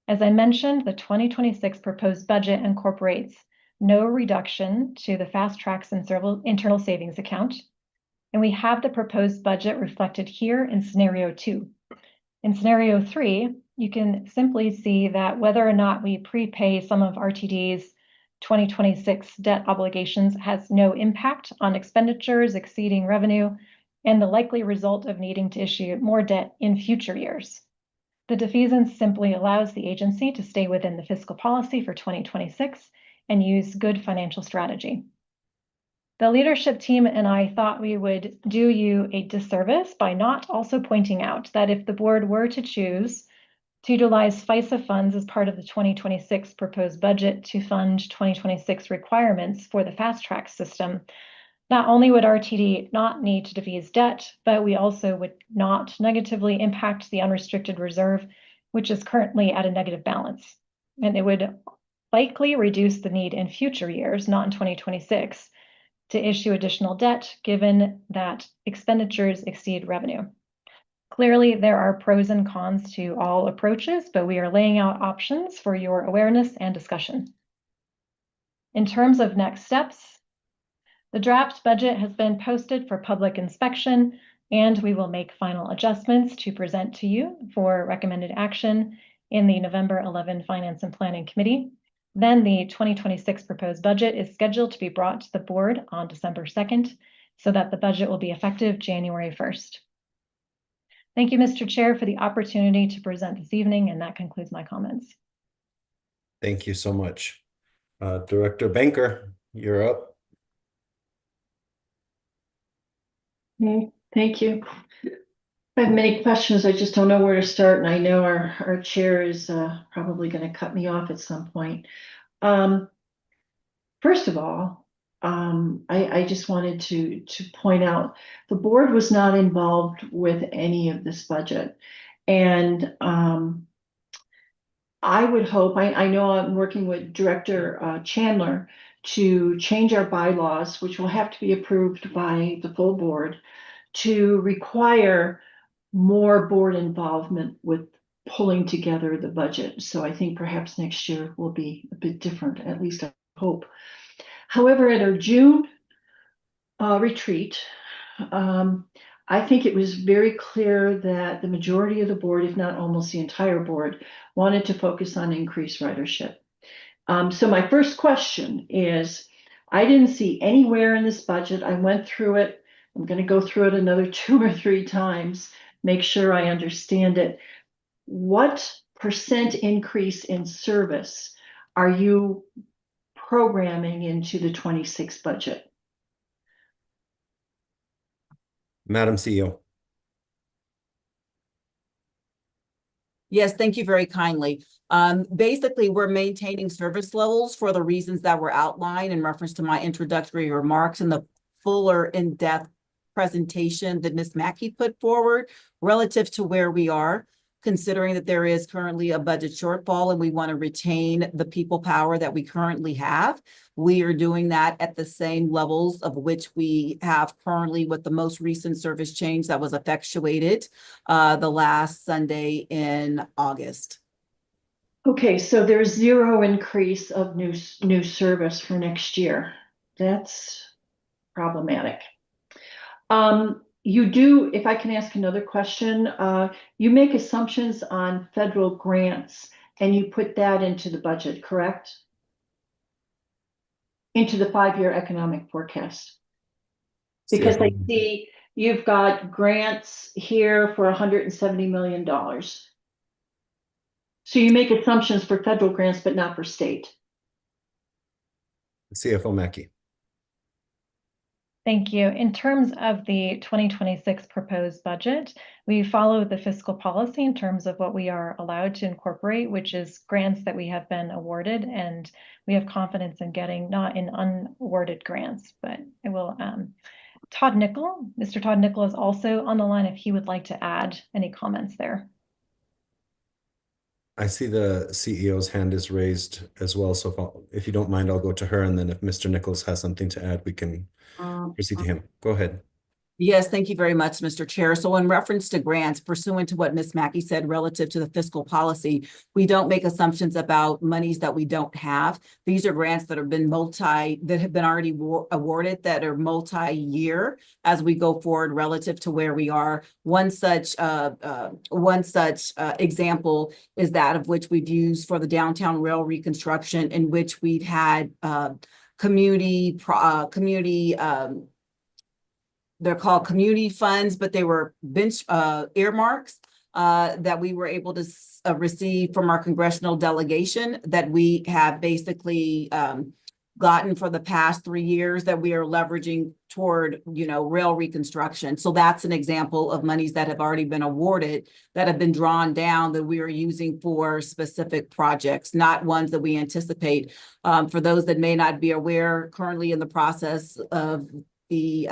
As I mentioned, the 2026 proposed budget incorporates no reduction to the fast tracks and internal savings account, and we have the proposed budget reflected here in scenario 2. In scenario 3, you can simply see that whether or not we prepay some of RTD's 2026 debt obligations has no impact on expenditures exceeding revenue and the likely result of needing to issue more debt in future years. The defeasance simply allows the agency to stay within the fiscal policy for 2026 and use good financial strategy. The leadership team and I thought we would do you a disservice by not also pointing out that if the board were to choose to utilize FISA funds as part of the 2026 proposed budget to fund 2026 requirements for the fast track system, not only would RTD not need to defease debt, but we also would not negatively impact the unrestricted reserve, which is currently at a negative balance. And it would likely reduce the need in future years, not in 2026, to issue additional debt, given that expenditures exceed revenue. Clearly, there are pros and cons to all approaches, but we are laying out options for your awareness and discussion. In terms of next steps, the draft budget has been posted for public inspection, and we will make final adjustments to present to you for recommended action in the November 11 Finance and Planning Committee. Then the 2026 proposed budget is scheduled to be brought to the board on December 2nd, so that the budget will be effective January 1st. Thank you, Mr. Chair, for the opportunity to present this evening, and that concludes my comments. Thank you so much. Director Banker, you're up. Okay, thank you. I have many questions. I just don't know where to start, and I know our chair is probably going to cut me off at some point. First of all, I just wanted to point out, the board was not involved with any of this budget. And I would hope, I know I'm working with Director Chandler to change our bylaws, which will have to be approved by the full board, to require more board involvement with pulling together the budget. So I think perhaps next year will be a bit different, at least I hope. However, at our June retreat, I think it was very clear that the majority of the board, if not almost the entire board, wanted to focus on increased ridership. So my first question is, I didn't see anywhere in this budget, I went through it, I'm going to go through it another 2 or 3 times, make sure I understand it. What percent increase in service are you programming into the 26 budget? Madam CEO. Yes, thank you very kindly. Basically, we're maintaining service levels for the reasons that were outlined in reference to my introductory remarks and the fuller in-depth presentation that Ms. Mackey put forward relative to where we are, considering that there is currently a budget shortfall and we want to retain the people power that we currently have. We are doing that at the same levels of which we have currently with the most recent service change that was effectuated the last Sunday in August. Okay, so there's 0 increase of new service for next year. That's problematic. You do, if I can ask another question, you make assumptions on federal grants and you put that into the budget, correct? Into the 5-year economic forecast. Because I see you've got grants here for $170 million. So you make assumptions for federal grants, but not for state. CFO Mackey. Thank you. In terms of the 2026 proposed budget, we follow the fiscal policy in terms of what we are allowed to incorporate, which is grants that we have been awarded, and we have confidence in getting, not in unawarded grants, but I will, Mr. Todd Nickel is also on the line if he would like to add any comments there. I see the CEO's hand is raised as well. So if you don't mind, I'll go to her. And then if Mr. Nichols has something to add, we can proceed to him. Go ahead. Yes, thank you very much, Mr. Chair. So in reference to grants, pursuant to what Ms. Mackey said relative to the fiscal policy, we don't make assumptions about monies that we don't have. These are grants that have been already awarded that are multi-year as we go forward relative to where we are. One such example is that of which we've used for the downtown rail reconstruction, in which we've had community they're called community funds, but they were earmarks that we were able to receive from our congressional delegation that we have basically gotten for the past 3 years that we are leveraging toward, rail reconstruction. So that's an example of monies that have already been awarded, that have been drawn down, that we are using for specific projects, not ones that we anticipate. For those that may not be aware, currently in the process of the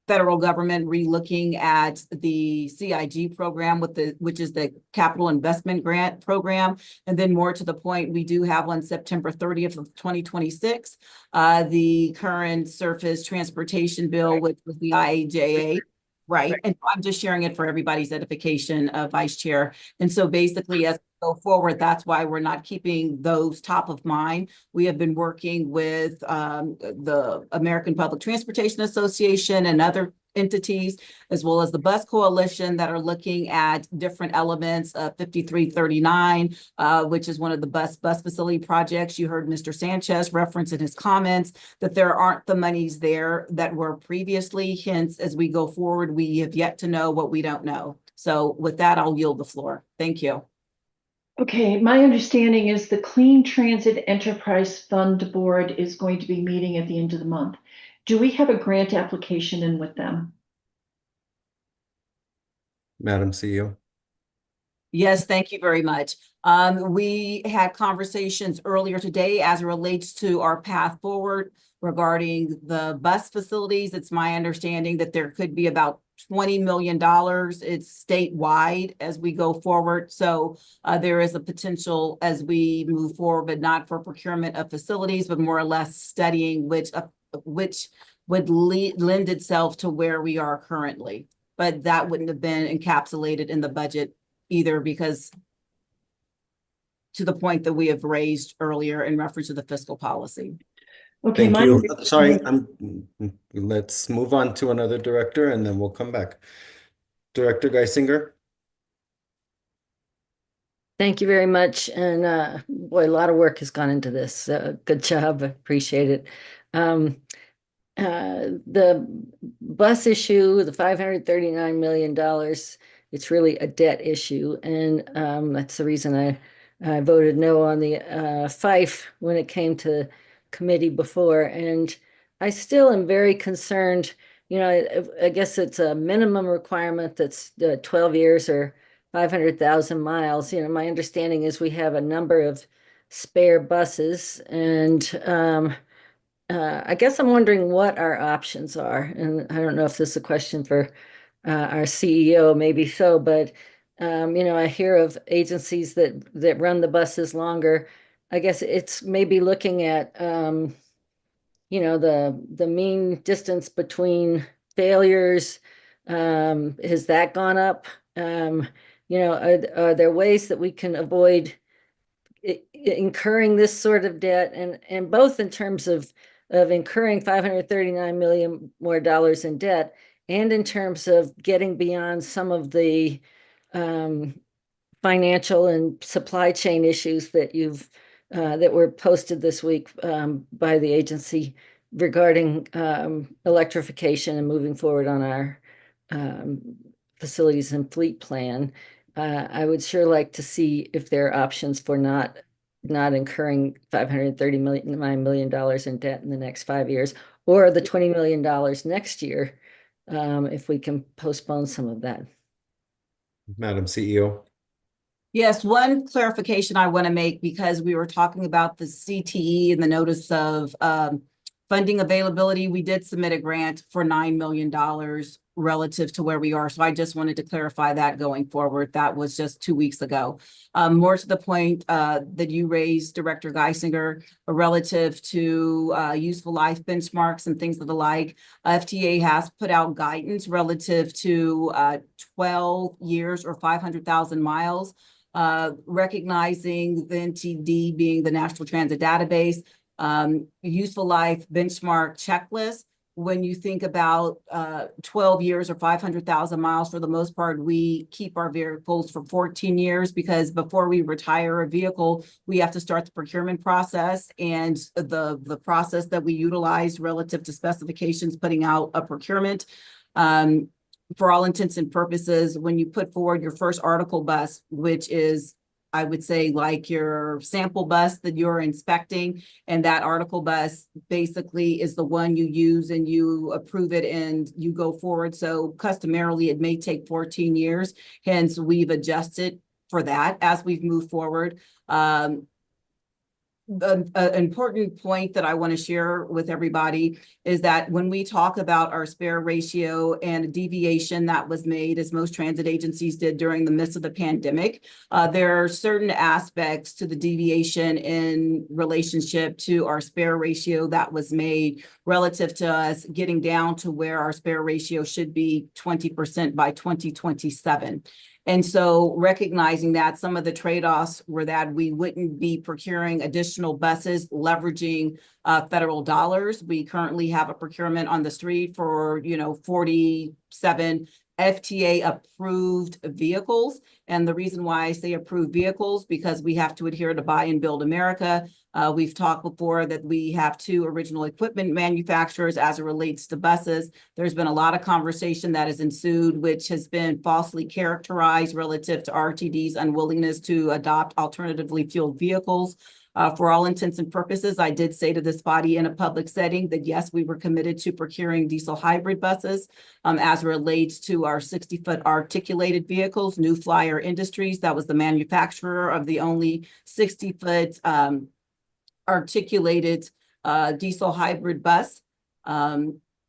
federal government relooking at the CIG program which is the Capital Investment Grant Program. And then more to the point, we do have on September 30th of 2026, the current Surface Transportation Bill, which was the IIJA. Right. And I'm just sharing it for everybody's edification, Vice Chair. And so basically, as we go forward, that's why we're not keeping those top of mind. We have been working with the American Public Transportation Association and other entities, as well as the Bus Coalition, that are looking at different elements of 5339, which is one of the bus facility projects. You heard Mr. Sanchez reference in his comments that there aren't the monies there that were previously. Hence, as we go forward, we have yet to know what we don't know. So with that, I'll yield the floor. Thank you. Okay, my understanding is the Clean Transit Enterprise Fund Board is going to be meeting at the end of the month. Do we have a grant application in with them? Madam CEO. Yes, thank you very much. We had conversations earlier today as it relates to our path forward regarding the bus facilities. It's my understanding that there could be about $20 million. It's statewide as we go forward. So there is a potential as we move forward, but not for procurement of facilities, but more or less studying which would lend itself to where we are currently. But that wouldn't have been encapsulated in the budget either, because to the point that we have raised earlier in reference to the fiscal policy. Okay, Thank you. Sorry, let's move on to another director and then we'll come back. Director Geisinger. Thank you very much. And boy, a lot of work has gone into this. Good job. I appreciate it. The bus issue, the $539 million, it's really a debt issue. And that's the reason I voted no on the FIFE when it came to committee before. And I still am very concerned. You know, I guess it's a minimum requirement that's 12 years or 500,000 miles. You know, my understanding is we have a number of spare buses, and I guess I'm wondering what our options are. And I don't know if this is a question for our CEO, maybe so, but you know, I hear of agencies that run the buses longer. I guess it's maybe looking at you know, the mean distance between failures. Has that gone up? You know, are there ways that we can avoid incurring this sort of debt, and both in terms of incurring $539 million more in debt, and in terms of getting beyond some of the financial and supply chain issues that that were posted this week by the agency regarding electrification and moving forward on our facilities and fleet plan. I would sure like to see if there are options for not incurring $539 million in debt in the next 5 years, or the $20 million next year, if we can postpone some of that. Madam CEO. Yes, one clarification I want to make, because we were talking about the CTE and the notice of funding availability. We did submit a grant for $9 million relative to where we are. So I just wanted to clarify that going forward. That was just 2 weeks ago. More to the point that you raised, Director Geisinger, relative to useful life benchmarks and things of the like. FTA has put out guidance relative to 12 years or 500,000 miles, recognizing the NTD being the National Transit Database, useful life benchmark checklist. When you think about 12 years or 500,000 miles, for the most part, we keep our vehicles for 14 years, because before we retire a vehicle, we have to start the procurement process, and the process that we utilize relative to specifications, putting out a procurement. For all intents and purposes, when you put forward your first article bus, which is, I would say, like your sample bus that you're inspecting, and that article bus basically is the one you use and you approve it and you go forward. So customarily, it may take 14 years. Hence, we've adjusted for that as we've moved forward. An important point that I want to share with everybody is that when we talk about our spare ratio and a deviation that was made, as most transit agencies did during the midst of the pandemic, there are certain aspects to the deviation in relationship to our spare ratio that was made relative to us getting down to where our spare ratio should be 20% by 2027. And so recognizing that some of the trade-offs were that we wouldn't be procuring additional buses, leveraging federal dollars. We currently have a procurement on the street for, 47 FTA approved vehicles. And the reason why I say approved vehicles, because we have to adhere to Buy and Build America. We've talked before that we have 2 original equipment manufacturers as it relates to buses. There's been a lot of conversation that has ensued, which has been falsely characterized relative to RTD's unwillingness to adopt alternatively fueled vehicles. For all intents and purposes, I did say to this body in a public setting that yes, we were committed to procuring diesel hybrid buses as relates to our 60-foot articulated vehicles. New Flyer Industries, that was the manufacturer of the only 60-foot articulated diesel hybrid bus.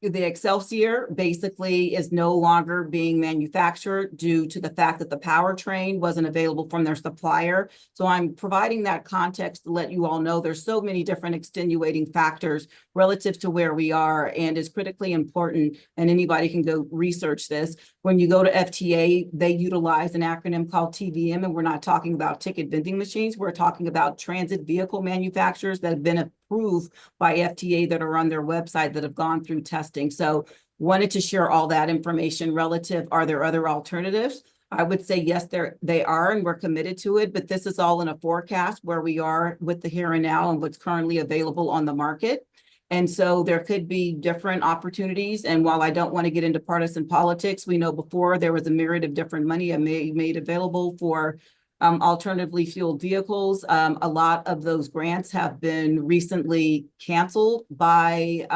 The Excelsior basically is no longer being manufactured due to the fact that the powertrain wasn't available from their supplier. So I'm providing that context to let you all know there's so many different extenuating factors relative to where we are, and is critically important, and anybody can go research this. When you go to FTA, they utilize an acronym called TVM, and we're not talking about ticket vending machines. We're talking about transit vehicle manufacturers that have been approved by FTA that are on their website that have gone through testing. So wanted to share all that information relative. Are there other alternatives? I would say yes, they are, and we're committed to it, but this is all in a forecast where we are with the here and now and what's currently available on the market. And so there could be different opportunities. And while I don't want to get into partisan politics, we know before there was a myriad of different money made available for alternatively fueled vehicles. A lot of those grants have been recently canceled by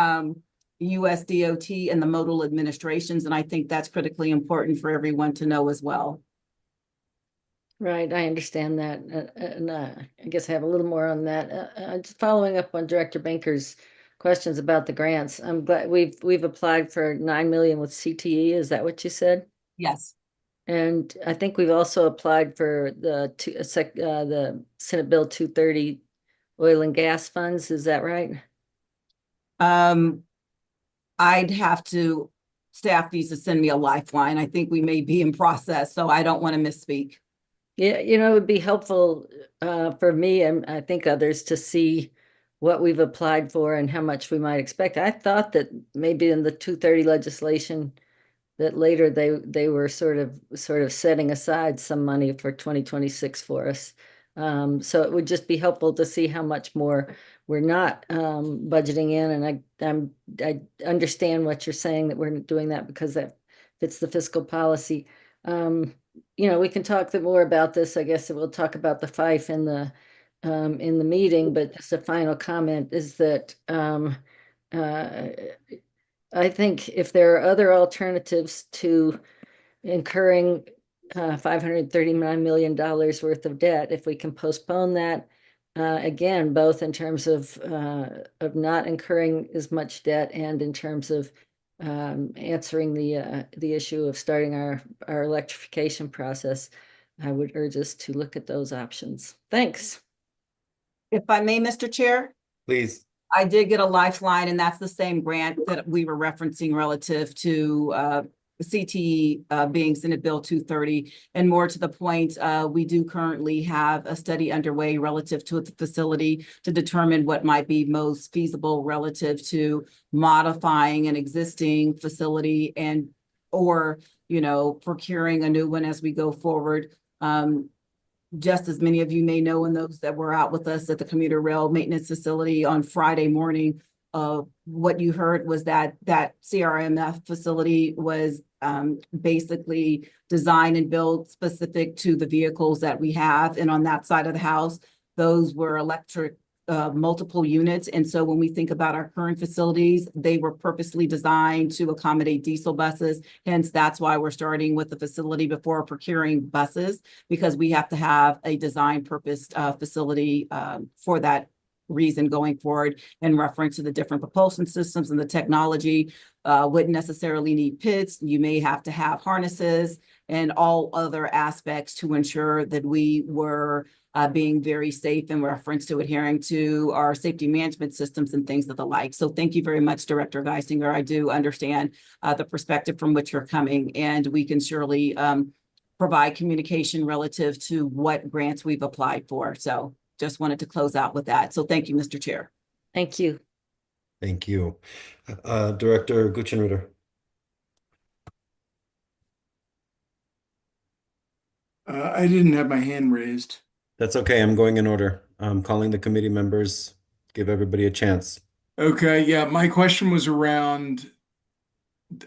US DOT and the modal administrations. And I think that's critically important for everyone to know as well. Right, I understand that. And I guess I have a little more on that. Just following up on Director Banker's questions about the grants. I'm glad we've applied for 9 million with CTE. Is that what you said? Yes. And I think we've also applied for the Senate Bill 230 oil and gas funds. Is that right? I'd have to, staff needs to send me a lifeline. I think we may be in process, so I don't want to misspeak. Yeah, it would be helpful for me and I think others to see what we've applied for and how much we might expect. I thought that maybe in the 230 legislation that later they were sort of setting aside some money for 2026 for us. So it would just be helpful to see how much more we're not budgeting in. And I understand what you're saying, that we're doing that because that fits the fiscal policy. We can talk more about this. I guess we'll talk about the FIFE in the meeting, but just a final comment is that I think if there are other alternatives to incurring $539 million worth of debt, if we can postpone that, again, both in terms of not incurring as much debt and in terms of answering the issue of starting our electrification process, I would urge us to look at those options. Thanks. If I may, Mr. Chair. Please. I did get a lifeline, and that's the same grant that we were referencing relative to CTE being Senate Bill 230. And more to the point, we do currently have a study underway relative to the facility to determine what might be most feasible relative to modifying an existing facility and or procuring a new one as we go forward. Just as many of you may know, and those that were out with us at the commuter rail maintenance facility on Friday morning, what you heard was that CRMF facility was basically designed and built specific to the vehicles that we have. And on that side of the house, those were electric multiple units. And so when we think about our current facilities, they were purposely designed to accommodate diesel buses. Hence, that's why we're starting with the facility before procuring buses, because we have to have a design purposed facility for that reason going forward, in reference to the different propulsion systems and the technology. Wouldn't necessarily need pits. You may have to have harnesses and all other aspects to ensure that we were being very safe in reference to adhering to our safety management systems and things of the like. So thank you very much, Director Geisinger. I do understand the perspective from which you're coming, and we can surely provide communication relative to what grants we've applied for. So just wanted to close out with that. So thank you, Mr. Chair. Thank you. Thank you. Director Gutschenrieder. I didn't have my hand raised. That's okay. I'm going in order. I'm calling the committee members. Give everybody a chance. Okay, yeah, my question was around,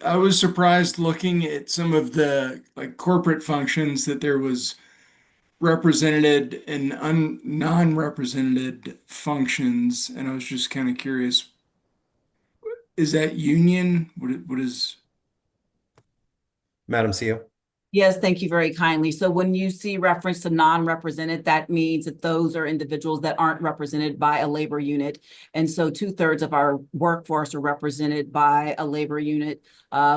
I was surprised looking at some of the corporate functions that there was represented and non-represented functions, and I was just kind of curious, is that union? What is? Madam CEO? Yes, thank you very kindly. So when you see reference to non-represented, that means that those are individuals that aren't represented by a labor unit. And so 2/3 of our workforce are represented by a labor unit.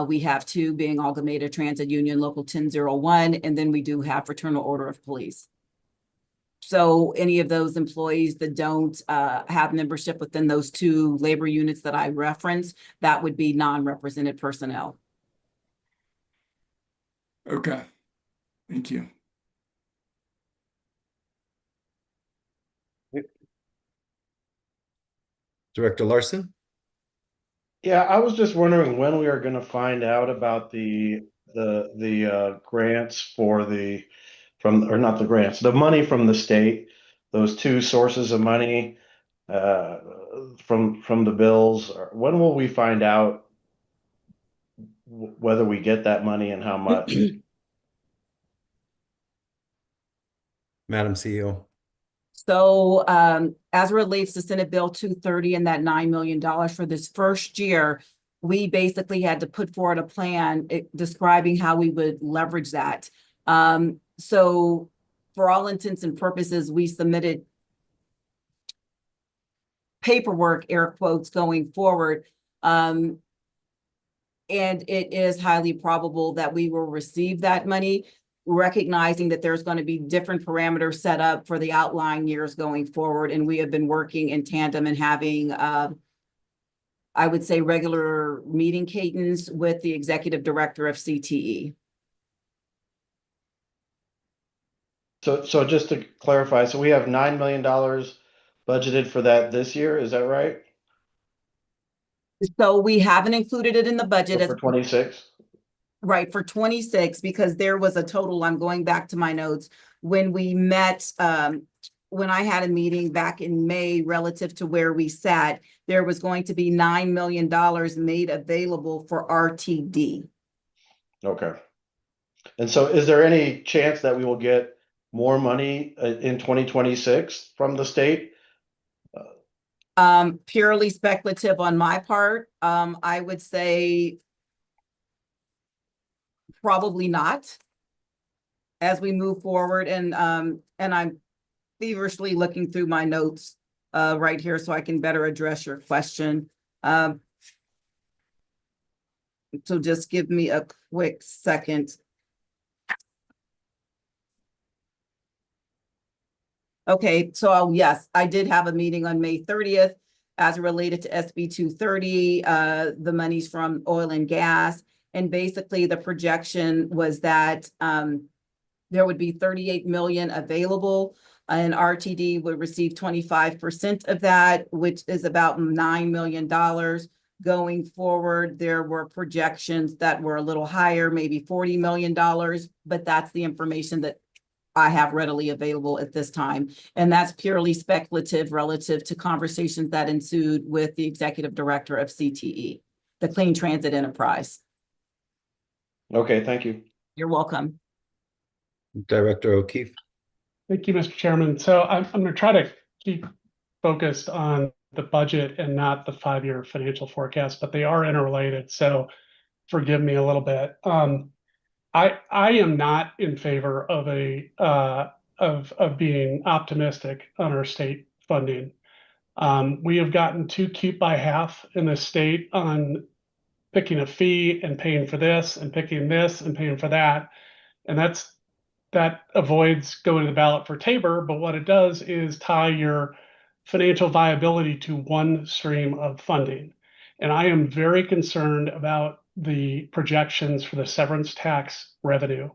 We have two being Amalgamated Transit Union Local 1001, and then we do have Fraternal Order of Police. So any of those employees that don't have membership within those two labor units that I referenced, that would be non-represented personnel. Okay, thank you. Director Larson? Yeah, I was just wondering when we are going to find out about the grants for the or not the grants, the money from the state, those two sources of money from the bills. When will we find out whether we get that money and how much? Madam CEO? So as it relates to Senate Bill 230 and that $9 million for this first year, we basically had to put forward a plan describing how we would leverage that. So for all intents and purposes, we submitted paperwork, air quotes, going forward. And it is highly probable that we will receive that money, recognizing that there's going to be different parameters set up for the outlying years going forward. And we have been working in tandem and having, I would say, regular meeting cadence with the executive director of CTE. So just to clarify, so we have $9 million budgeted for that this year, is that right? So we haven't included it in the budget for 26. Right, for 26, because there was a total, I'm going back to my notes, when we met, when I had a meeting back in May relative to where we sat, there was going to be $9 million made available for RTD. Okay. And so is there any chance that we will get more money in 2026 from the state? Purely speculative on my part. I would say probably not as we move forward. And I'm feverishly looking through my notes right here so I can better address your question. So just give me a quick second. Okay, so yes, I did have a meeting on May 30th as related to SB 230, the monies from oil and gas. And basically the projection was that there would be 38 million available and RTD would receive 25% of that, which is about $9 million. Going forward, there were projections that were a little higher, maybe $40 million, but that's the information that I have readily available at this time. And that's purely speculative relative to conversations that ensued with the executive director of CTE, the Clean Transit Enterprise. Okay, thank you. You're welcome. Director O'Keefe? Thank you, Mr. Chairman. So I'm going to try to keep focused on the budget and not the 5-year financial forecast, but they are interrelated. So forgive me a little bit. I am not in favor of of being optimistic on our state funding. We have gotten too cute by half in the state on picking a fee and paying for this and picking this and paying for that. And that avoids going to the ballot for Tabor, but what it does is tie your financial viability to one stream of funding. And I am very concerned about the projections for the severance tax revenue.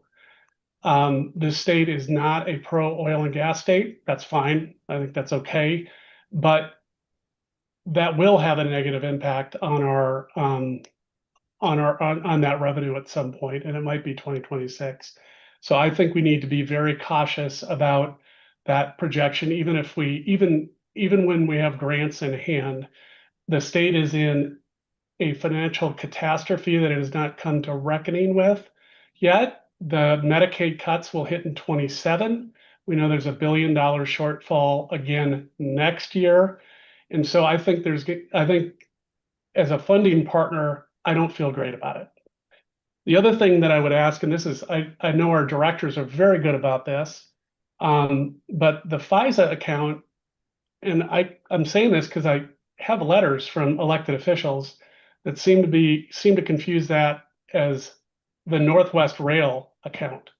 This state is not a pro oil and gas state. That's fine. I think that's okay. But that will have a negative impact on our on that revenue at some point, and it might be 2026. So I think we need to be very cautious about that projection, even if even when we have grants in hand. The state is in a financial catastrophe that it has not come to reckoning with yet. The Medicaid cuts will hit in 27, We know there's $1 billion shortfall again next year. And so I think as a funding partner, I don't feel great about it. The other thing that I would ask, and this is, I know our directors are very good about this, but the FISA account, and I'm saying this because I have letters from elected officials that seem to confuse that as the Northwest Rail account.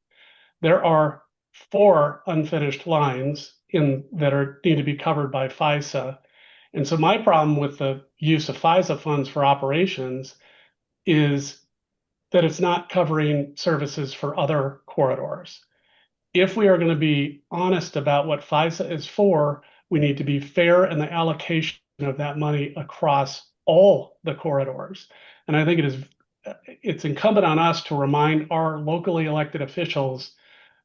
There are 4 unfinished lines that need to be covered by FISA. And so my problem with the use of FISA funds for operations is that it's not covering services for other corridors. If we are going to be honest about what FISA is for, we need to be fair in the allocation of that money across all the corridors. And I think it's incumbent on us to remind our locally elected officials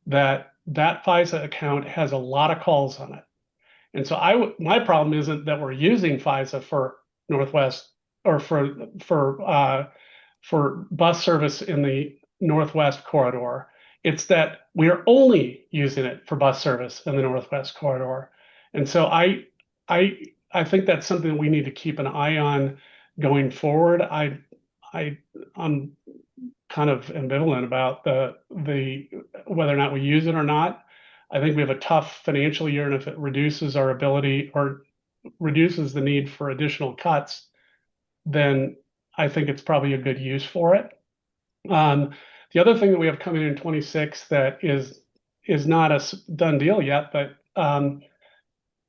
that FISA account has a lot of calls on it. And so my problem isn't that we're using FISA for Northwest or for bus service in the Northwest corridor. It's that we're only using it for bus service in the Northwest corridor. And so I think that's something that we need to keep an eye on going forward. I'm kind of ambivalent about the whether or not we use it or not. I think we have a tough financial year, and if it reduces our ability or reduces the need for additional cuts, then I think it's probably a good use for it. The other thing that we have coming in 26 that is not a done deal yet, but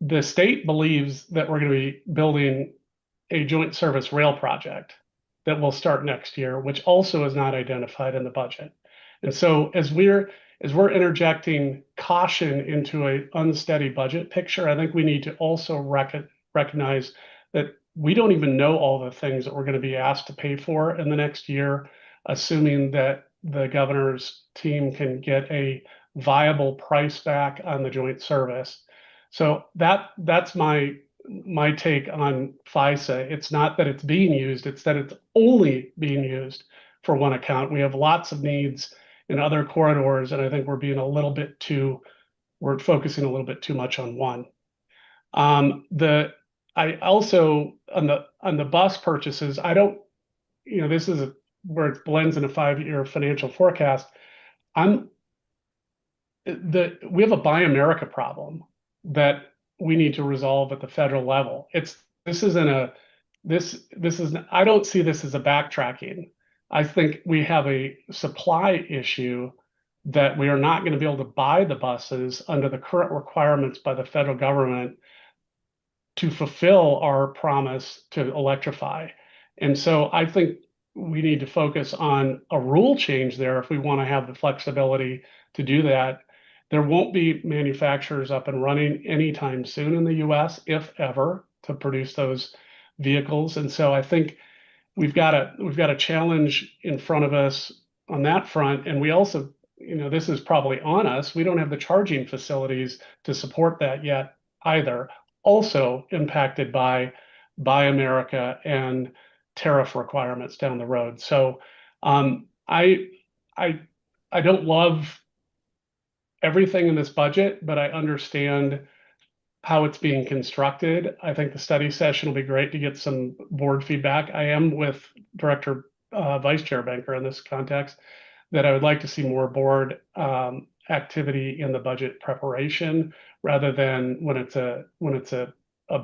the state believes that we're going to be building a joint service rail project that will start next year, which also is not identified in the budget. And so as we're interjecting caution into an unsteady budget picture, I think we need to also recognize that we don't even know all the things that we're going to be asked to pay for in the next year, assuming that the governor's team can get a viable price back on the joint service. So that's my take on FISA. It's not that it's being used, it's that it's only being used for one account. We have lots of needs in other corridors, and I think we're focusing a little bit too much on one. I also on the bus purchases, I don't, this is where it blends in a 5-year financial forecast. We have a Buy America problem that we need to resolve at the federal level. I don't see this as a backtracking. I think we have a supply issue that we are not going to be able to buy the buses under the current requirements by the federal government to fulfill our promise to electrify. And so I think we need to focus on a rule change there if we want to have the flexibility to do that. There won't be manufacturers up and running anytime soon in the US, if ever, to produce those vehicles. And so I think we've got a challenge in front of us on that front. And we also, this is probably on us. We don't have the charging facilities to support that yet either. Also impacted by Buy America and tariff requirements down the road. So I don't love everything in this budget, but I understand how it's being constructed. I think the study session will be great to get some board feedback. I am with Vice Chair Banker in this context, that I would like to see more board activity in the budget preparation, rather than when it's a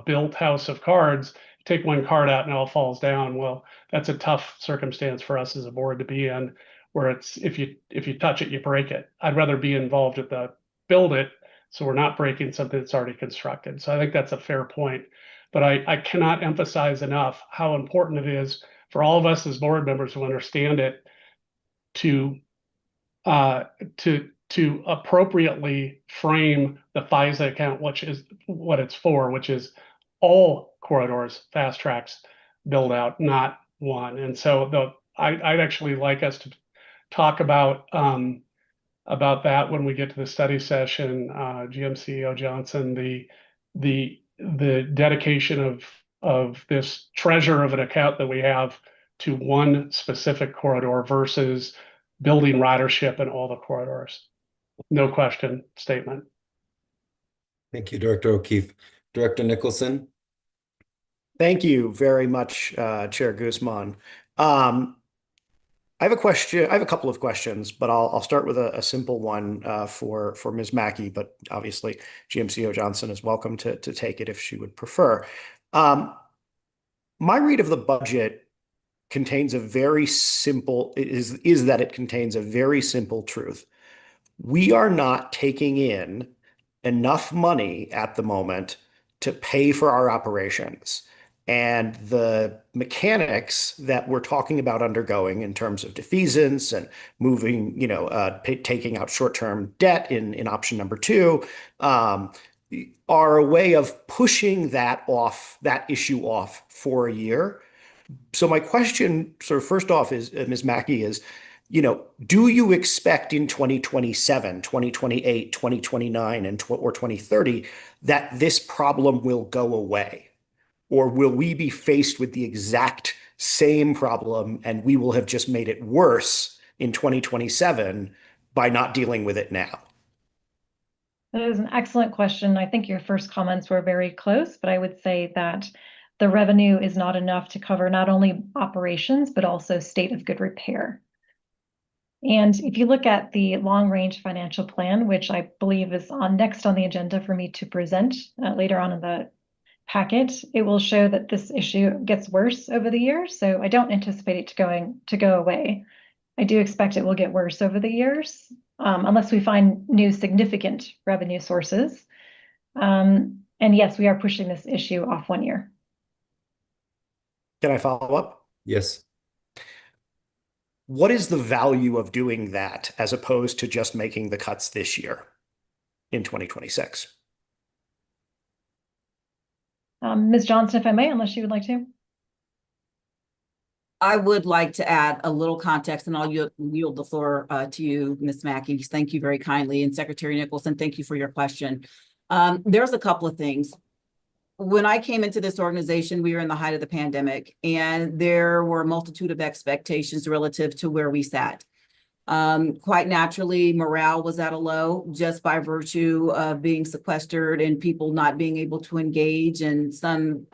built house of cards, take one card out and it all falls down. Well, that's a tough circumstance for us as a board to be in, where it's if you touch it, you break it. I'd rather be involved at the build it, so we're not breaking something that's already constructed. So I think that's a fair point. But I cannot emphasize enough how important it is for all of us as board members who understand it to appropriately frame the FISA account, which is what it's for, which is all corridors, fast tracks build out, not one. And so I'd actually like us to talk about that when we get to the study session. GM CEO Johnson, the dedication of this treasure of an account that we have to one specific corridor versus building ridership in all the corridors. No question statement. Thank you, Director O'Keefe. Director Nicholson? Thank you very much, Chair Guzman. I have a question. I have a couple of questions, but I'll start with a simple one for Ms. Mackey, but obviously GMCO Johnson is welcome to take it if she would prefer. My read of the budget contains a very simple, is that it contains a very simple truth. We are not taking in enough money at the moment to pay for our operations. And the mechanics that we're talking about undergoing in terms of defeasance and moving, taking out short-term debt in option number 2, are a way of pushing that issue off for a year. So my question, sort of first off, is Ms. Mackey, is, do you expect in 2027, 2028, 2029, or 2030 that this problem will go away? Or will we be faced with the exact same problem and we will have just made it worse in 2027 by not dealing with it now? That is an excellent question. I think your first comments were very close, but I would say that the revenue is not enough to cover not only operations, but also state of good repair. And if you look at the long-range financial plan, which I believe is next on the agenda for me to present later on in the packet, it will show that this issue gets worse over the years. So I don't anticipate it to go away. I do expect it will get worse over the years, unless we find new significant revenue sources. And yes, we are pushing this issue off 1 year. Can I follow up? Yes. What is the value of doing that as opposed to just making the cuts this year in 2026? Ms. Johnson, if I may, unless you would like to. I would like to add a little context, and I'll yield the floor to you, Ms. Mackey. Thank you very kindly. And Secretary Nicholson, thank you for your question. There's a couple of things. When I came into this organization, we were in the height of the pandemic, and there were a multitude of expectations relative to where we sat. Quite naturally, morale was at a low just by virtue of being sequestered and people not being able to engage in some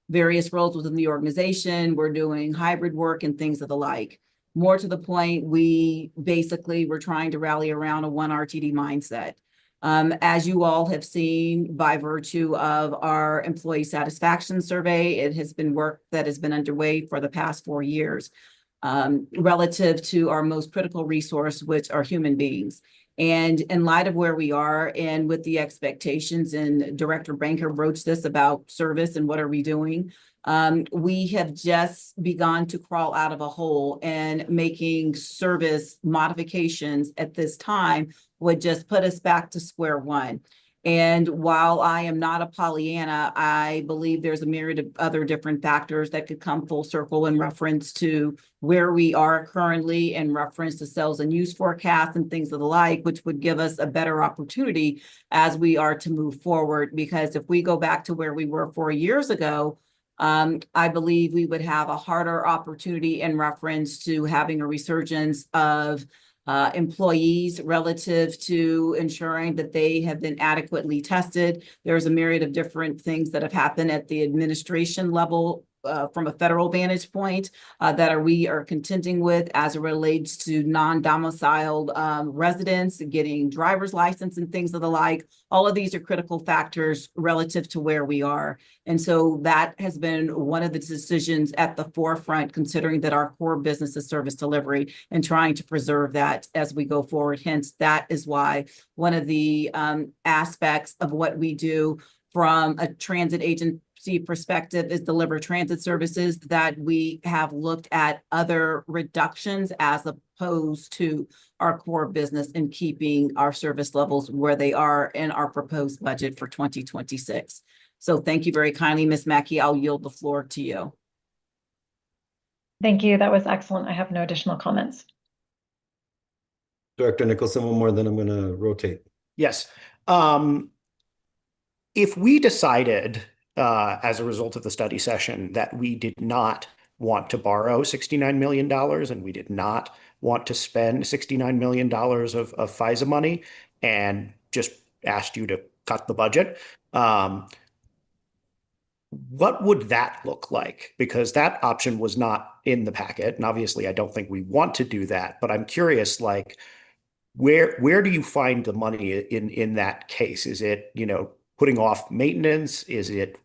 various roles within the organization. We're doing hybrid work and things of the like. More to the point, we basically were trying to rally around a one RTD mindset. As you all have seen by virtue of our employee satisfaction survey, it has been work that has been underway for the past 4 years. Relative to our most critical resource, which are human beings. And in light of where we are and with the expectations, and Director Banker broached this about service and what are we doing, we have just begun to crawl out of a hole, and making service modifications at this time would just put us back to square one. And while I am not a Pollyanna, I believe there's a myriad of other different factors that could come full circle in reference to where we are currently, in reference to sales and use forecasts and things of the like, which would give us a better opportunity as we are to move forward. Because if we go back to where we were 4 years ago, I believe we would have a harder opportunity in reference to having a resurgence of employees relative to ensuring that they have been adequately tested. There's a myriad of different things that have happened at the administration level from a federal vantage point that we are contending with as it relates to non-domiciled residents getting driver's license and things of the like. All of these are critical factors relative to where we are. And so that has been one of the decisions at the forefront, considering that our core business is service delivery and trying to preserve that as we go forward. Hence, that is why one of the aspects of what we do from a transit agency perspective is deliver transit services, that we have looked at other reductions as opposed to our core business in keeping our service levels where they are in our proposed budget for 2026. So thank you very kindly, Ms. Mackey. I'll yield the floor to you. Thank you. That was excellent. I have no additional comments. Director Nicholson, one more, then I'm going to rotate. Yes. If we decided as a result of the study session that we did not want to borrow $69 million and we did not want to spend $69 million of FISA money, and just asked you to cut the budget. What would that look like? Because that option was not in the packet, and obviously I don't think we want to do that, but I'm curious, like, where do you find the money in that case? Is it, putting off maintenance? Is it,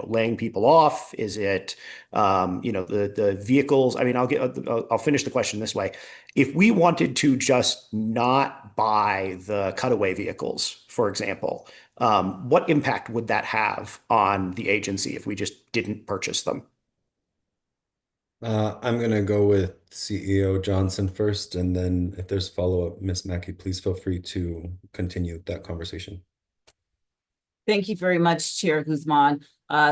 laying people off? Is it, the vehicles? I mean, I'll finish the question this way. If we wanted to just not buy the cutaway vehicles, for example, what impact would that have on the agency if we just didn't purchase them? I'm going to go with CEO Johnson first, and then if there's follow-up, Ms. Mackey, please feel free to continue that conversation. Thank you very much, Chair Guzman.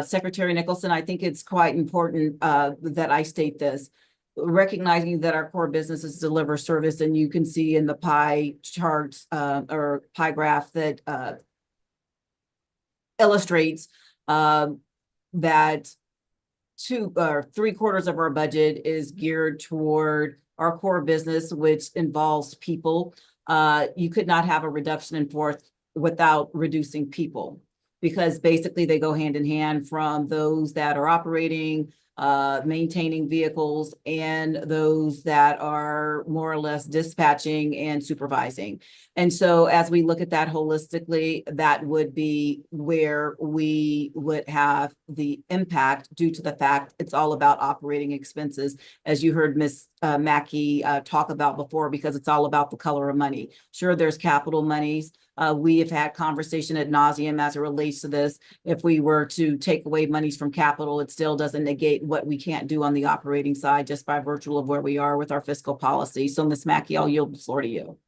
Secretary Nicholson, I think it's quite important that I state this. Recognizing that our core businesses deliver service, and you can see in the pie charts or pie graph that illustrates that 2 or 3/4 of our budget is geared toward our core business, which involves people. You could not have a reduction in force without reducing people, because basically they go hand in hand, from those that are operating, maintaining vehicles, and those that are more or less dispatching and supervising. And so as we look at that holistically, that would be where we would have the impact, due to the fact it's all about operating expenses, as you heard Ms. Mackey talk about before, because it's all about the color of money. Sure, there's capital monies. We have had conversation ad nauseum as it relates to this. If we were to take away monies from capital, it still doesn't negate what we can't do on the operating side, just by virtue of where we are with our fiscal policy. So Ms. Mackey, I'll yield the floor to you.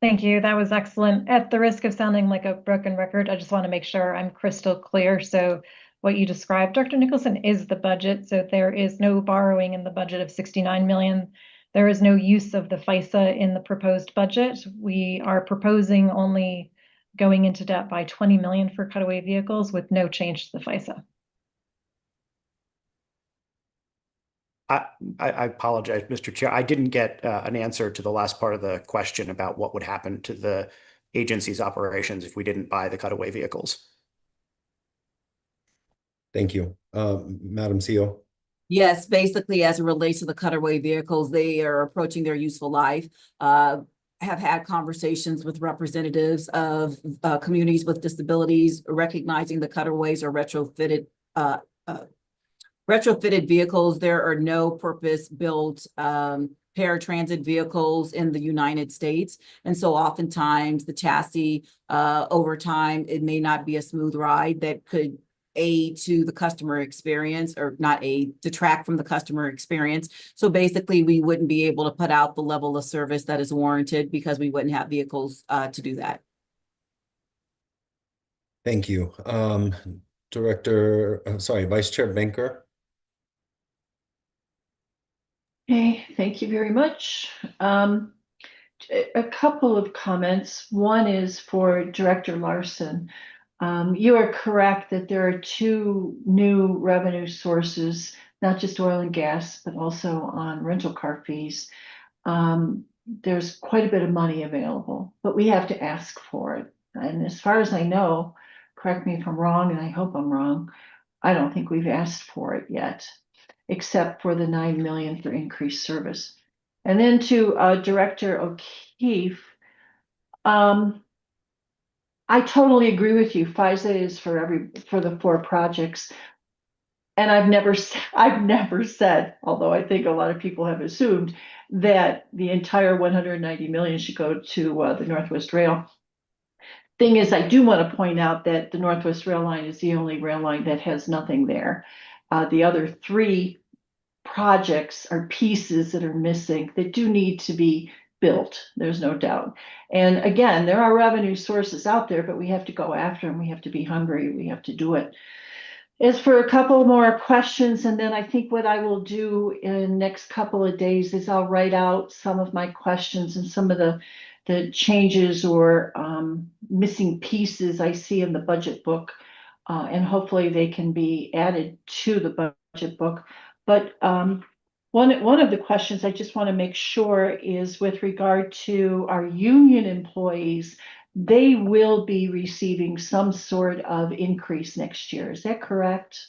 Thank you. That was excellent. At the risk of sounding like a broken record, I just want to make sure I'm crystal clear. So what you described, Dr. Nicholson, is the budget. So there is no borrowing in the budget of 69 million. There is no use of the FISA in the proposed budget. We are proposing only going into debt by 20 million for cutaway vehicles, with no change to the FISA. I apologize, Mr. Chair. I didn't get an answer to the last part of the question about what would happen to the agency's operations if we didn't buy the cutaway vehicles. Thank you. Madam CEO. Yes, basically, as it relates to the cutaway vehicles, they are approaching their useful life. Have had conversations with representatives of communities with disabilities, recognizing the cutaways are retrofitted vehicles. There are no purpose-built paratransit vehicles in the United States. And so oftentimes the chassis, over time, it may not be a smooth ride that could aid to the customer experience, or not aid, detract from the customer experience. So basically, we wouldn't be able to put out the level of service that is warranted, because we wouldn't have vehicles to do that. Thank you. Vice Chair Banker. Okay, thank you very much. A couple of comments. One is for Director Larson. You are correct that there are 2 new revenue sources, not just oil and gas, but also on rental car fees. There's quite a bit of money available, but we have to ask for it. And as far as I know, correct me if I'm wrong, and I hope I'm wrong, I don't think we've asked for it yet, except for the 9 million for increased service. And then to Director O'Keefe, I totally agree with you. FISA is for the 4 projects. And I've never said, although I think a lot of people have assumed, that the entire 190 million should go to the Northwest Rail. Thing is, I do want to point out that the Northwest Rail line is the only rail line that has nothing there. The other 3 projects are pieces that are missing that do need to be built. There's no doubt. And again, there are revenue sources out there, but we have to go after them. We have to be hungry. We have to do it. As for a couple more questions, and then I think what I will do in the next couple of days is I'll write out some of my questions and some of the changes or missing pieces I see in the budget book, and hopefully they can be added to the budget book. But one of the questions I just want to make sure is with regard to our union employees they will be receiving some sort of increase next year. Is that correct?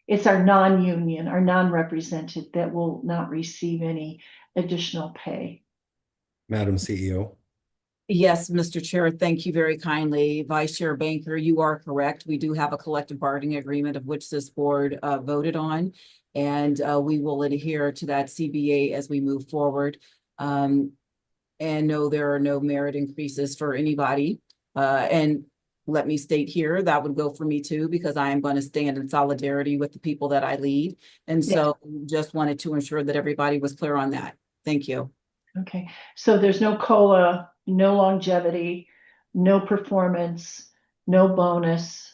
It's our non-union, our non-represented that will not receive any additional pay. Madam CEO. Yes, Mr. Chair, thank you very kindly. Vice Chair Banker, you are correct. We do have a collective bargaining agreement of which this board voted on. And we will adhere to that CBA as we move forward. And no, there are no merit increases for anybody. And let me state here, that would go for me too, because I am going to stand in solidarity with the people that I lead. And so just wanted to ensure that everybody was clear on that. Thank you. Okay, so there's no COLA, no longevity, no performance, no bonus.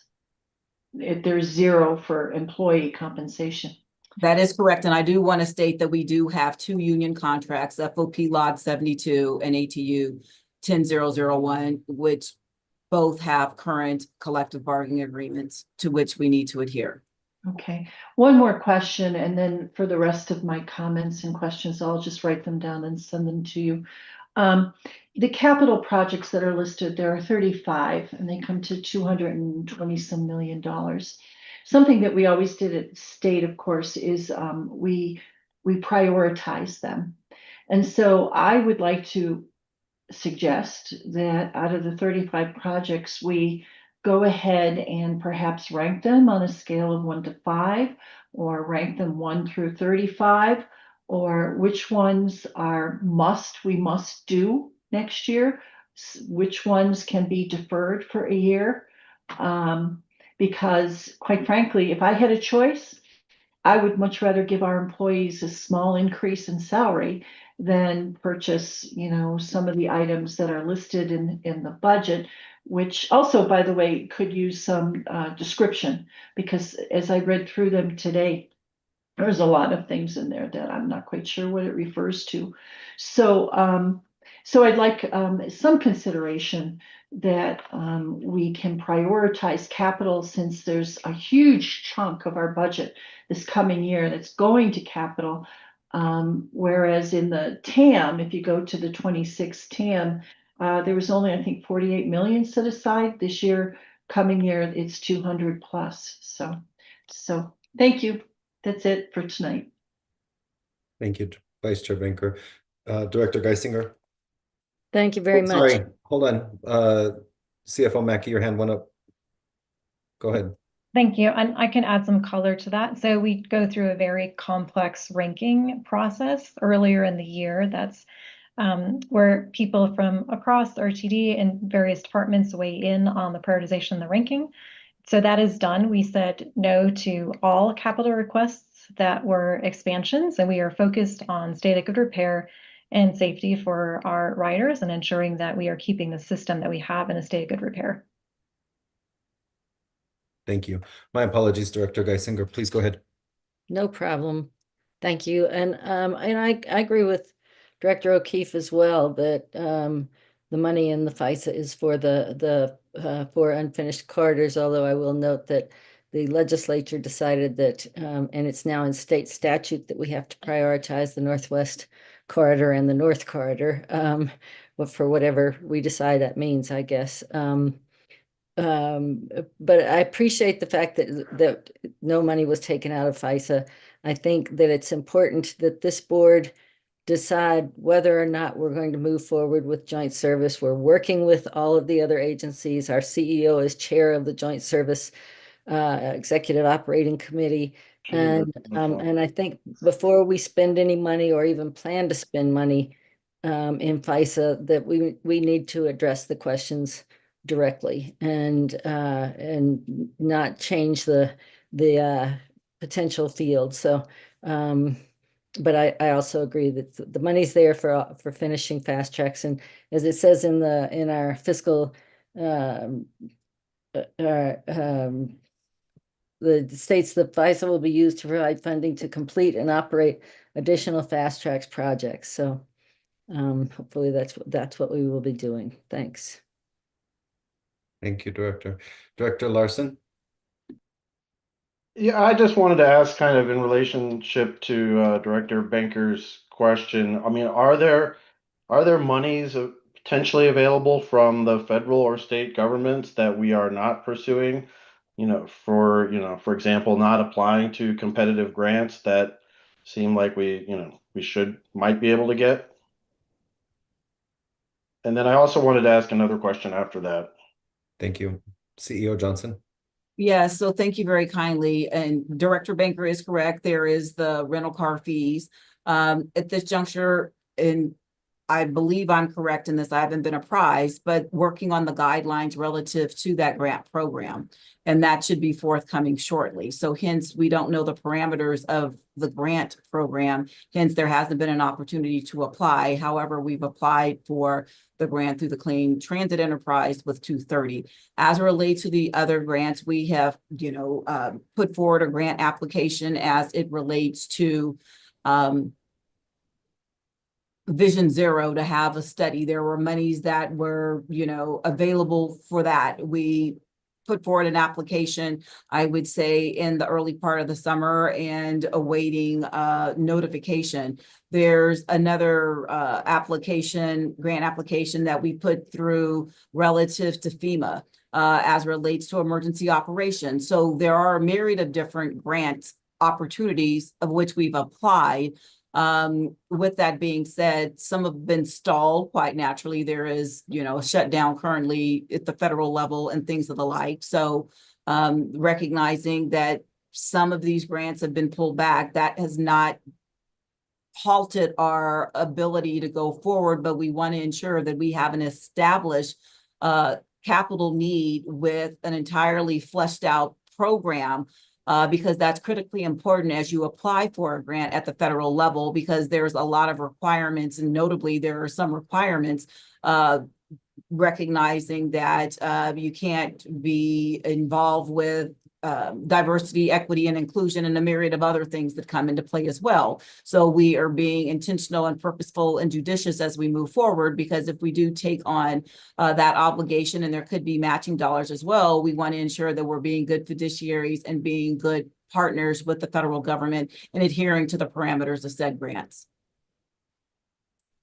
There's zero for employee compensation. That is correct. And I do want to state that we do have 2 union contracts, FOP Log 72 and ATU 10001, which both have current collective bargaining agreements to which we need to adhere. Okay, one more question, and then for the rest of my comments and questions, I'll just write them down and send them to you. The capital projects that are listed, there are 35, and they come to $220 some million. Something that we always did at state, of course, is we prioritize them. And so I would like to suggest that out of the 35 projects, we go ahead and perhaps rank them on a scale of 1 to 5, or rank them 1 through 35, or which ones are we must do next year, which ones can be deferred for a year. Because quite frankly, if I had a choice, I would much rather give our employees a small increase in salary than purchase, some of the items that are listed in the budget, which also, by the way, could use some description, because as I read through them today, there's a lot of things in there that I'm not quite sure what it refers to. So I'd like some consideration that we can prioritize capital, since there's a huge chunk of our budget this coming year that's going to capital. Whereas in the TAM, if you go to the 26 TAM, there was only, I think, 48 million set aside. This year, coming year, it's 200 plus. So thank you. That's it for tonight. Thank you, Vice Chair Banker. Director Geisinger. Thank you very much. Sorry, hold on. CFO Mackey, your hand went up. Go ahead. Thank you. And I can add some color to that. So we go through a very complex ranking process earlier in the year. That's where people from across RTD and various departments weigh in on the prioritization and the ranking. So that is done. We said no to all capital requests that were expansions, and we are focused on state of good repair and safety for our riders and ensuring that we are keeping the system that we have in a state of good repair. Thank you. My apologies, Director Geisinger. Please go ahead. No problem. Thank you. And I agree with Director O'Keefe as well that the money in the FISA is for the for unfinished corridors, although I will note that the legislature decided that, and it's now in state statute, that we have to prioritize the Northwest Corridor and the North Corridor, for whatever we decide that means, I guess. But I appreciate the fact that no money was taken out of FISA. I think that it's important that this board decide whether or not we're going to move forward with joint service. We're working with all of the other agencies. Our CEO is chair of the Joint Service Executive Operating Committee. And I think before we spend any money or even plan to spend money in FISA, that we need to address the questions directly and not change the potential field. So but I also agree that the money's there for finishing fast tracks, and as it says in our fiscal the states that FISA will be used to provide funding to complete and operate additional fast tracks projects. So hopefully that's what we will be doing. Thanks. Thank you, Director. Director Larson. Yeah, I just wanted to ask, kind of in relationship to Director Banker's question. I mean, are there monies potentially available from the federal or state governments that we are not pursuing? For example, not applying to competitive grants that seem like might be able to get. And then I also wanted to ask another question after that. Thank you. CEO Johnson. Yeah, so thank you very kindly. And Director Banker is correct. There is the rental car fees. At this juncture, and I believe I'm correct in this, I haven't been apprised, but working on the guidelines relative to that grant program. And that should be forthcoming shortly. So hence, we don't know the parameters of the grant program. Hence, there hasn't been an opportunity to apply. However, we've applied for the grant through the Clean Transit Enterprise with 230. As it relates to the other grants, we have, put forward a grant application as it relates to Vision Zero to have a study. There were monies that were, available for that. We put forward an application, I would say, in the early part of the summer and awaiting notification. There's another grant application that we put through relative to FEMA as relates to emergency operations. So there are a myriad of different grant opportunities of which we've applied. With that being said, some have been stalled quite naturally. There is, a shutdown currently at the federal level and things of the like. So recognizing that some of these grants have been pulled back, that has not halted our ability to go forward, but we want to ensure that we have an established capital need with an entirely fleshed out program. Because that's critically important as you apply for a grant at the federal level, because there's a lot of requirements, and notably there are some requirements recognizing that you can't be involved with diversity, equity, and inclusion, and a myriad of other things that come into play as well. So we are being intentional and purposeful and judicious as we move forward, because if we do take on that obligation, and there could be matching dollars as well, we want to ensure that we're being good fiduciaries and being good partners with the federal government and adhering to the parameters of said grants.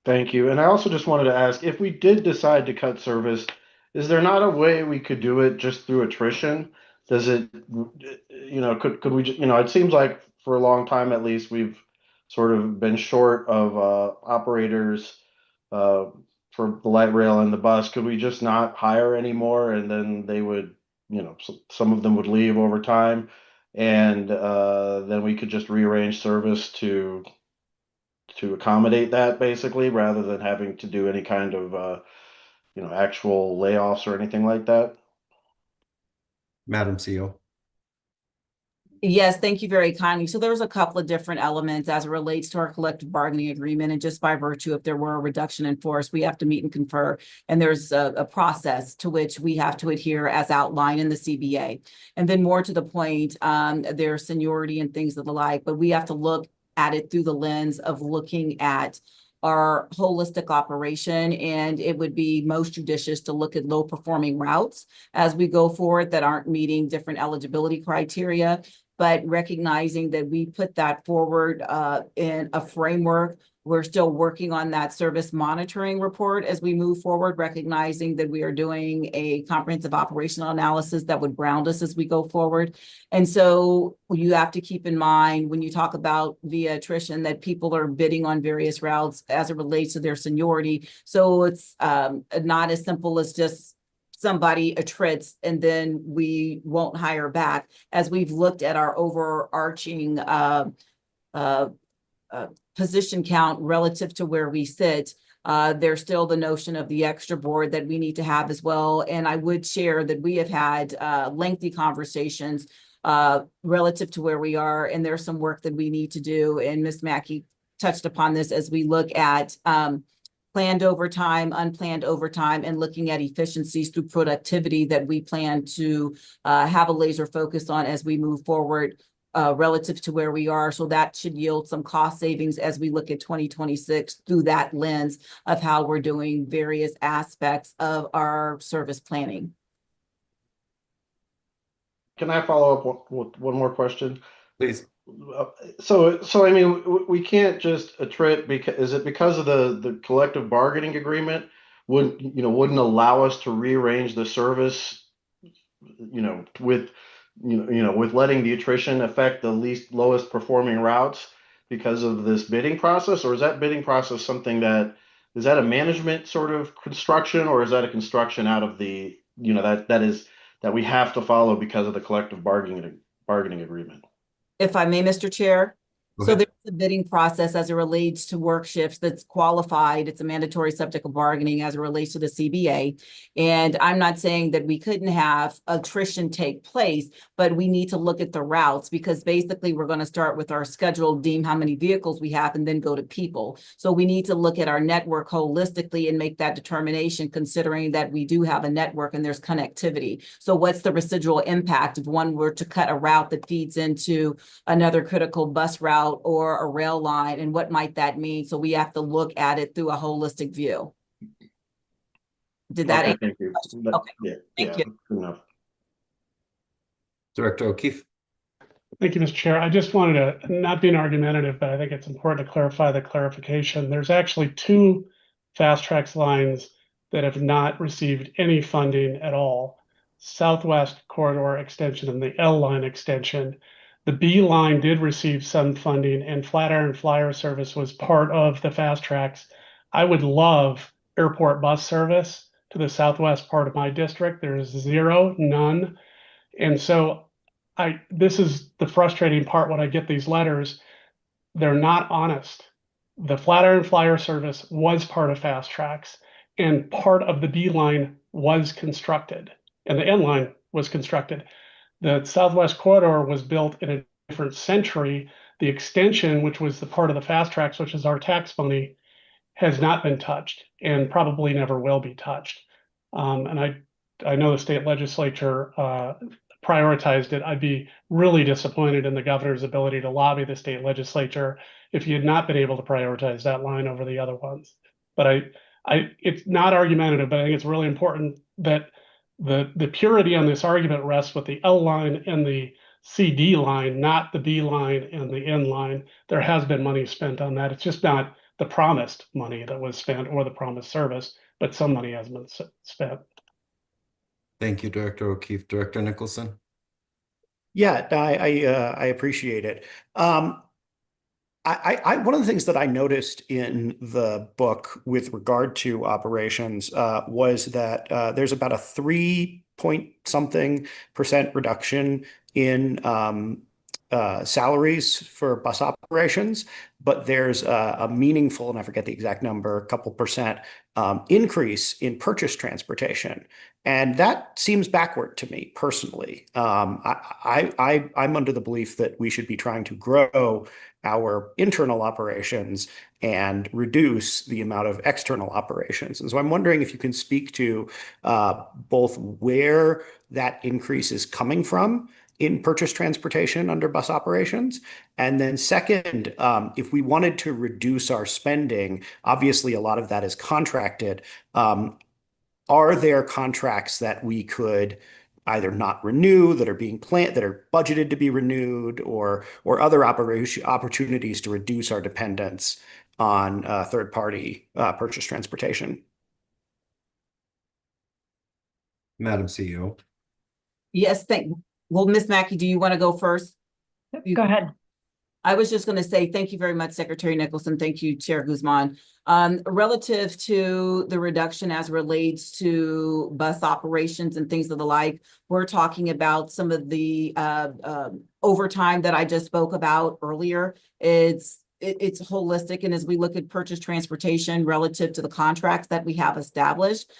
Thank you. And I also just wanted to ask, if we did decide to cut service, is there not a way we could do it just through attrition? Does it, could we, it seems like for a long time, at least, we've sort of been short of operators for the light rail and the bus. Could we just not hire anymore, and then they would, some of them would leave over time, and then we could just rearrange service to accommodate that, basically, rather than having to do any kind of actual layoffs or anything like that? Madam CEO. Yes, thank you very kindly. So there's a couple of different elements as it relates to our collective bargaining agreement. And just by virtue, if there were a reduction in force, we have to meet and confer. And there's a process to which we have to adhere as outlined in the CBA. And then more to the point, there's seniority and things of the like, but we have to look at it through the lens of looking at our holistic operation, and it would be most judicious to look at low performing routes as we go forward that aren't meeting different eligibility criteria, but recognizing that we put that forward in a framework. We're still working on that service monitoring report as we move forward, recognizing that we are doing a comprehensive operational analysis that would ground us as we go forward. And so you have to keep in mind when you talk about via attrition that people are bidding on various routes as it relates to their seniority. So it's not as simple as just somebody attrits and then we won't hire back. As we've looked at our overarching position count relative to where we sit, there's still the notion of the extra board that we need to have as well. And I would share that we have had lengthy conversations relative to where we are, and there's some work that we need to do. And Ms. Mackey touched upon this as we look at planned overtime, unplanned overtime, and looking at efficiencies through productivity that we plan to have a laser focus on as we move forward relative to where we are. So that should yield some cost savings as we look at 2026 through that lens of how we're doing various aspects of our service planning. Can I follow up with one more question? Please. So I mean, we can't just attrit because is it because of the collective bargaining agreement, wouldn't allow us to rearrange the service, with with letting the attrition affect the lowest performing routes because of this bidding process? Or is that bidding process something is that a management sort of construction, or is that a construction out of the, that we have to follow because of the collective bargaining agreement? If I may, Mr. Chair. Go So ahead. there's a bidding process as it relates to work shifts that's qualified. It's a mandatory subject of bargaining as it relates to the CBA. And I'm not saying that we couldn't have attrition take place, but we need to look at the routes, because basically we're going to start with our schedule, deem how many vehicles we have, and then go to people. So we need to look at our network holistically and make that determination, considering that we do have a network and there's connectivity. So what's the residual impact if one were to cut a route that feeds into another critical bus route or a rail line, and what might that mean? So we have to look at it through a holistic view. Did that Okay, answer thank you. your question? Okay, thank you. Good enough. Director O'Keefe. Thank you, Mr. Chair. I just wanted to, not being argumentative, but I think it's important to clarify the clarification. There's actually 2 Fast Tracks lines that have not received any funding at all. Southwest Corridor Extension and the L line extension. The B line did receive some funding, and Flatiron Flyer service was part of the Fast Tracks. I would love airport bus service to the southwest part of my district. There is none. And so this is the frustrating part when I get these letters. They're not honest. The Flatiron Flyer service was part of Fast Tracks, and part of the B line was constructed, and the N line was constructed. The Southwest Corridor was built in a different century. The extension, which was the part of the Fast Tracks, which is our tax money, has not been touched and probably never will be touched. And I know the state legislature prioritized it. I'd be really disappointed in the governor's ability to lobby the state legislature if he had not been able to prioritize that line over the other ones. But it's not argumentative, but I think it's really important that the purity on this argument rests with the L line and the CD line, not the B line and the N line. There has been money spent on that. It's just not the promised money that was spent or the promised service, but some money has been spent. Thank you, Director O'Keefe. Director Nicholson. Yeah, I appreciate it. One of the things that I noticed in the book with regard to operations was that there's about a 3-point-something% reduction in salaries for bus operations, but there's a meaningful, and I forget the exact number, a couple percent increase in purchase transportation. And that seems backward to me personally. I'm under the belief that we should be trying to grow our internal operations and reduce the amount of external operations. And so I'm wondering if you can speak to both where that increase is coming from in purchase transportation under bus operations. And then second, if we wanted to reduce our spending, obviously a lot of that is contracted. Are there contracts that we could either not renew, that are being planned, that are budgeted to be renewed, or other opportunities to reduce our dependence on third-party purchase transportation? Madam CEO. Yes, well, Ms. Mackey, do you want to go first? Go ahead. I was just going to say thank you very much, Secretary Nicholson. Thank you, Chair Guzman. Relative to the reduction as relates to bus operations and things of the like, we're talking about some of the overtime that I just spoke about earlier. It's holistic, and as we look at purchase transportation relative to the contracts that we have established,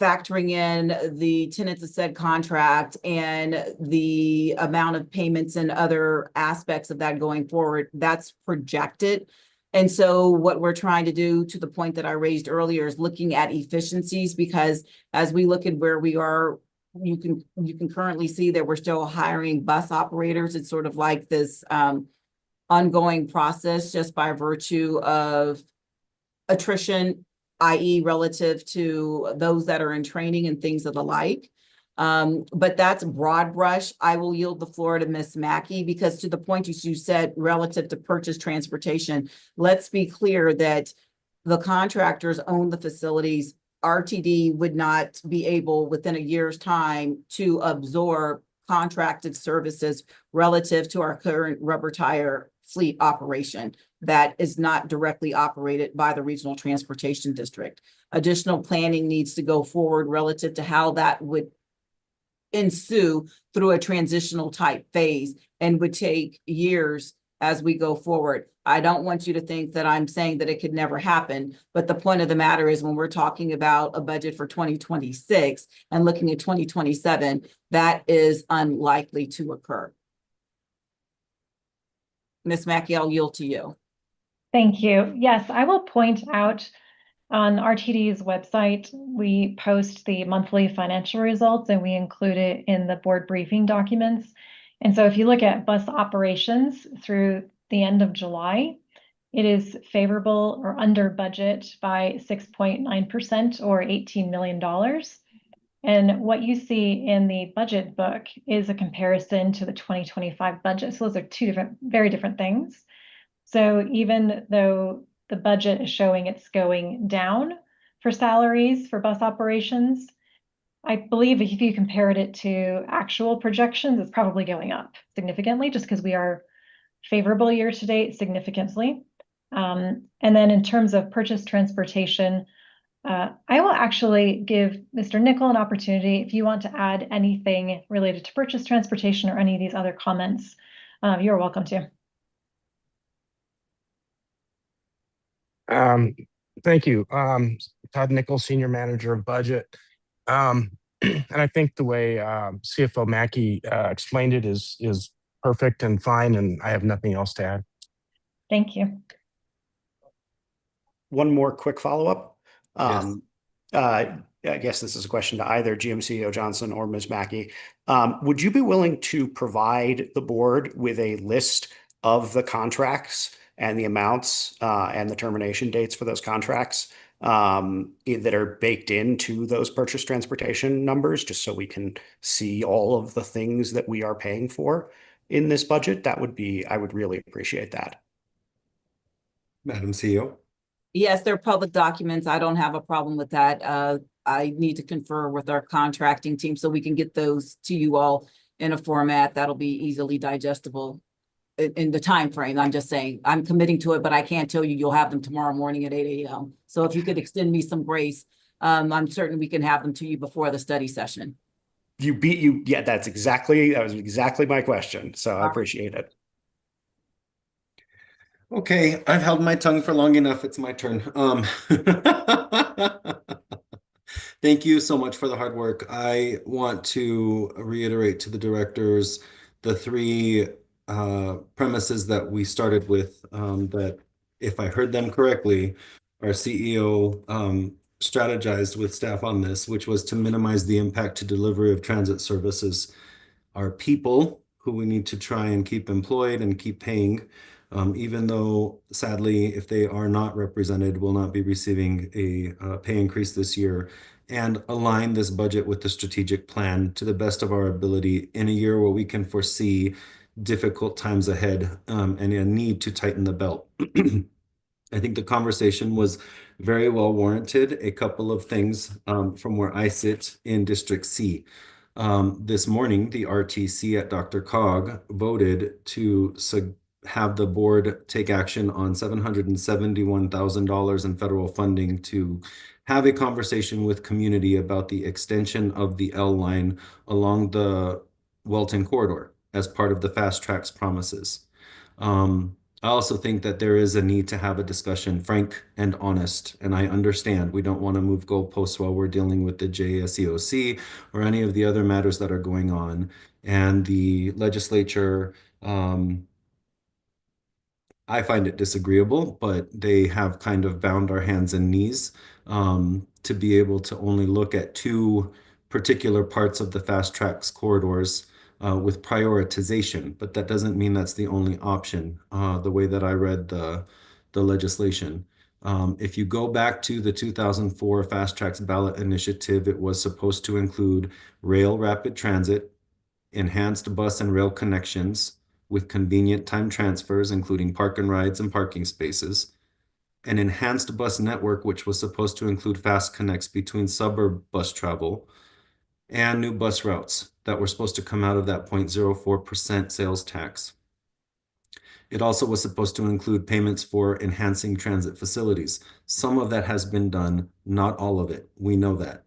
factoring in the tenants of said contract and the amount of payments and other aspects of that going forward, that's projected. And so what we're trying to do, to the point that I raised earlier, is looking at efficiencies, because as we look at where we are, you can currently see that we're still hiring bus operators. It's sort of like this ongoing process just by virtue of attrition, i.e. relative to those that are in training and things of the like. But that's broad brush. I will yield the floor to Ms. Mackey, because to the point you said relative to purchase transportation, let's be clear that the contractors own the facilities. RTD would not be able within a year's time to absorb contracted services relative to our current rubber tire fleet operation that is not directly operated by the Regional Transportation District. Additional planning needs to go forward relative to how that would ensue through a transitional type phase and would take years as we go forward. I don't want you to think that I'm saying that it could never happen, but the point of the matter is when we're talking about a budget for 2026 and looking at 2027, that is unlikely to occur. Ms. Mackey, I'll yield to you. Thank you. Yes, I will point out on RTD's website, we post the monthly financial results and we include it in the board briefing documents. And so if you look at bus operations through the end of July, it is favorable or under budget by 6.9% or $18 million. And what you see in the budget book is a comparison to the 2025 budget. So those are two very different things. So even though the budget is showing it's going down for salaries for bus operations, I believe if you compared it to actual projections, it's probably going up significantly just because we are favorable year to date significantly. And then in terms of purchase transportation, I will actually give Mr. Nickel an opportunity if you want to add anything related to purchase transportation or any of these other comments, you're welcome to. Thank you. Todd Nichols, Senior Manager of Budget. And I think the way CFO Mackey explained it is perfect and fine, and I have nothing else to add. Thank you. One more quick follow-up. Yes. I guess this is a question to either GMCEO Johnson or Ms. Mackey. Would you be willing to provide the board with a list of the contracts and the amounts and the termination dates for those contracts that are baked into those purchase transportation numbers, just so we can see all of the things that we are paying for in this budget? I would really appreciate that. Madam CEO. Yes, they're public documents. I don't have a problem with that. I need to confer with our contracting team so we can get those to you all in a format that'll be easily digestible in the time frame. I'm just saying I'm committing to it, but I can't tell you you'll have them tomorrow morning at 8 a.m. So if you could extend me some grace, I'm certain we can have them to you before the study session. Yeah, that was exactly my question. So I appreciate it. Okay, I've held my tongue for long enough. It's my turn. Thank you so much for the hard work. I want to reiterate to the directors the three premises that we started with, that if I heard them correctly, our CEO strategized with staff on this, which was to minimize the impact to delivery of transit services. Our people, who we need to try and keep employed and keep paying, even though sadly, if they are not represented, will not be receiving a pay increase this year, and align this budget with the strategic plan to the best of our ability in a year where we can foresee difficult times ahead and a need to tighten the belt. I think the conversation was very well warranted. A couple of things from where I sit in District C. This morning, the RTC at DRCOG voted to have the board take action on $771,000 in federal funding to have a conversation with community about the extension of the L line along the Welton corridor as part of the Fast Tracks promises. I also think that there is a need to have a discussion, frank and honest, and I understand we don't want to move goalposts while we're dealing with the JSEOC or any of the other matters that are going on. And the legislature, I find it disagreeable, but they have kind of bound our hands and knees to be able to only look at two particular parts of the Fast Tracks corridors with prioritization, but that doesn't mean that's the only option, the way that I read the legislation. If you go back to the 2004 Fast Tracks ballot initiative, it was supposed to include rail rapid transit, enhanced bus and rail connections with convenient time transfers, including park and rides and parking spaces, an enhanced bus network, which was supposed to include fast connects between suburb bus travel, and new bus routes that were supposed to come out of that 0.04% sales tax. It also was supposed to include payments for enhancing transit facilities. Some of that has been done, not all of it. We know that.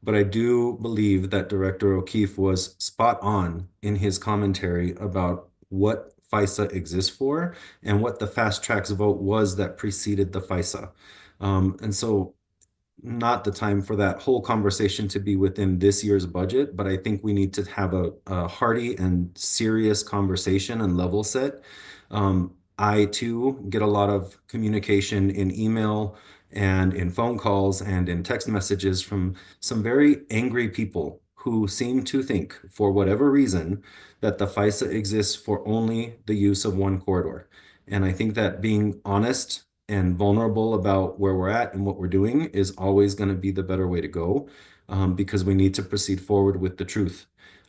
But I do believe that Director O'Keefe was spot on in his commentary about what FISA exists for and what the fast tracks vote was that preceded the FISA. And so not the time for that whole conversation to be within this year's budget, but I think we need to have a hearty and serious conversation and level set. I too get a lot of communication in email and in phone calls and in text messages from some very angry people who seem to think, for whatever reason, that the FISA exists for only the use of one corridor. And I think that being honest and vulnerable about where we're at and what we're doing is always going to be the better way to go, because we need to proceed forward with the truth.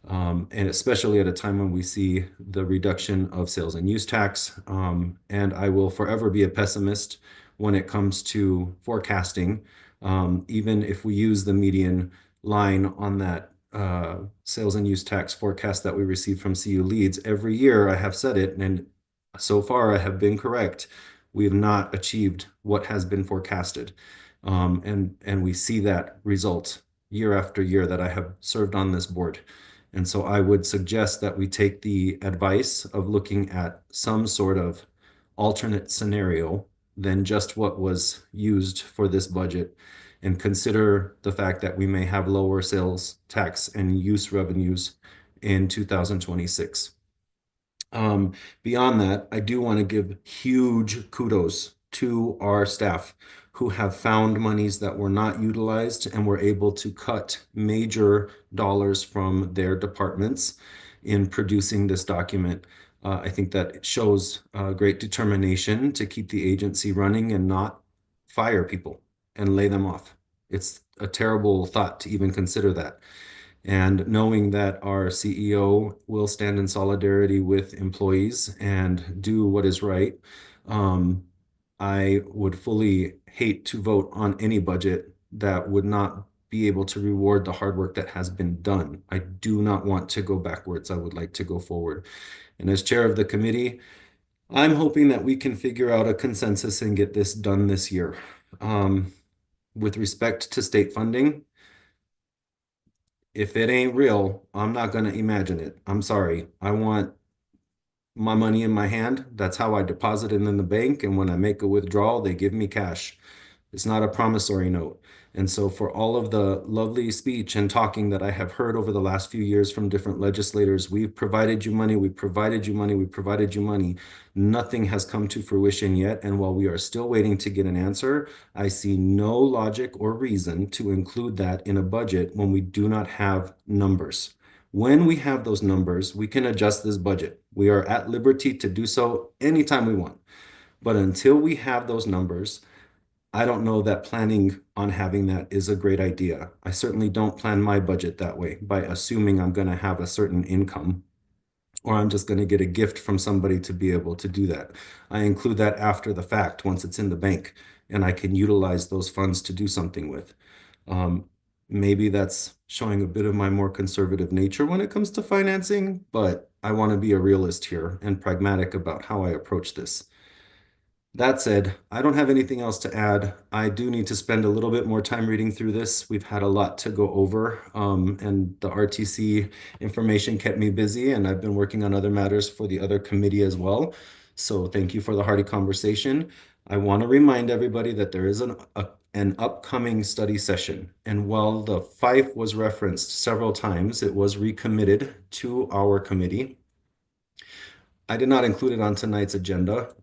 And especially at a time when we see the reduction of sales and use tax. And I will forever be a pessimist when it comes to forecasting. Even if we use the median line on that sales and use tax forecast that we receive from CU Leads, every year I have said it, and so far I have been correct. We have not achieved what has been forecasted. And we see that result year after year that I have served on this board. And so I would suggest that we take the advice of looking at some sort of alternate scenario than just what was used for this budget, and consider the fact that we may have lower sales tax and use revenues in 2026. Beyond that, I do want to give huge kudos to our staff who have found monies that were not utilized and were able to cut major dollars from their departments in producing this document. I think that it shows great determination to keep the agency running and not fire people and lay them off. It's a terrible thought to even consider that. And knowing that our CEO will stand in solidarity with employees and do what is right, I would fully hate to vote on any budget that would not be able to reward the hard work that has been done. I do not want to go backwards. I would like to go forward. And as chair of the committee, I'm hoping that we can figure out a consensus and get this done this year. With respect to state funding, if it ain't real, I'm not going to imagine it. I'm sorry. I want my money in my hand. That's how I deposit it in the bank. And when I make a withdrawal, they give me cash. It's not a promissory note. And so for all of the lovely speech and talking that I have heard over the last few years from different legislators, we've provided you money, we provided you money, we provided you money. Nothing has come to fruition yet. And while we are still waiting to get an answer, I see no logic or reason to include that in a budget when we do not have numbers. When we have those numbers, we can adjust this budget. We are at liberty to do so anytime we want. But until we have those numbers, I don't know that planning on having that is a great idea. I certainly don't plan my budget that way, by assuming I'm going to have a certain income, or I'm just going to get a gift from somebody to be able to do that. I include that after the fact, once it's in the bank, and I can utilize those funds to do something with. Maybe that's showing a bit of my more conservative nature when it comes to financing, but I want to be a realist here and pragmatic about how I approach this. That said, I don't have anything else to add. I do need to spend a little bit more time reading through this. We've had a lot to go over, and the RTC information kept me busy, and I've been working on other matters for the other committee as well. So thank you for the hearty conversation. I want to remind everybody that there is an upcoming study session. And while the FIFE was referenced several times, it was recommitted to our committee. I did not include it on tonight's agenda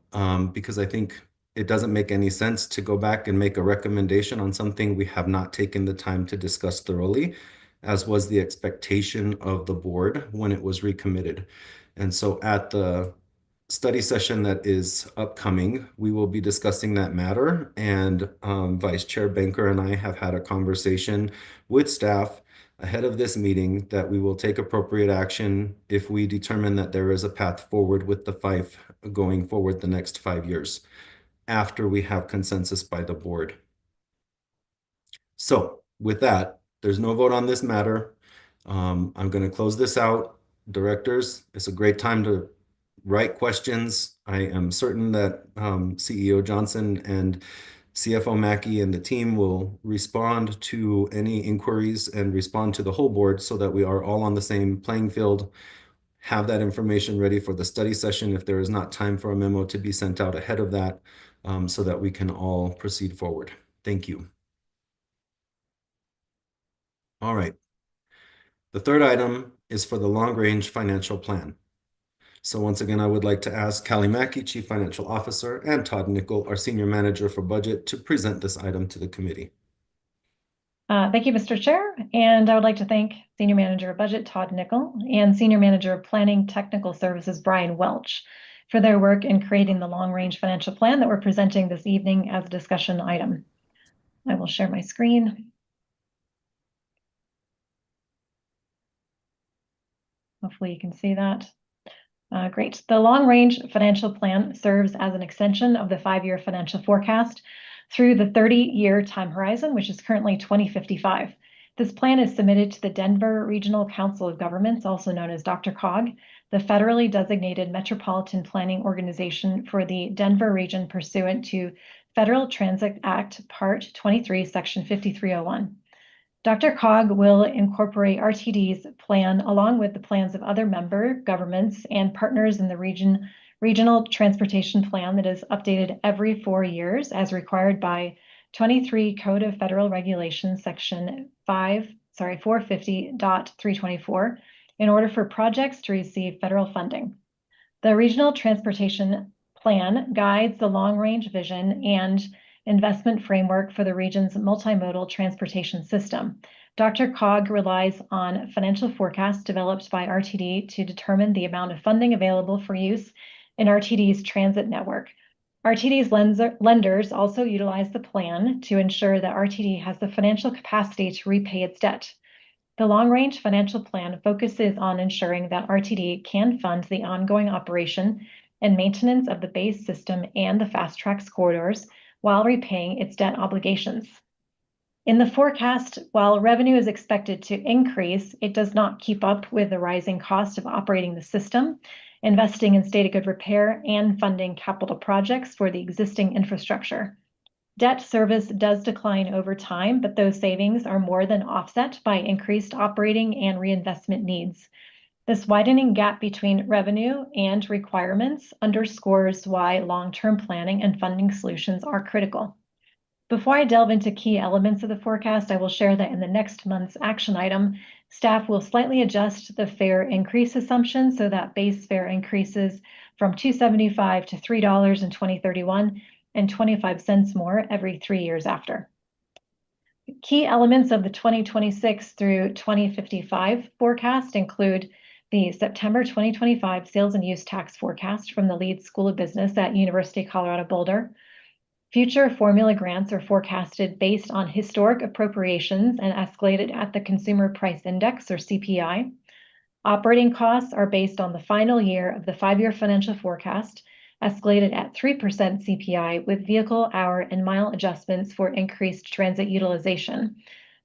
because I think it doesn't make any sense to go back and make a recommendation on something we have not taken the time to discuss thoroughly, as was the expectation of the board when it was recommitted. And so at the study session that is upcoming, we will be discussing that matter. And Vice Chair Banker and I have had a conversation with staff ahead of this meeting that we will take appropriate action if we determine that there is a path forward with the FIFE going forward the next 5 years. after we have consensus by the board. So with that, there's no vote on this matter. I'm going to close this out. Directors, it's a great time to write questions. I am certain that CEO Johnson and CFO Mackey and the team will respond to any inquiries and respond to the whole board so that we are all on the same playing field. Have that information ready for the study session if there is not time for a memo to be sent out ahead of that, so that we can all proceed forward. Thank you. All right. The third item is for the long-range financial plan. So once again, I would like to ask Callie Mackey, Chief Financial Officer, and Todd Nickel, our Senior Manager for Budget, to present this item to the committee. Thank you, Mr. Chair. And I would like to thank Senior Manager of Budget, Todd Nickel, and Senior Manager of Planning Technical Services, Brian Welch, for their work in creating the long-range financial plan that we're presenting this evening as a discussion item. I will share my screen. Hopefully you can see that. Great. The long-range financial plan serves as an extension of the 5-year financial forecast through the 30-year time horizon, which is currently 2055. This plan is submitted to the Denver Regional Council of Governments, also known as DRCOG, the federally designated metropolitan planning organization for the Denver region pursuant to Federal Transit Act Part 23, Section 5301. DRCOG will incorporate RTD's plan along with the plans of other member governments and partners in the regional transportation plan that is updated every 4 years as required by 23 Code of Federal Regulations, Section 450.324, in order for projects to receive federal funding. The regional transportation plan guides the long-range vision and investment framework for the region's multimodal transportation system. DRCOG relies on financial forecasts developed by RTD to determine the amount of funding available for use in RTD's transit network. RTD's lenders also utilize the plan to ensure that RTD has the financial capacity to repay its debt. The long-range financial plan focuses on ensuring that RTD can fund the ongoing operation and maintenance of the base system and the fast tracks corridors while repaying its debt obligations. In the forecast, while revenue is expected to increase, it does not keep up with the rising cost of operating the system, investing in state of good repair, and funding capital projects for the existing infrastructure. Debt service does decline over time, but those savings are more than offset by increased operating and reinvestment needs. This widening gap between revenue and requirements underscores why long-term planning and funding solutions are critical. Before I delve into key elements of the forecast, I will share that in the next month's action item, staff will slightly adjust the fare increase assumption so that base fare increases from $2.75 to $3 in 2031 and 25 cents more every 3 years after. Key elements of the 2026 through 2055 forecast include the September 2025 sales and use tax forecast from the Leeds School of Business at University of Colorado Boulder. Future formula grants are forecasted based on historic appropriations and escalated at the Consumer Price Index, or CPI. Operating costs are based on the final year of the 5-year financial forecast, escalated at 3% CPI with vehicle, hour, and mile adjustments for increased transit utilization.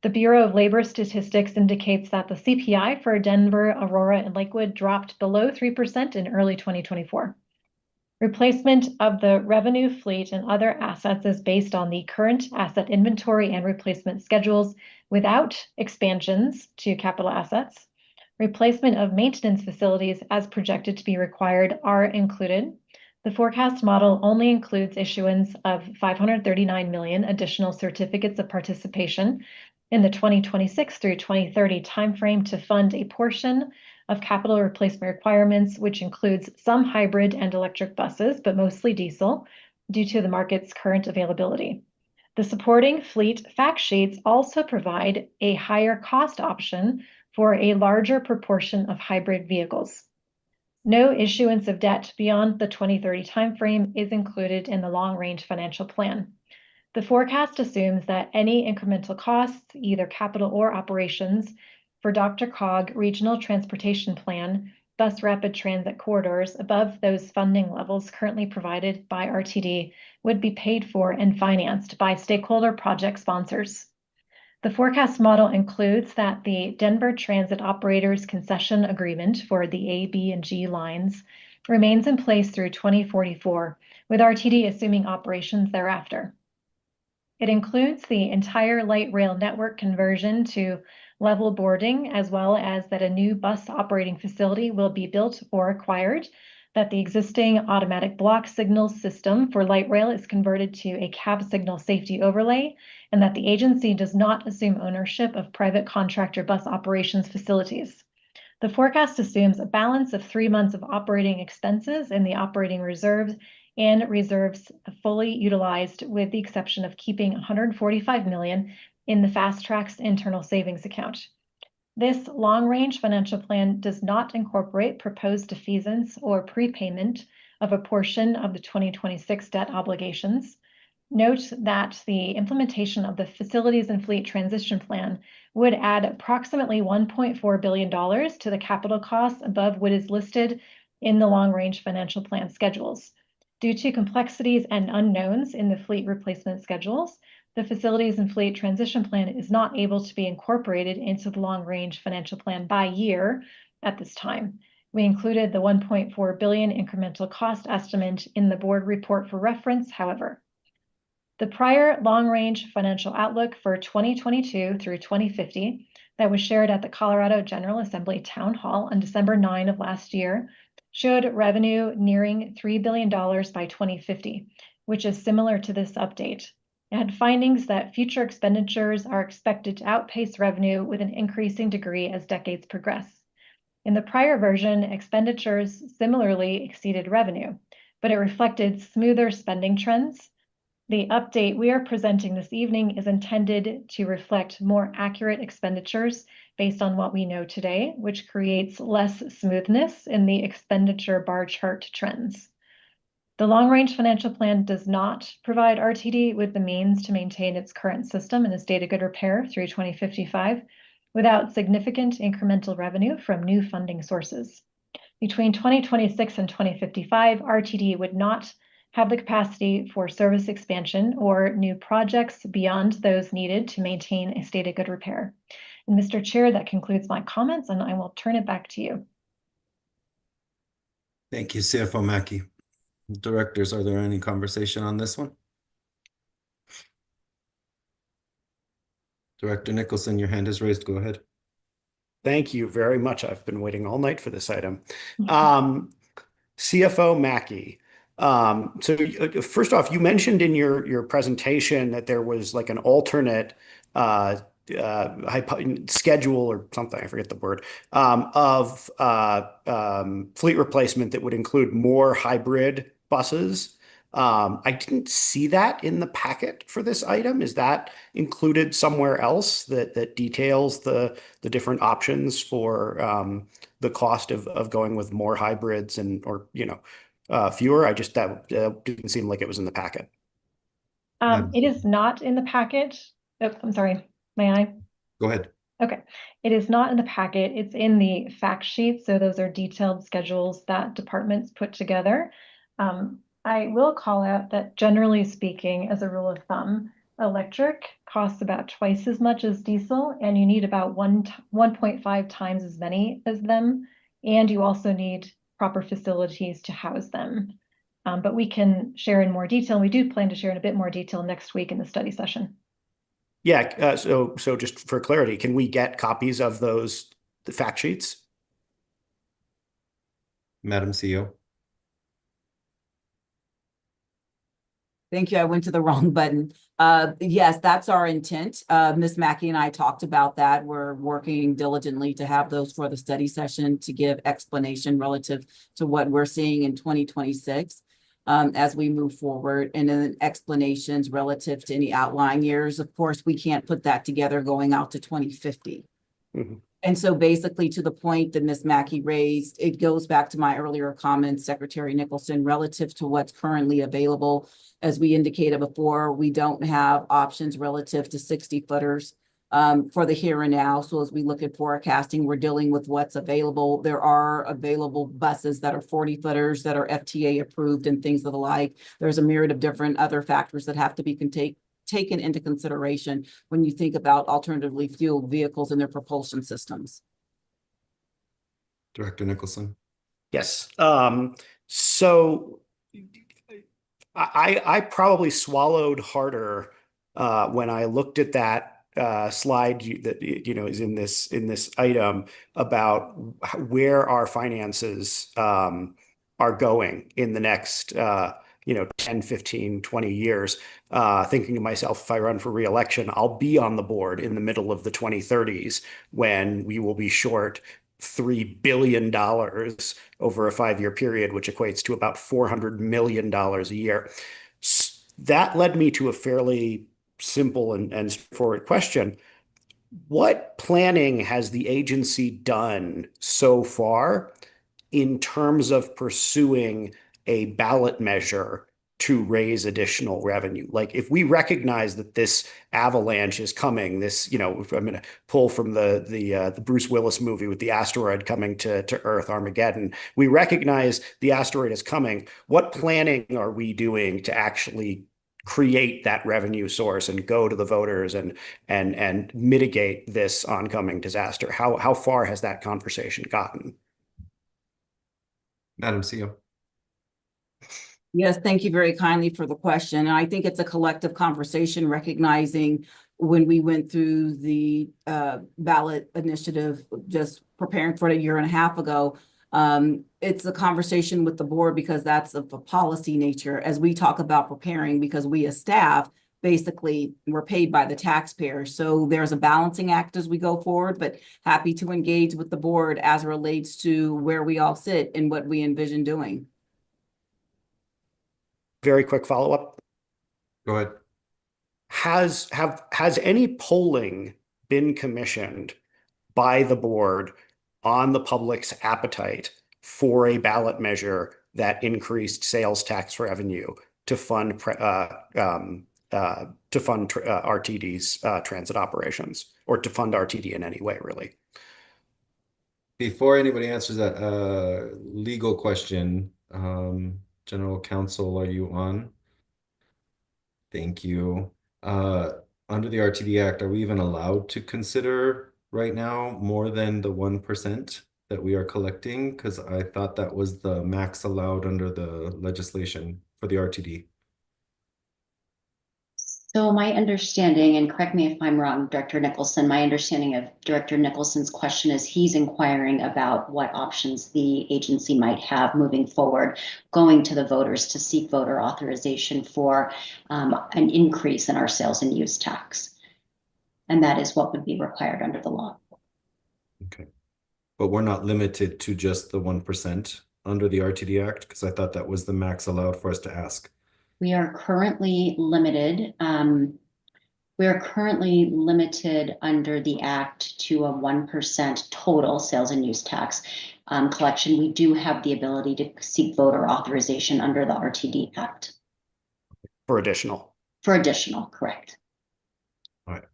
The Bureau of Labor Statistics indicates that the CPI for Denver, Aurora, and Lakewood dropped below 3% in early 2024. Replacement of the revenue fleet and other assets is based on the current asset inventory and replacement schedules without expansions to capital assets. Replacement of maintenance facilities as projected to be required are included. The forecast model only includes issuance of 539 million additional certificates of participation in the 2026 through 2030 timeframe to fund a portion of capital replacement requirements, which includes some hybrid and electric buses, but mostly diesel, due to the market's current availability. The supporting fleet fact sheets also provide a higher cost option for a larger proportion of hybrid vehicles. No issuance of debt beyond the 2030 timeframe is included in the long-range financial plan. The forecast assumes that any incremental costs, either capital or operations, for DRCOG Regional Transportation Plan bus rapid transit corridors above those funding levels currently provided by RTD would be paid for and financed by stakeholder project sponsors. The forecast model includes that the Denver Transit Operators Concession Agreement for the A, B, and G lines remains in place through 2044, with RTD assuming operations thereafter. It includes the entire light rail network conversion to level boarding, as well as that a new bus operating facility will be built or acquired, that the existing automatic block signal system for light rail is converted to a cab signal safety overlay, and that the agency does not assume ownership of private contractor bus operations facilities. The forecast assumes a balance of 3 months of operating expenses in the operating reserves and reserves fully utilized, with the exception of keeping $145 million in the Fast Track's internal savings account. This long-range financial plan does not incorporate proposed defeasance or prepayment of a portion of the 2026 debt obligations. Note that the implementation of the Facilities and Fleet Transition Plan would add approximately $1.4 billion to the capital costs above what is listed in the long-range financial plan schedules. Due to complexities and unknowns in the fleet replacement schedules, the Facilities and Fleet Transition Plan is not able to be incorporated into the long-range financial plan by year at this time. We included the $1.4 billion incremental cost estimate in the board report for reference, however. The prior long-range financial outlook for 2022 through 2050 that was shared at the Colorado General Assembly Town Hall on December 9 of last year showed revenue nearing $3 billion by 2050, which is similar to this update. It had findings that future expenditures are expected to outpace revenue with an increasing degree as decades progress. In the prior version, expenditures similarly exceeded revenue, but it reflected smoother spending trends. The update we are presenting this evening is intended to reflect more accurate expenditures based on what we know today, which creates less smoothness in the expenditure bar chart trends. The long-range financial plan does not provide RTD with the means to maintain its current system in a state of good repair through 2055 without significant incremental revenue from new funding sources. Between 2026 and 2055, RTD would not have the capacity for service expansion or new projects beyond those needed to maintain a state of good repair. And Mr. Chair, that concludes my comments, and I will turn it back to you. Thank you, CFO Mackey. Directors, are there any conversation on this one? Director Nicholson, your hand is raised. Go ahead. Thank you very much. I've been waiting all night for this item. CFO Mackey. So first off, you mentioned in your presentation that there was like an alternate schedule or something, I forget the word, of fleet replacement that would include more hybrid buses. I didn't see that in the packet for this item. Is that included somewhere else that details the different options for the cost of going with more hybrids or fewer? That didn't seem like it was in the packet. It is not in the packet. Oh, I'm sorry. May I? Go ahead. Okay. It is not in the packet. It's in the fact sheet. So those are detailed schedules that departments put together. I will call out that generally speaking, as a rule of thumb, electric costs about twice as much as diesel, and you need about 1.5 times as many as them. And you also need proper facilities to house them. But we can share in more detail. We do plan to share in a bit more detail next week in the study session. Yeah. So just for clarity, can we get copies of the fact sheets? Madam CEO. Thank you. I went to the wrong button. Yes, that's our intent. Ms. Mackey and I talked about that. We're working diligently to have those for the study session to give explanation relative to what we're seeing in 2026 as we move forward, and then explanations relative to any outlying years. Of course, we can't put that together going out to 2050. Mm-hmm. And so basically to the point that Ms. Mackey raised, it goes back to my earlier comments, Secretary Nicholson, relative to what's currently available. As we indicated before, we don't have options relative to 60-footers for the here and now. So as we look at forecasting, we're dealing with what's available. There are available buses that are 40-footers that are FTA approved and things of the like. There's a myriad of different other factors that have to be taken into consideration when you think about alternatively fueled vehicles and their propulsion systems. Director Nicholson. Yes. So I probably swallowed harder when I looked at that slide that is in this item about where our finances are going in the next 10, 15, 20 years, thinking to myself, if I run for re-election, I'll be on the board in the middle of the 2030s when we will be short $3 billion over a 5-year period, which equates to about $400 million a year. That led me to a fairly simple and straightforward question. What planning has the agency done so far in terms of pursuing a ballot measure to raise additional revenue? Like, if we recognize that this avalanche is coming, this, if I'm going to pull from the Bruce Willis movie with the asteroid coming to Earth, Armageddon, we recognize the asteroid is coming. What planning are we doing to actually create that revenue source and go to the voters and mitigate this oncoming disaster? How far has that conversation gotten? Madam CEO. Yes, thank you very kindly for the question. And I think it's a collective conversation, recognizing when we went through the ballot initiative, just preparing for it a year and a half ago. It's a conversation with the board because that's of a policy nature as we talk about preparing, because we as staff, basically, we're paid by the taxpayer. So there's a balancing act as we go forward, but happy to engage with the board as it relates to where we all sit and what we envision doing. Very quick follow-up. Go ahead. Has any polling been commissioned by the board on the public's appetite for a ballot measure that increased sales tax revenue to fund RTD's transit operations, or to fund RTD in any way, really? Before anybody answers that legal question, General Counsel, are you on? Thank you. Under the RTD Act, are we even allowed to consider right now more than the 1% that we are collecting? Because I thought that was the max allowed under the legislation for the RTD. So my understanding, and correct me if I'm wrong, Director Nicholson, my understanding of Director Nicholson's question is he's inquiring about what options the agency might have moving forward, going to the voters to seek voter authorization for an increase in our sales and use tax. And that is what would be required under the law. Okay. But we're not limited to just the 1% under the RTD Act, because I thought that was the max allowed for us to ask. We are currently limited. We are currently limited under the Act to a 1% total sales and use tax collection. We do have the ability to seek voter authorization under the RTD Act. For additional. For additional, correct. All right.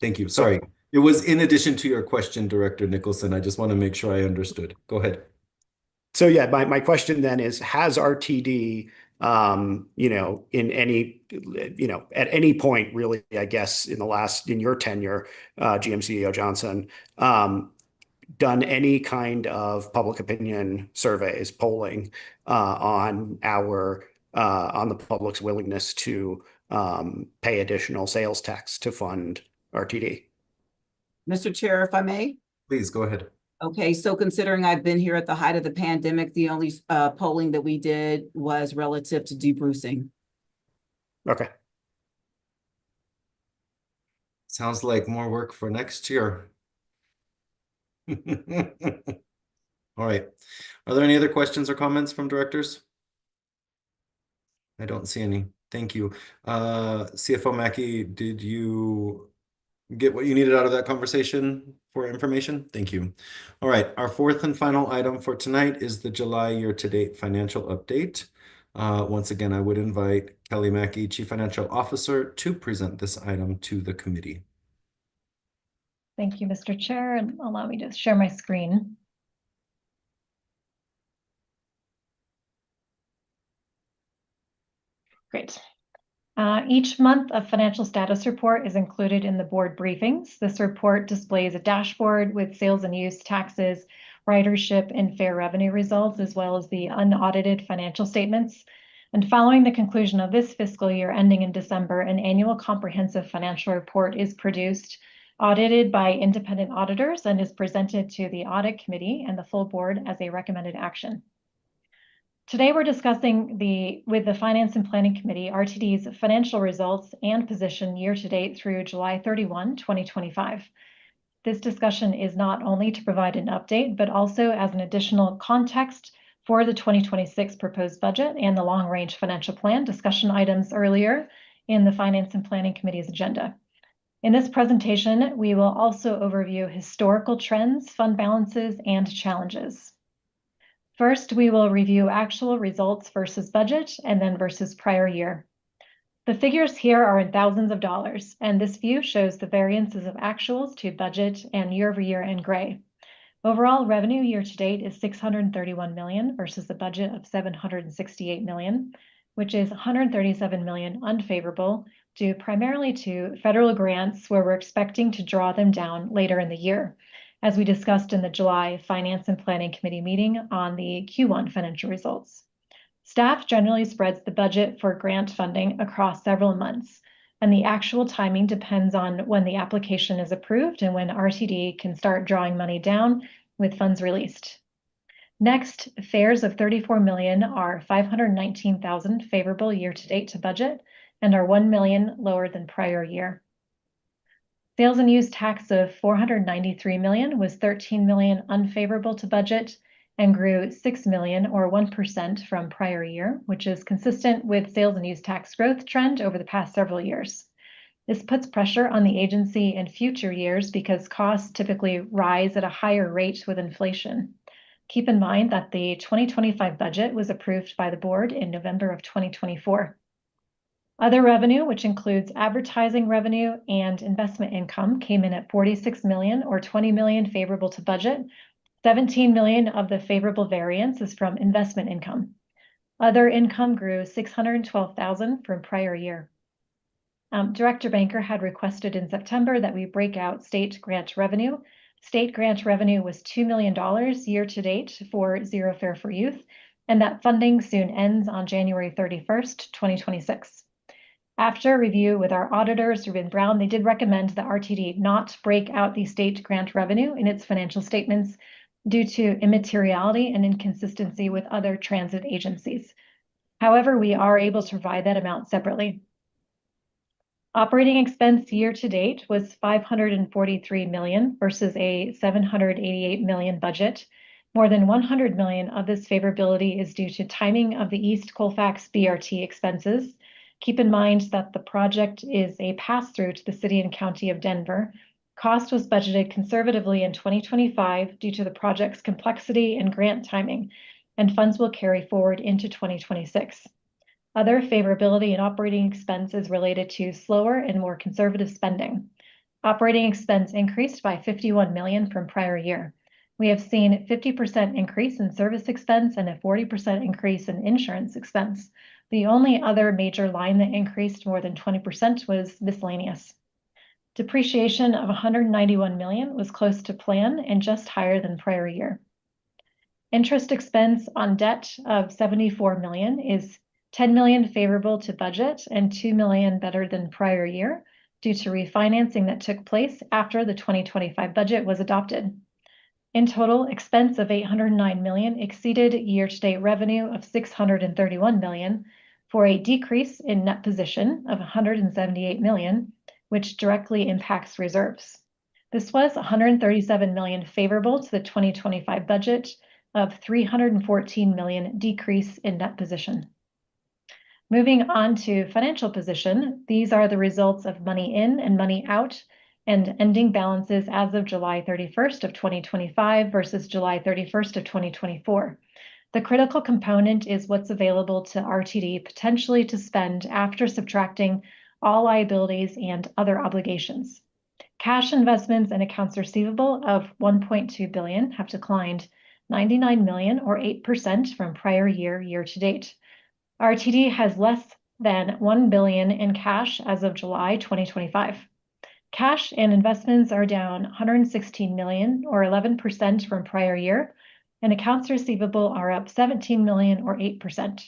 Thank you. Sorry. It was in addition to your question, Director Nicholson. I just want to make sure I understood. Go ahead. So yeah, my question then is, has RTD in any, at any point really, I guess, in your tenure, GM CEO Johnson, done any kind of public opinion surveys, polling on the public's willingness to pay additional sales tax to fund RTD? Mr. Chair, if I may? Please go ahead. Okay, so considering I've been here at the height of the pandemic, the only polling that we did was relative to debrucing. Okay. Sounds like more work for next year. All right. Are there any other questions or comments from directors? I don't see any. Thank you. CFO Mackey, did you get what you needed out of that conversation for information? Thank you. All right. Our fourth and final item for tonight is the July year-to-date financial update. Once again, I would invite Kelly Mackey, Chief Financial Officer, to present this item to the committee. Thank you, Mr. Chair, and allow me to share my screen. Great. Each month, a financial status report is included in the board briefings. This report displays a dashboard with sales and use taxes, ridership, and fair revenue results, as well as the unaudited financial statements. And following the conclusion of this fiscal year ending in December, an annual comprehensive financial report is produced, audited by independent auditors, and is presented to the audit committee and the full board as a recommended action. Today, we're discussing with the Finance and Planning Committee, RTD's financial results and position year-to-date through July 31, 2025. This discussion is not only to provide an update, but also as an additional context for the 2026 proposed budget and the long-range financial plan discussion items earlier in the Finance and Planning Committee's agenda. In this presentation, we will also overview historical trends, fund balances, and challenges. First, we will review actual results versus budget and then versus prior year. The figures here are in thousands of dollars, and this view shows the variances of actuals to budget and year-over-year in gray. Overall revenue year-to-date is $631 million versus the budget of $768 million, which is $137 million unfavorable, due primarily to federal grants where we're expecting to draw them down later in the year, as we discussed in the July Finance and Planning Committee meeting on the Q1 financial results. Staff generally spreads the budget for grant funding across several months, and the actual timing depends on when the application is approved and when RTD can start drawing money down with funds released. Next, fares of $34 million are $519,000 favorable year-to-date to budget and are $1 million lower than prior year. Sales and use tax of $493 million was $13 million unfavorable to budget and grew $6 million or 1% from prior year, which is consistent with sales and use tax growth trend over the past several years. This puts pressure on the agency in future years because costs typically rise at a higher rate with inflation. Keep in mind that the 2025 budget was approved by the board in November of 2024. Other revenue, which includes advertising revenue and investment income, came in at $46 million or $20 million favorable to budget. $17 million of the favorable variance is from investment income. Other income grew $612,000 from prior year. Director Banker had requested in September that we break out state grant revenue. State grant revenue was $2 million year-to-date for Zero Fare for Youth, and that funding soon ends on January 31st, 2026. After review with our auditors, Rubin Brown, they did recommend that RTD not break out the state grant revenue in its financial statements due to immateriality and inconsistency with other transit agencies. However, we are able to provide that amount separately. Operating expense year-to-date was $543 million versus a $788 million budget. More than $100 million of this favorability is due to timing of the East Colfax BRT expenses. Keep in mind that the project is a pass-through to the City and County of Denver. Cost was budgeted conservatively in 2025 due to the project's complexity and grant timing, and funds will carry forward into 2026. Other favorability in operating expense is related to slower and more conservative spending. Operating expense increased by $51 million from prior year. We have seen a 50% increase in service expense and a 40% increase in insurance expense. The only other major line that increased more than 20% was miscellaneous. Depreciation of $191 million was close to plan and just higher than prior year. Interest expense on debt of $74 million is $10 million favorable to budget and $2 million better than prior year due to refinancing that took place after the 2025 budget was adopted. In total, expense of $809 million exceeded year-to-date revenue of $631 million for a decrease in net position of $178 million, which directly impacts reserves. This was $137 million favorable to the 2025 budget of $314 million decrease in net position. Moving on to financial position, these are the results of money in and money out and ending balances as of July 31st of 2025 versus July 31st of 2024. The critical component is what's available to RTD potentially to spend after subtracting all liabilities and other obligations. Cash investments and accounts receivable of 1.2 billion have declined 99 million or 8% from prior year to date. RTD has less than 1 billion in cash as of July 2025. Cash and investments are down 116 million or 11% from prior year, and accounts receivable are up 17 million or 8%.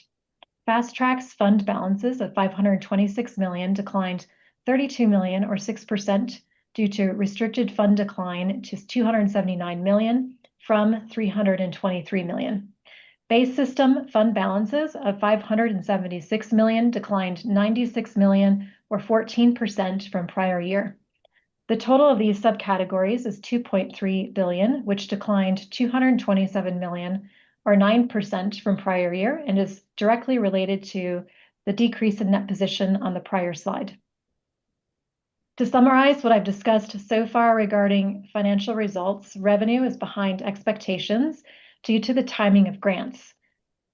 Fast Track's fund balances of 526 million declined 32 million or 6% due to restricted fund decline to 279 million from 323 million. Base system fund balances of 576 million declined 96 million or 14% from prior year. The total of these subcategories is 2.3 billion, which declined 227 million or 9% from prior year and is directly related to the decrease in net position on the prior slide. To summarize what I've discussed so far regarding financial results, revenue is behind expectations due to the timing of grants.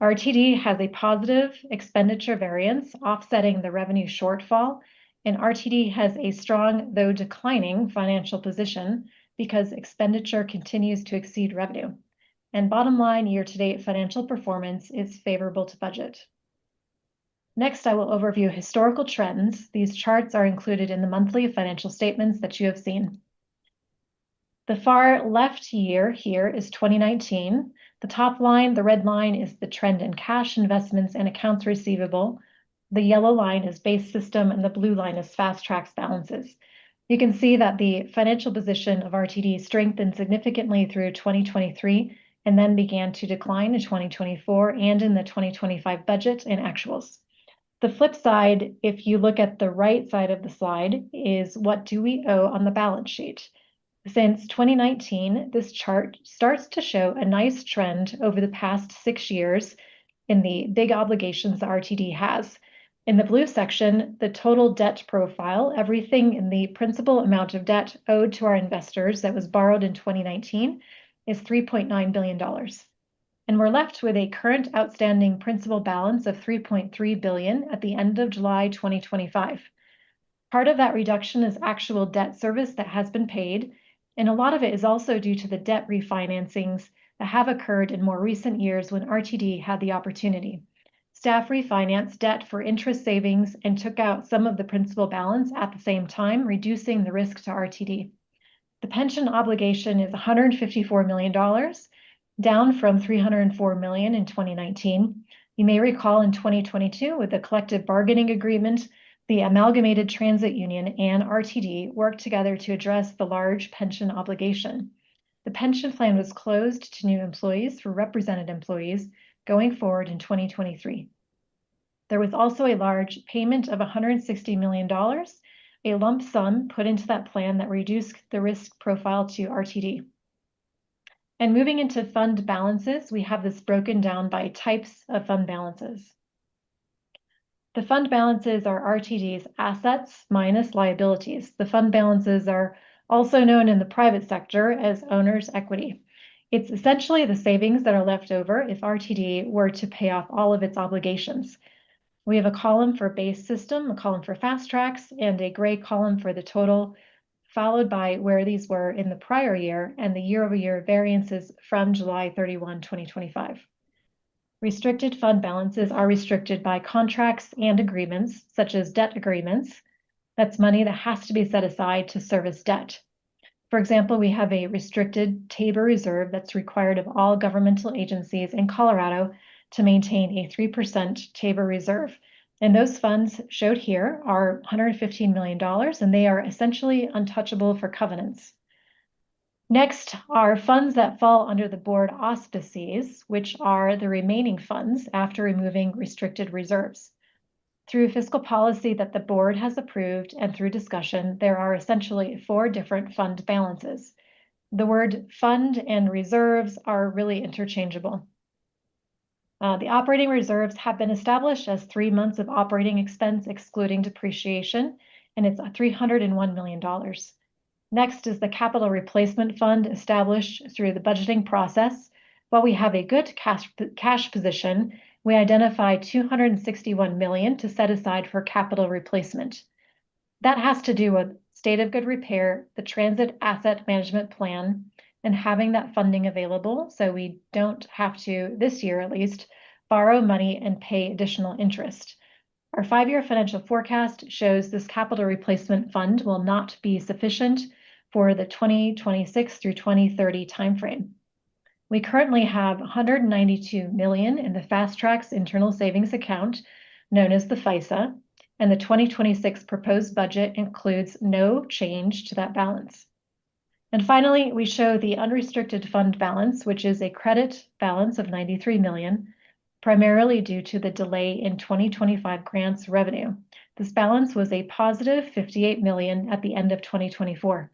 RTD has a positive expenditure variance offsetting the revenue shortfall, and RTD has a strong, though declining, financial position because expenditure continues to exceed revenue. And bottom line, year-to-date financial performance is favorable to budget. Next, I will overview historical trends. These charts are included in the monthly financial statements that you have seen. The far left year here is 2019. The top line, the red line, is the trend in cash investments and accounts receivable. The yellow line is base system, and the blue line is Fast Track's balances. You can see that the financial position of RTD strengthened significantly through 2023 and then began to decline in 2024 and in the 2025 budget and actuals. The flip side, if you look at the right side of the slide, is what do we owe on the balance sheet? Since 2019, this chart starts to show a nice trend over the past 6 years in the big obligations that RTD has. In the blue section, the total debt profile, everything in the principal amount of debt owed to our investors that was borrowed in 2019, is $3.9 billion. And we're left with a current outstanding principal balance of 3.3 billion at the end of July 2025. Part of that reduction is actual debt service that has been paid, and a lot of it is also due to the debt refinancings that have occurred in more recent years when RTD had the opportunity. Staff refinanced debt for interest savings and took out some of the principal balance at the same time, reducing the risk to RTD. The pension obligation is $154 million, down from 304 million in 2019. You may recall in 2022, with the collective bargaining agreement, the Amalgamated Transit Union and RTD worked together to address the large pension obligation. The pension plan was closed to new employees for represented employees going forward in 2023. There was also a large payment of $160 million, a lump sum put into that plan that reduced the risk profile to RTD. And moving into fund balances, we have this broken down by types of fund balances. The fund balances are RTD's assets minus liabilities. The fund balances are also known in the private sector as owner's equity. It's essentially the savings that are left over if RTD were to pay off all of its obligations. We have a column for base system, a column for Fast Tracks, and a gray column for the total, followed by where these were in the prior year and the year-over-year variances from July 31, 2025. Restricted fund balances are restricted by contracts and agreements, such as debt agreements. That's money that has to be set aside to service debt. For example, we have a restricted TABOR reserve that's required of all governmental agencies in Colorado to maintain a 3% TABOR reserve. And those funds showed here are $115 million, and they are essentially untouchable for covenants. Next are funds that fall under the board auspices, which are the remaining funds after removing restricted reserves. Through fiscal policy that the board has approved and through discussion, there are essentially 4 different fund balances. The word fund and reserves are really interchangeable. The operating reserves have been established as 3 months of operating expense excluding depreciation, and it's $301 million. Next is the capital replacement fund established through the budgeting process. While we have a good cash position, we identify $261 million to set aside for capital replacement. That has to do with state of good repair, the transit asset management plan, and having that funding available so we don't have to, this year at least, borrow money and pay additional interest. Our 5-year financial forecast shows this capital replacement fund will not be sufficient for the 2026 through 2030 timeframe. We currently have $192 million in the Fast Tracks internal savings account, known as the FISA, and the 2026 proposed budget includes no change to that balance. And finally, we show the unrestricted fund balance, which is a credit balance of $93 million, primarily due to the delay in 2025 grants revenue. This balance was a positive $58 million at the end of 2024.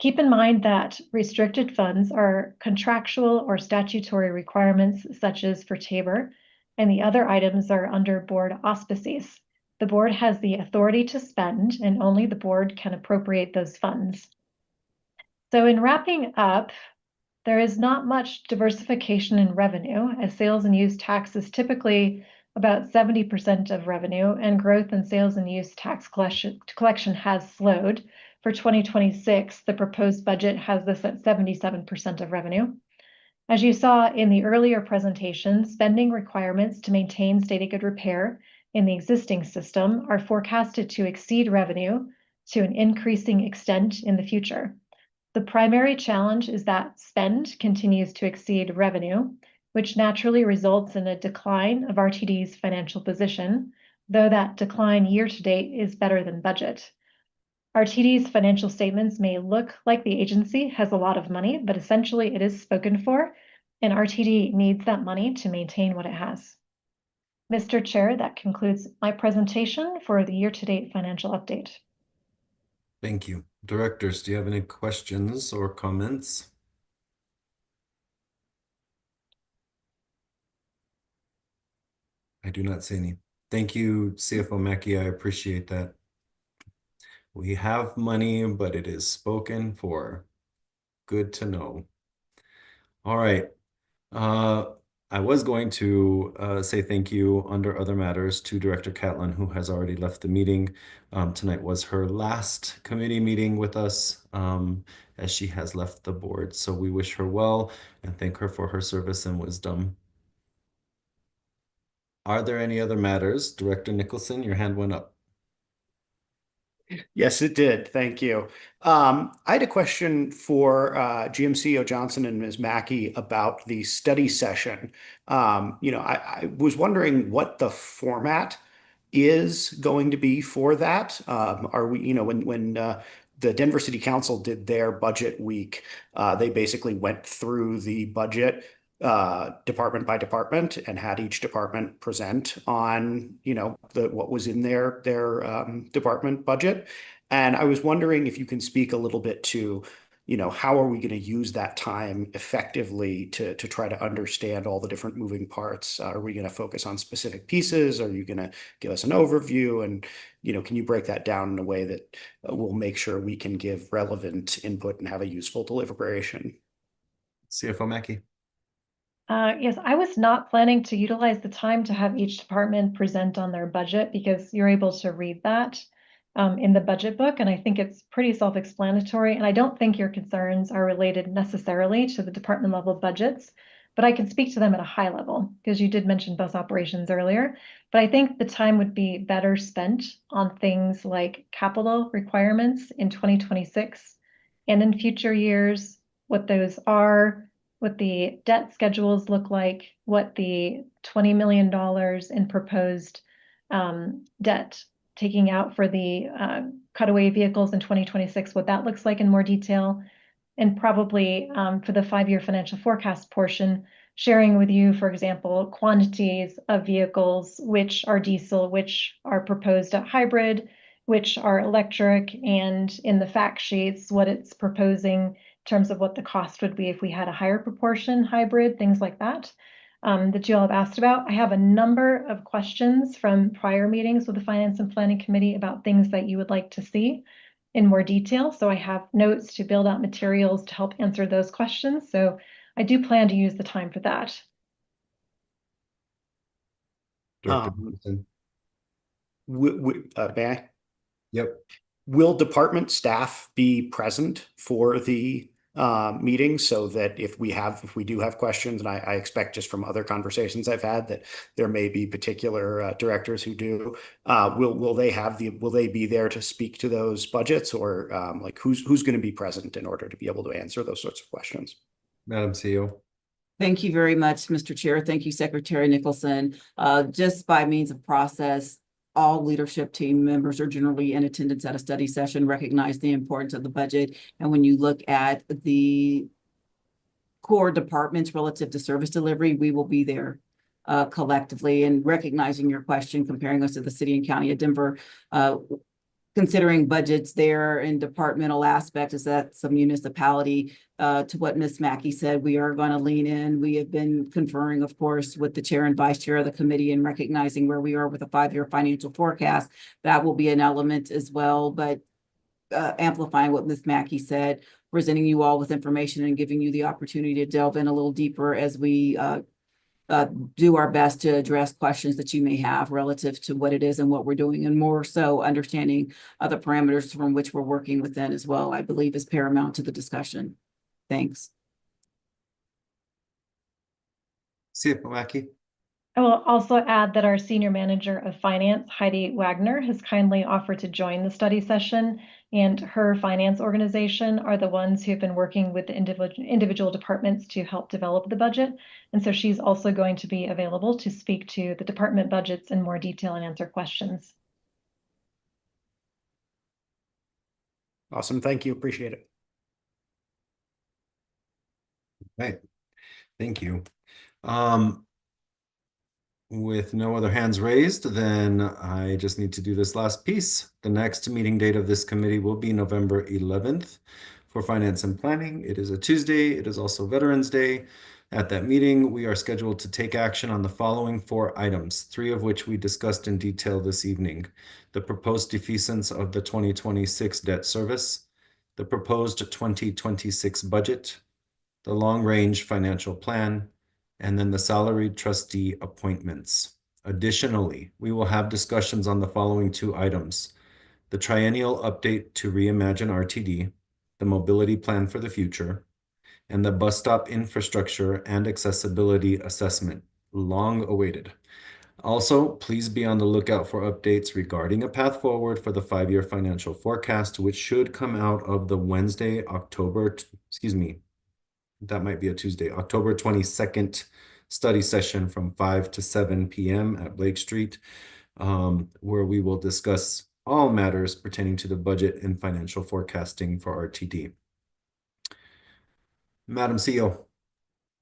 Keep in mind that restricted funds are contractual or statutory requirements, such as for Tabor, and the other items are under board auspices. The board has the authority to spend, and only the board can appropriate those funds. So in wrapping up, there is not much diversification in revenue, as sales and use tax is typically about 70% of revenue, and growth in sales and use tax collection has slowed. For 2026, the proposed budget has this at 77% of revenue. As you saw in the earlier presentation, spending requirements to maintain state of good repair in the existing system are forecasted to exceed revenue to an increasing extent in the future. The primary challenge is that spend continues to exceed revenue, which naturally results in a decline of RTD's financial position, though that decline year to date is better than budget. RTD's financial statements may look like the agency has a lot of money, but essentially it is spoken for, and RTD needs that money to maintain what it has. Mr. Chair, that concludes my presentation for the year-to-date financial update. Thank you. Directors, do you have any questions or comments? I do not see any. Thank you, CFO Mackey. I appreciate that. We have money, but it is spoken for. Good to know. All right. I was going to say thank you under other matters to Director Catlin, who has already left the meeting. Tonight was her last committee meeting with us, as she has left the board. So we wish her well and thank her for her service and wisdom. Are there any other matters? Director Nicholson, your hand went up. Yes, it did. Thank you. I had a question for GMCO Johnson and Ms. Mackey about the study session. I was wondering what the format is going to be for that. Are we, when the Denver City Council did their budget week, they basically went through the budget department by department and had each department present on what was in their department budget. And I was wondering if you can speak a little bit to how are we going to use that time effectively to try to understand all the different moving parts? Are we going to focus on specific pieces? Are you going to give us an overview? And can you break that down in a way that will make sure we can give relevant input and have a useful deliberation? CFO Mackey. Yes, I was not planning to utilize the time to have each department present on their budget because you're able to read that in the budget book, and I think it's pretty self-explanatory, and I don't think your concerns are related necessarily to the department level budgets, but I can speak to them at a high level because you did mention bus operations earlier, but I think the time would be better spent on things like capital requirements in 2026 and in future years, what those are, what the debt schedules look like, what the $20 million in proposed debt taking out for the cutaway vehicles in 2026, what that looks like in more detail, and probably for the 5-year financial forecast portion, sharing with you, for example, quantities of vehicles, which are diesel, which are proposed at hybrid, which are electric, and in the fact sheets, what it's proposing in terms of what the cost would be if we had a higher proportion hybrid, things like that, that you all have asked about. I have a number of questions from prior meetings with the Finance and Planning Committee about things that you would like to see in more detail. So I have notes to build out materials to help answer those questions. So I do plan to use the time for that. May I? Yep. Will department staff be present for the meeting so that if we do have questions, and I expect just from other conversations I've had that there may be particular directors who do, will they be there to speak to those budgets, or like who's going to be present in order to be able to answer those sorts of questions? Madam CEO. Thank you very much, Mr. Chair. Thank you, Secretary Nicholson. Just by means of process, all leadership team members are generally in attendance at a study session, recognize the importance of the budget. And when you look at the core departments relative to service delivery, we will be there collectively. And recognizing your question, comparing us to the city and county of Denver, considering budgets there and departmental aspects, is that some municipality, to what Ms. Mackey said, we are going to lean in. We have been conferring, of course, with the chair and vice chair of the committee and recognizing where we are with a 5-year financial forecast. That will be an element as well, but amplifying what Ms. Mackey said, presenting you all with information and giving you the opportunity to delve in a little deeper as we do our best to address questions that you may have relative to what it is and what we're doing, and more so understanding other parameters from which we're working within as well, I believe is paramount to the discussion. Thanks. CFO Mackey. I will also add that our Senior Manager of Finance, Heidi Wagner, has kindly offered to join the study session, and her finance organization are the ones who have been working with the individual departments to help develop the budget. And so she's also going to be available to speak to the department budgets in more detail and answer questions. Awesome. Thank you. Appreciate it. Right. Thank you. With no other hands raised, then I just need to do this last piece. The next meeting date of this committee will be November 11th for Finance and Planning. It is a Tuesday. It is also Veterans Day. At that meeting, we are scheduled to take action on the following 4 items, 3 of which we discussed in detail this evening: the proposed defeasance of the 2026 debt service, the proposed 2026 budget, the long-range financial plan, and then the salaried trustee appointments. Additionally, we will have discussions on the following 2 items: the triennial update to Reimagine RTD, the mobility plan for the future, and the bus stop infrastructure and accessibility assessment, long awaited. Also, please be on the lookout for updates regarding a path forward for the 5-year financial forecast, which should come out of the Wednesday, that might be a Tuesday, October 22nd study session from 5 to 7 p.m. at Blake Street, where we will discuss all matters pertaining to the budget and financial forecasting for RTD. Madam CEO.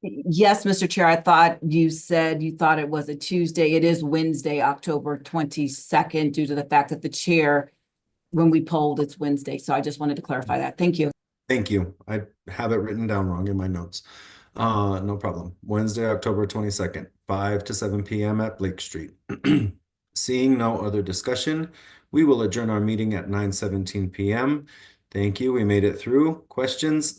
Yes, Mr. Chair, I thought you said you thought it was a Tuesday. It is Wednesday, October 22nd, due to the fact that the chair, when we polled, it's Wednesday. So I just wanted to clarify that. Thank you. Thank you. I have it written down wrong in my notes. No problem. Wednesday, October 22nd, 5 to 7 p.m. at Blake Street. Seeing no other discussion, we will adjourn our meeting at 9:17 p.m. Thank you. We made it through. Questions?